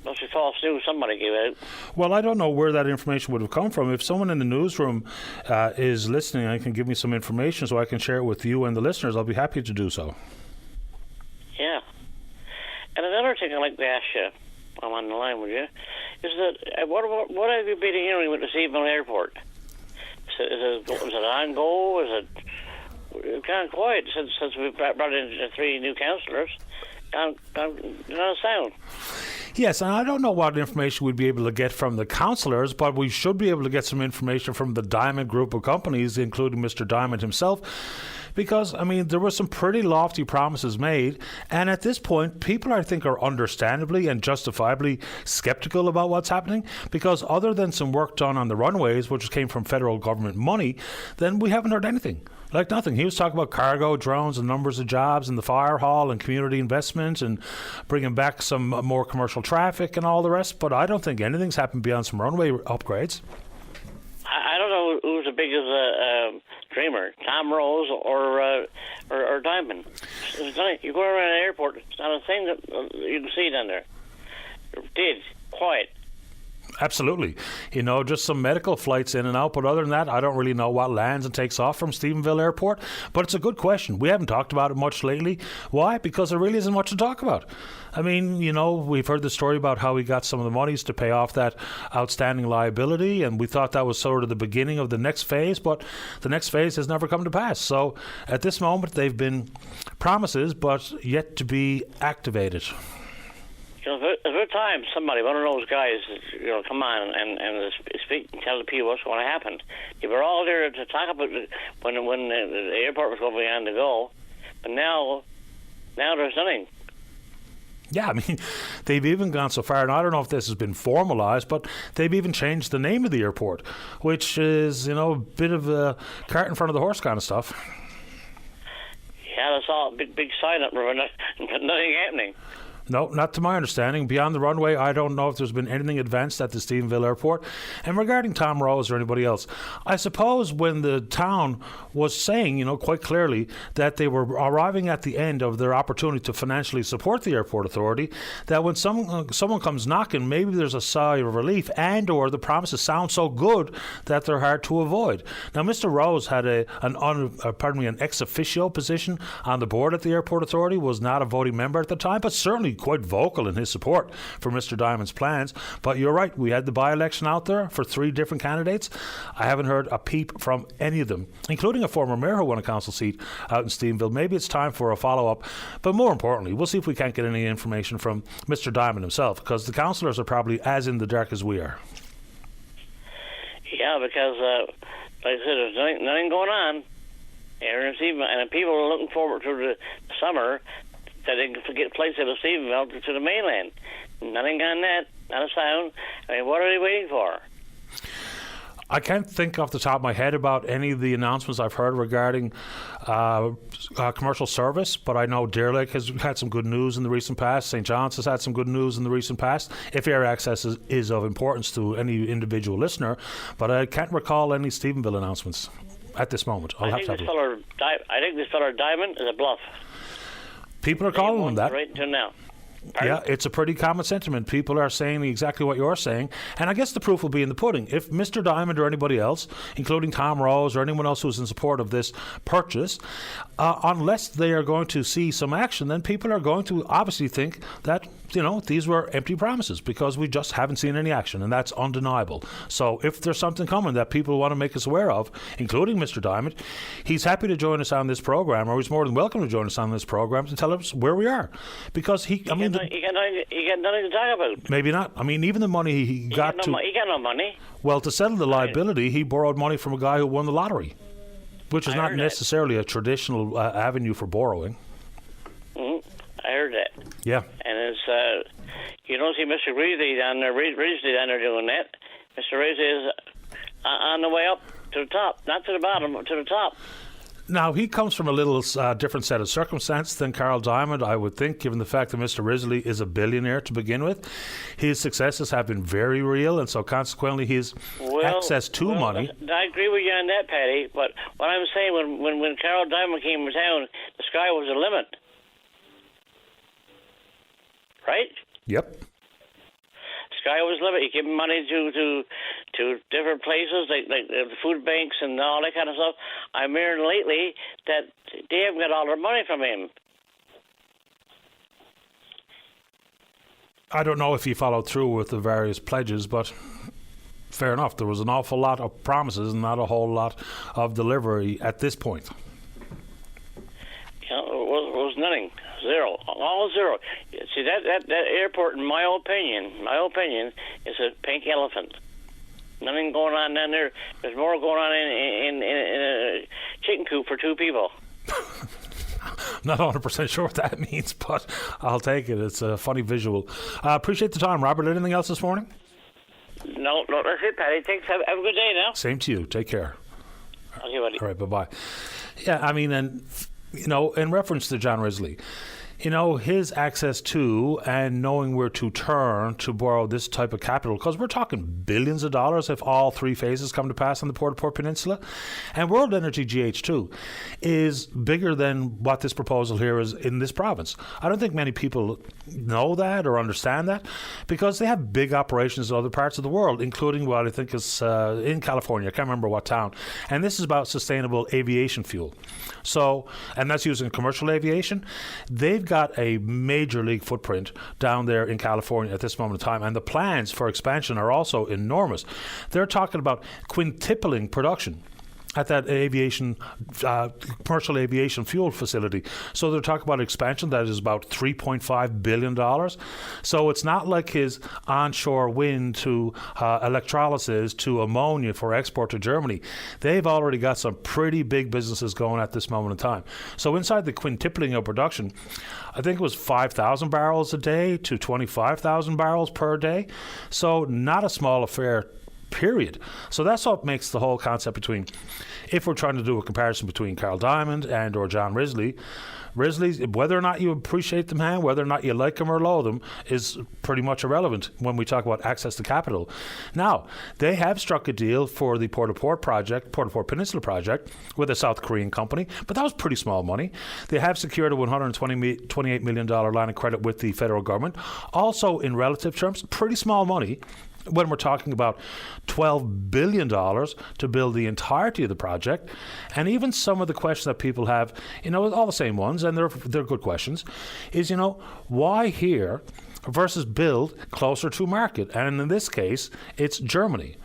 must be false news somebody gave out. Well, I don't know where that information would have come from. If someone in the newsroom is listening and can give me some information so I can share it with you and the listeners, I'll be happy to do so. Yeah. And another thing I'd like to ask you, I'm on the line with you, is that what have you been hearing with the Seaman Airport? Is it on go? Is it kind of quiet since we brought in 3 new councillors? Not a sound. Yes, and I don't know what information we'd be able to get from the councillors, but we should be able to get some information from the Diamond Group of companies, including Mr. Diamond himself, Because, I mean, there were some pretty lofty promises made, and at this point, people, I think, are understandably and justifiably skeptical about what's happening, because other than some work done on the runways, which came from federal government money, then we haven't heard anything. Like nothing. He was talking about cargo, drones, and numbers of jobs in the fire hall and community investment and bringing back some more commercial traffic and all the rest, but I don't think anything's happened beyond some runway upgrades. I don't know who's the biggest dreamer, Tom Rose or Diamond. You go around an airport, it's not a thing that you can see down there. Dead, quiet. Absolutely. You know, just some medical flights in and out, but other than that, I don't really know what lands and takes off from Stephenville Airport, but it's a good question. We haven't talked about it much lately. Why? Because there really isn't much to talk about. I mean, you know, we've heard the story about how he got some of the monies to pay off that outstanding liability, and we thought that was sort of the beginning of the next phase, but the next phase has never come to pass. So at this moment, they've been promises, but yet to be activated. You know, at a time, somebody, one of those guys, you know, come on and speak and tell the people what's going to happen. They were all there to talk about it when the airport was going to be on the go, but now there's nothing. Yeah, I mean, they've even gone so far, and I don't know if this has been formalized, but they've even changed the name of the airport, which is, you know, a bit of a cart in front of the horse kind of stuff. Yeah, that's all big sign up, nothing happening. No, not to my understanding. Beyond the runway, I don't know if there's been anything advanced at the Stephenville Airport. And regarding Tom Rose or anybody else, I suppose when the town was saying, you know, quite clearly that they were arriving at the end of their opportunity to financially support the airport authority, that when someone comes knocking, maybe there's a sigh of relief, and or the promises sound so good that they're hard to avoid. Now, Mr. Rose had an ex officio position on the board at the airport authority, was not a voting member at the time, but certainly quite vocal in his support for Mr. Diamond's plans. But you're right, we had the by-election out there for 3 different candidates. I haven't heard a peep from any of them, including a former mayor who won a council seat out in Stephenville. Maybe it's time for a follow-up, but more importantly, we'll see if we can't get any information from Mr. Diamond himself, because the councillors are probably as in the dark as we are. Yeah, because like I said, there's nothing going on, and people are looking forward to the summer that they can get flights out of Stephenville to the mainland. Nothing on that, not a sound. I mean, what are they waiting for? I can't think off the top of my head about any of the announcements I've heard regarding commercial service, but I know Deer Lake has had some good news in the recent past. St. John's has had some good news in the recent past, if air access is of importance to any individual listener, but I can't recall any Stephenville announcements at this moment. I think this fellow Diamond is a bluff. People are calling him that. Right until now. Pardon? Yeah, it's a pretty common sentiment. People are saying exactly what you're saying, and I guess the proof will be in the pudding. If Mr. Diamond or anybody else, including Tom Rose or anyone else who's in support of this purchase, unless they are going to see some action, then people are going to obviously think that, you know, these were empty promises, because we just haven't seen any action, and that's undeniable. So if there's something coming that people want to make us aware of, including Mr. Diamond, he's happy to join us on this program, or he's more than welcome to join us on this program to tell us where we are, because he got nothing to talk about. Maybe not. I mean, even the money he got no money. Well, to settle the liability, he borrowed money from a guy who won the lottery, which is not necessarily a traditional avenue for borrowing. Mm-hmm. I heard that. Yeah. And it's you don't see Mr. Reesley down there doing that. Mr. Reesley is on the way up to the top, not to the bottom, to the top. Now, he comes from a little different set of circumstance than Carl Diamond, I would think, given the fact that Mr. Risley is a billionaire to begin with. His successes have been very real, and so consequently his access to money... I agree with you on that, Patty, but what I'm saying, when Carl Diamond came to town, the sky was the limit. Right? Yep. Sky was limit. You give money to different places like the food banks and all that kind of stuff. I'm hearing lately that they haven't got all their money from him. I don't know if he followed through with the various pledges, but fair enough. There was an awful lot of promises and not a whole lot of delivery at this point. Yeah, it was nothing. Zero. All zero. See, that airport, in my opinion, is a pink elephant. Nothing going on down there. There's more going on in a chicken coop for 2 people. Not 100% sure what that means, but I'll take it. It's a funny visual. Appreciate the time, Robert. Anything else this morning? No, that's it, Paddy. Thanks. Have a good day now. Same to you. Take care. Okay, buddy. All right, bye-bye. Yeah, I mean, and, in reference to John Risley, his access to and knowing where to turn to borrow this type of capital, because we're talking billions of dollars if all three phases come to pass on the Port-au-Port Peninsula. And World Energy GH2 is bigger than what this proposal here is in this province. I don't think many people know that or understand that, because they have big operations in other parts of the world, including what I think is in California. I can't remember what town. And this is about sustainable aviation fuel. So, and that's using commercial aviation. They've got a major league footprint down there in California at this moment in time, and the plans for expansion are also enormous. They're talking about quintupling production at that commercial aviation fuel facility. So they're talking about expansion that is about $3.5 billion. So it's not like his onshore wind to electrolysis to ammonia for export to Germany. They've already got some pretty big businesses going at this moment in time. So inside the quintupling of production, I think it was 5,000 barrels a day to 25,000 barrels per day. So not a small affair, period. So that's what makes the whole concept between, if we're trying to do a comparison between Carl Diamond and or John Risley, whether or not you appreciate the man, whether or not you like him or loathe him, is pretty much irrelevant when we talk about access to capital. Now, they have struck a deal for the Port-au-Port Peninsula project with a South Korean company, but that was pretty small money. They have secured a $128 million line of credit with the federal government. Also, in relative terms, pretty small money when we're talking about $12 billion to build the entirety of the project. And even some of the questions that people have, all the same ones, and they're good questions, is, why here versus build closer to market? And in this case, it's Germany.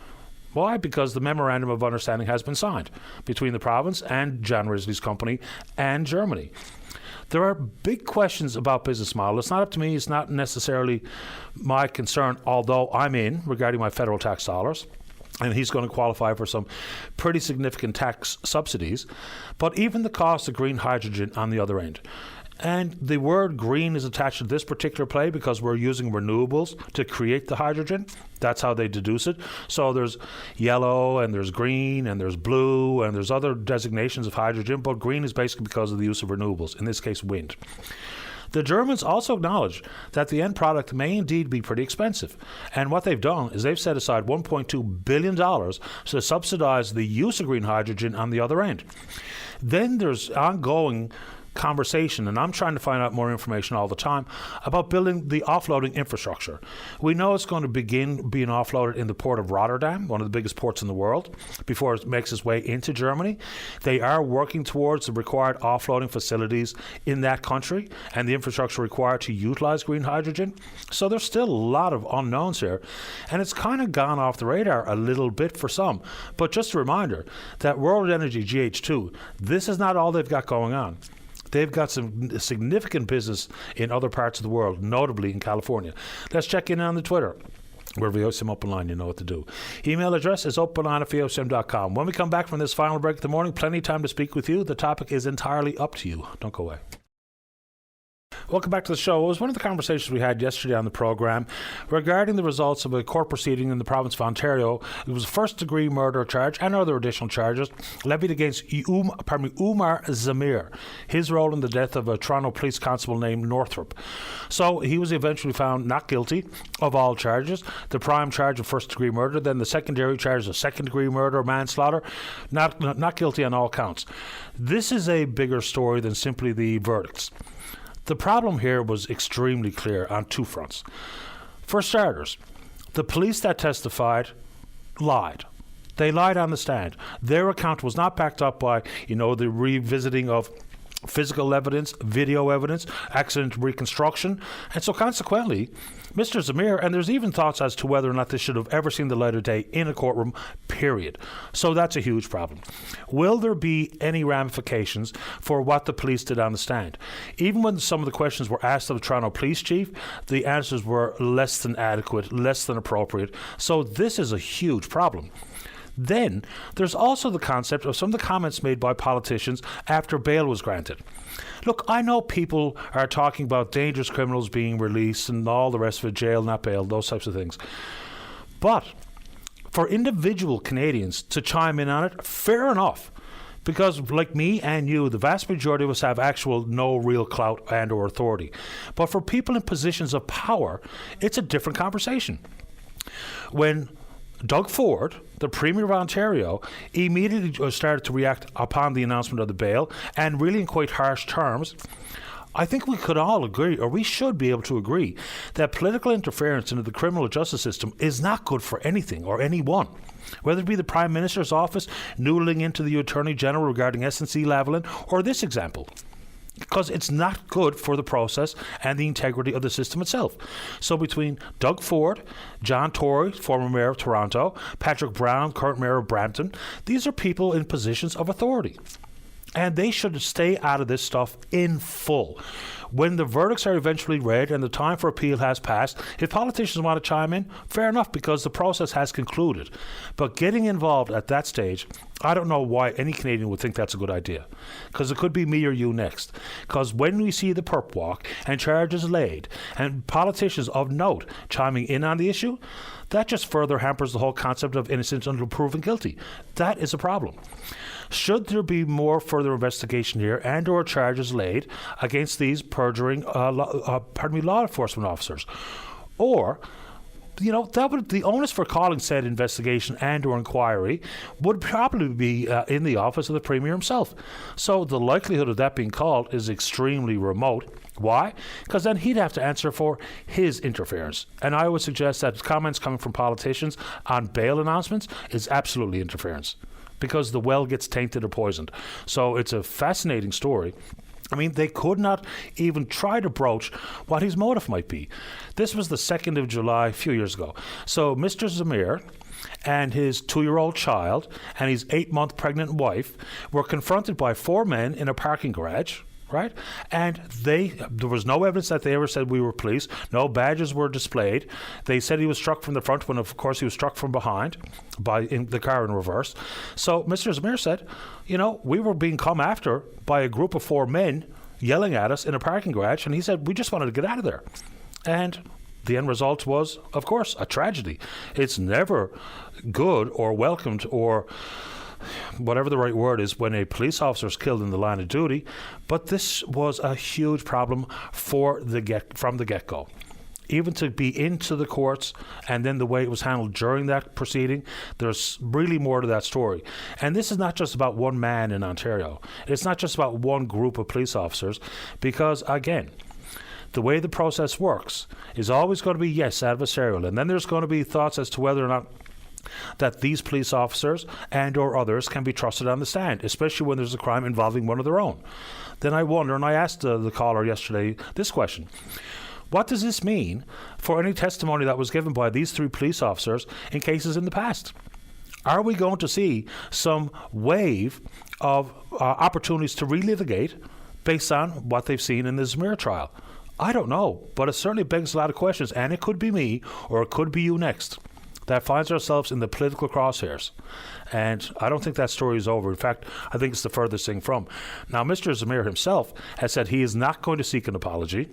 Why? Because the memorandum of understanding has been signed between the province and John Risley's company and Germany. There are big questions about business model. It's not up to me. It's not necessarily my concern, although I'm in regarding my federal tax dollars. And he's going to qualify for some pretty significant tax subsidies. But even the cost of green hydrogen on the other end. And the word green is attached to this particular play because we're using renewables to create the hydrogen. That's how they deduce it. So there's yellow and there's green and there's blue and there's other designations of hydrogen, but green is basically because of the use of renewables, in this case wind. The Germans also acknowledge that the end product may indeed be pretty expensive. And what they've done is they've set aside $1.2 billion to subsidize the use of green hydrogen on the other end. Then there's ongoing conversation, and I'm trying to find out more information all the time about building the offloading infrastructure. We know it's going to begin being offloaded in the port of Rotterdam, one of the biggest ports in the world, before it makes its way into Germany. They are working towards the required offloading facilities in that country and the infrastructure required to utilize green hydrogen. So there's still a lot of unknowns here, and it's kind of gone off the radar a little bit for some. But just a reminder that World Energy GH2, this is not all they've got going on. They've got some significant business in other parts of the world, notably in California. Let's check in on the Twitter. We're VOCM Openline, you know what to do. Email address is openline@vocm.com. When we come back from this final break of the morning, plenty of time to speak with you. The topic is entirely up to you. Don't go away. Welcome back to the show. It was one of the conversations we had yesterday on the program regarding the results of a court proceeding in the province of Ontario. It was a first-degree murder charge and other additional charges levied against Umar Zamir, his role in the death of a Toronto police constable named Northrop. So he was eventually found not guilty of all charges. The prime charge of first-degree murder, then the secondary charge of second-degree murder, manslaughter, not guilty on all counts. This is a bigger story than simply the verdicts. The problem here was extremely clear on two fronts. For starters, the police that testified lied. They lied on the stand. Their account was not backed up by, the revisiting of physical evidence, video evidence, accident reconstruction. And so consequently, Mr. Zamir, and there's even thoughts as to whether or not this should have ever seen the light of day in a courtroom, period. So that's a huge problem. Will there be any ramifications for what the police did on the stand? Even when some of the questions were asked of the Toronto police chief, the answers were less than adequate, less than appropriate. So this is a huge problem. Then there's also the concept of some of the comments made by politicians after bail was granted. Look, I know people are talking about dangerous criminals being released and all the rest of it, jail, not bail, those types of things. But for individual Canadians to chime in on it, fair enough. Because like me and you, the vast majority of us have actual no real clout and or authority. But for people in positions of power, it's a different conversation. When Doug Ford, the Premier of Ontario, immediately started to react upon the announcement of the bail, and really in quite harsh terms, I think we could all agree, or we should be able to agree, that political interference into the criminal justice system is not good for anything or anyone. Whether it be the Prime Minister's office noodling into the Attorney General regarding SNC-Lavalin, or this example. Because it's not good for the process and the integrity of the system itself. So between Doug Ford, John Tory, former mayor of Toronto, Patrick Brown, current mayor of Brampton, these are people in positions of authority. And they should stay out of this stuff in full. When the verdicts are eventually read and the time for appeal has passed, if politicians want to chime in, fair enough, because the process has concluded. But getting involved at that stage, I don't know why any Canadian would think that's a good idea. Because it could be me or you next. Because when we see the perp walk and charges laid and politicians of note chiming in on the issue, that just further hampers the whole concept of innocence until proven guilty. That is a problem. Should there be more further investigation here and or charges laid against these perjuring law enforcement officers? Or, that would, the onus for calling said investigation and or inquiry would probably be in the office of the Premier himself. So the likelihood of that being called is extremely remote. Why? Because then he'd have to answer for his interference. And I would suggest that comments coming from politicians on bail announcements is absolutely interference, because the well gets tainted or poisoned. So it's a fascinating story. I mean, they could not even try to broach what his motive might be. This was the 2nd of July a few years ago. So Mr. Zamir and his 2-year-old child and his 8-month pregnant wife were confronted by 4 men in a parking garage, right? And there was no evidence that they ever said we were police. No badges were displayed. They said he was struck from the front when, of course, he was struck from behind in the car in reverse. So Mr. Zamir said, we were being come after by a group of 4 men yelling at us in a parking garage. And he said, we just wanted to get out of there. And the end result was, of course, a tragedy. It's never good or welcomed or whatever the right word is when a police officer is killed in the line of duty, but this was a huge problem from the get-go. Even to be into the courts and then the way it was handled during that proceeding, there's really more to that story. And this is not just about one man in Ontario. It's not just about one group of police officers, because, again, the way the process works is always going to be, yes, adversarial, and then there's going to be thoughts as to whether or not that these police officers and or others can be trusted on the stand, especially when there's a crime involving one of their own. Then I wonder, and I asked the caller yesterday this question: what does this mean for any testimony that was given by these 3 police officers in cases in the past? Are we going to see some wave of opportunities to relitigate based on what they've seen in the Zamir trial? I don't know, but it certainly begs a lot of questions, and it could be me or it could be you next that finds ourselves in the political crosshairs. And I don't think that story is over. In fact, I think it's the furthest thing from. Now, Mr. Zamir himself has said he is not going to seek an apology.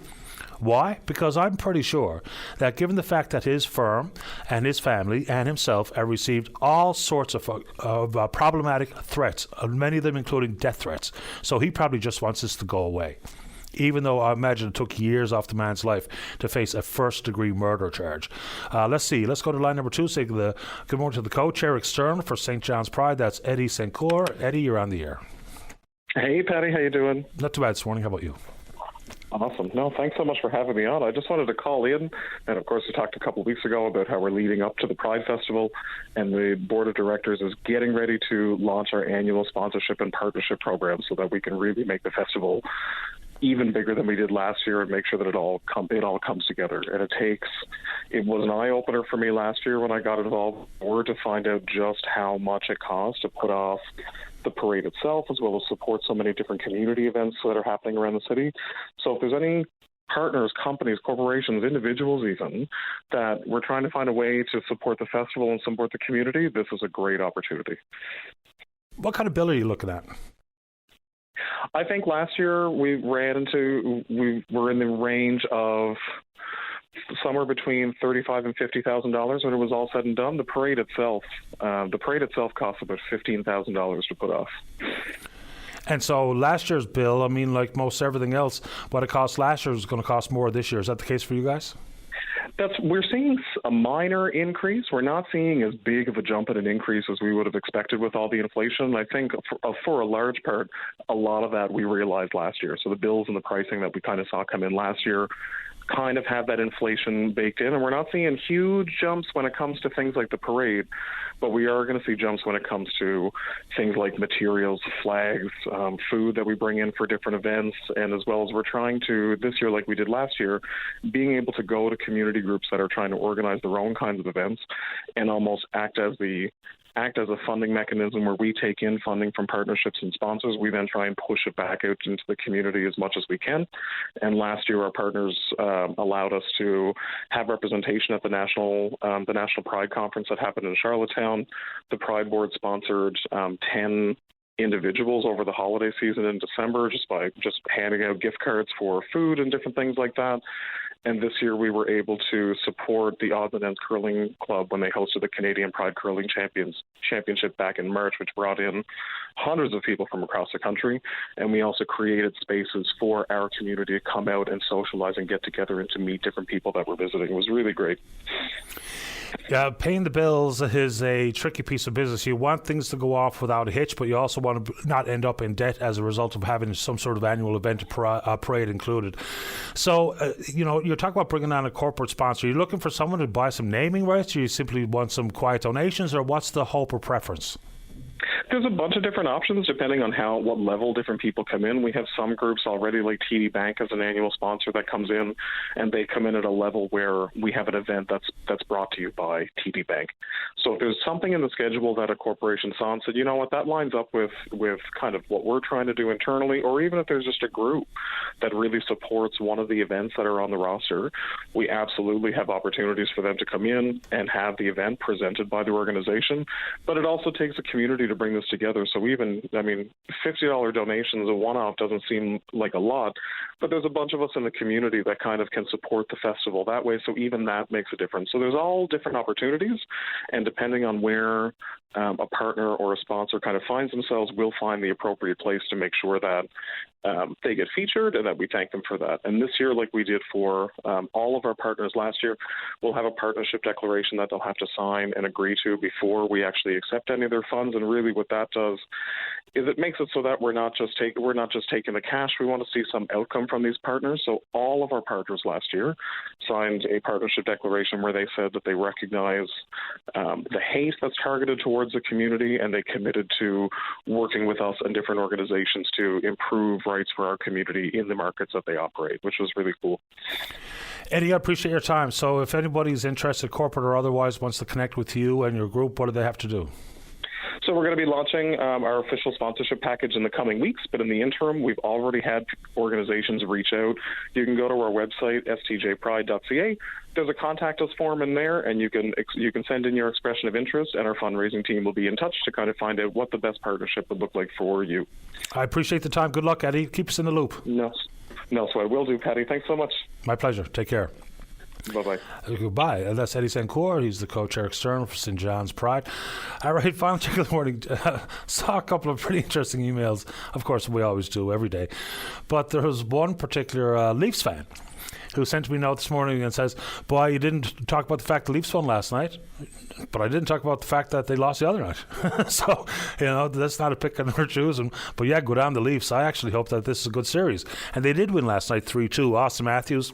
Why? Because I'm pretty sure that given the fact that his firm and his family and himself have received all sorts of problematic threats, many of them including death threats, so he probably just wants this to go away. Even though I imagine it took years off the man's life to face a first-degree murder charge. Let's see. Let's go to line number 2. Say good morning to the co-chair external for St. John's Pride. That's Eddie St. Clair. Eddie, you're on the air. Hey, Patty. How you doing? Not too bad this morning. How about you? Awesome. No, thanks so much for having me on. I just wanted to call in, and of course we talked a couple of weeks ago about how we're leading up to the Pride Festival, and the Board of Directors is getting ready to launch our annual sponsorship and partnership program so that we can really make the festival even bigger than we did last year and make sure that it all comes together. And it was an eye-opener for me last year when I got involved to find out just how much it costs to put off the parade itself, as well as support so many different community events that are happening around the city. So if there's any partners, companies, corporations, individuals even, that we're trying to find a way to support the festival and support the community, this is a great opportunity. What kind of bill are you looking at? I think last year we were in the range of somewhere between $35,000 and $50,000 when it was all said and done. The parade itself cost about $15,000 to put off. And so last year's bill, I mean, like most everything else, what it cost last year is going to cost more this year. Is that the case for you guys? We're seeing a minor increase. We're not seeing as big of a jump in an increase as we would have expected with all the inflation. I think for a large part, a lot of that we realized last year. So the bills and the pricing that we kind of saw come in last year kind of have that inflation baked in, and we're not seeing huge jumps when it comes to things like the parade, but we are going to see jumps when it comes to things like materials, flags, food that we bring in for different events, and as well as we're trying to, this year like we did last year, being able to go to community groups that are trying to organize their own kinds of events and almost act as a funding mechanism where we take in funding from partnerships and sponsors. We then try and push it back out into the community as much as we can. And last year, our partners allowed us to have representation at the National Pride Conference that happened in Charlottetown. The Pride Board sponsored 10 individuals over the holiday season in December just by handing out gift cards for food and different things like that. And this year we were able to support the Odds and Ends Curling Club when they hosted the Canadian Pride Curling Championship back in March, which brought in hundreds of people from across the country. And we also created spaces for our community to come out and socialize and get together and to meet different people that were visiting. It was really great. Yeah, paying the bills is a tricky piece of business. You want things to go off without a hitch, but you also want to not end up in debt as a result of having some sort of annual event, parade included. So, you're talking about bringing on a corporate sponsor. Are you looking for someone to buy some naming rights, or you simply want some quiet donations, or what's the hope or preference? There's a bunch of different options depending on what level different people come in. We have some groups already, like TD Bank as an annual sponsor that comes in, and they come in at a level where we have an event that's brought to you by TD Bank. So if there's something in the schedule that a corporation saw and said, you know what, that lines up with kind of what we're trying to do internally, or even if there's just a group that really supports one of the events that are on the roster, we absolutely have opportunities for them to come in and have the event presented by the organization. But it also takes a community to bring this together. So $50 donations, a one-off doesn't seem like a lot, but there's a bunch of us in the community that kind of can support the festival that way. So even that makes a difference. So there's all different opportunities, and depending on where a partner or a sponsor kind of finds themselves, we'll find the appropriate place to make sure that they get featured and that we thank them for that. And this year, like we did for all of our partners last year, we'll have a partnership declaration that they'll have to sign and agree to before we actually accept any of their funds. And really what that does is it makes it so that we're not just taking the cash. We want to see some outcome from these partners. So all of our partners last year signed a partnership declaration where they said that they recognize the hate that's targeted towards the community, and they committed to working with us and different organizations to improve rights for our community in the markets that they operate, which was really cool. Eddie, I appreciate your time. So if anybody's interested, corporate or otherwise, wants to connect with you and your group, what do they have to do? So we're going to be launching our official sponsorship package in the coming weeks, but in the interim, we've already had organizations reach out. You can go to our website, stjpride.ca. There's a contact us form in there, and you can send in your expression of interest, and our fundraising team will be in touch to kind of find out what the best partnership would look like for you. I appreciate the time. Good luck, Eddie. Keep us in the loop. No, so I will do, Patty. Thanks so much. My pleasure. Take care. Bye-bye. Goodbye. That's Eddie Sancourt. He's the co-chair external for St. John's Pride. All right, final check of the morning. Saw a couple of pretty interesting emails. Of course, we always do every day. But there was one particular Leafs fan who sent me a note this morning and says, boy, you didn't talk about the fact the Leafs won last night, but I didn't talk about the fact that they lost the other night. So, that's not a pick on their choosing. But yeah, good on the Leafs. I actually hope that this is a good series. And they did win last night 3-2. Austin Matthews,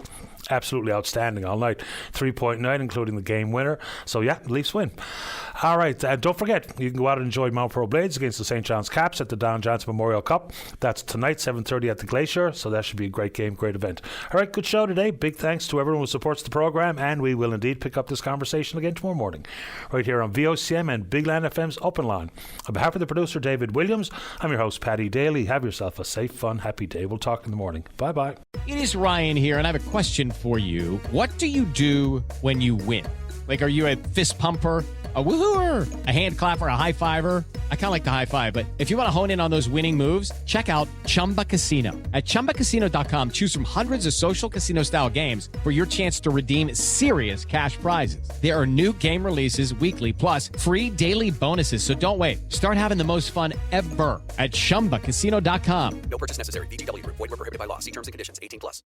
absolutely outstanding all night. 3-point night, including the game winner. So yeah, Leafs win. All right, don't forget, you can go out and enjoy Mount Pro Blades against the St. John's Caps at the Don Johnson Memorial Cup. That's tonight, 7:30 at the Glacier. So that should be a great game, great event. All right, good show today. Big thanks to everyone who supports the program, and we will indeed pick up this conversation again tomorrow morning, right here on VOCM and Big Land FM's Open Line. On behalf of the producer, David Williams, I'm your host, Paddy Daly. Have yourself a safe, fun, happy day. We'll talk in the morning. Bye-bye. It is Ryan here, and I have a question for you. What do you do when you win? Like, are you a fist pumper? A woohooer, a hand clapper, a high fiver. I kind of like the high five, but if you want to hone in on those winning moves, check out Chumba Casino. At ChumbaCasino.com, choose from hundreds of social casino style games for your chance to redeem serious cash prizes. There are new game releases weekly, plus free daily bonuses. So don't wait. Start having the most fun ever at ChumbaCasino.com. No purchase necessary. VGW Group. Void where prohibited by law. See terms and conditions. 18+.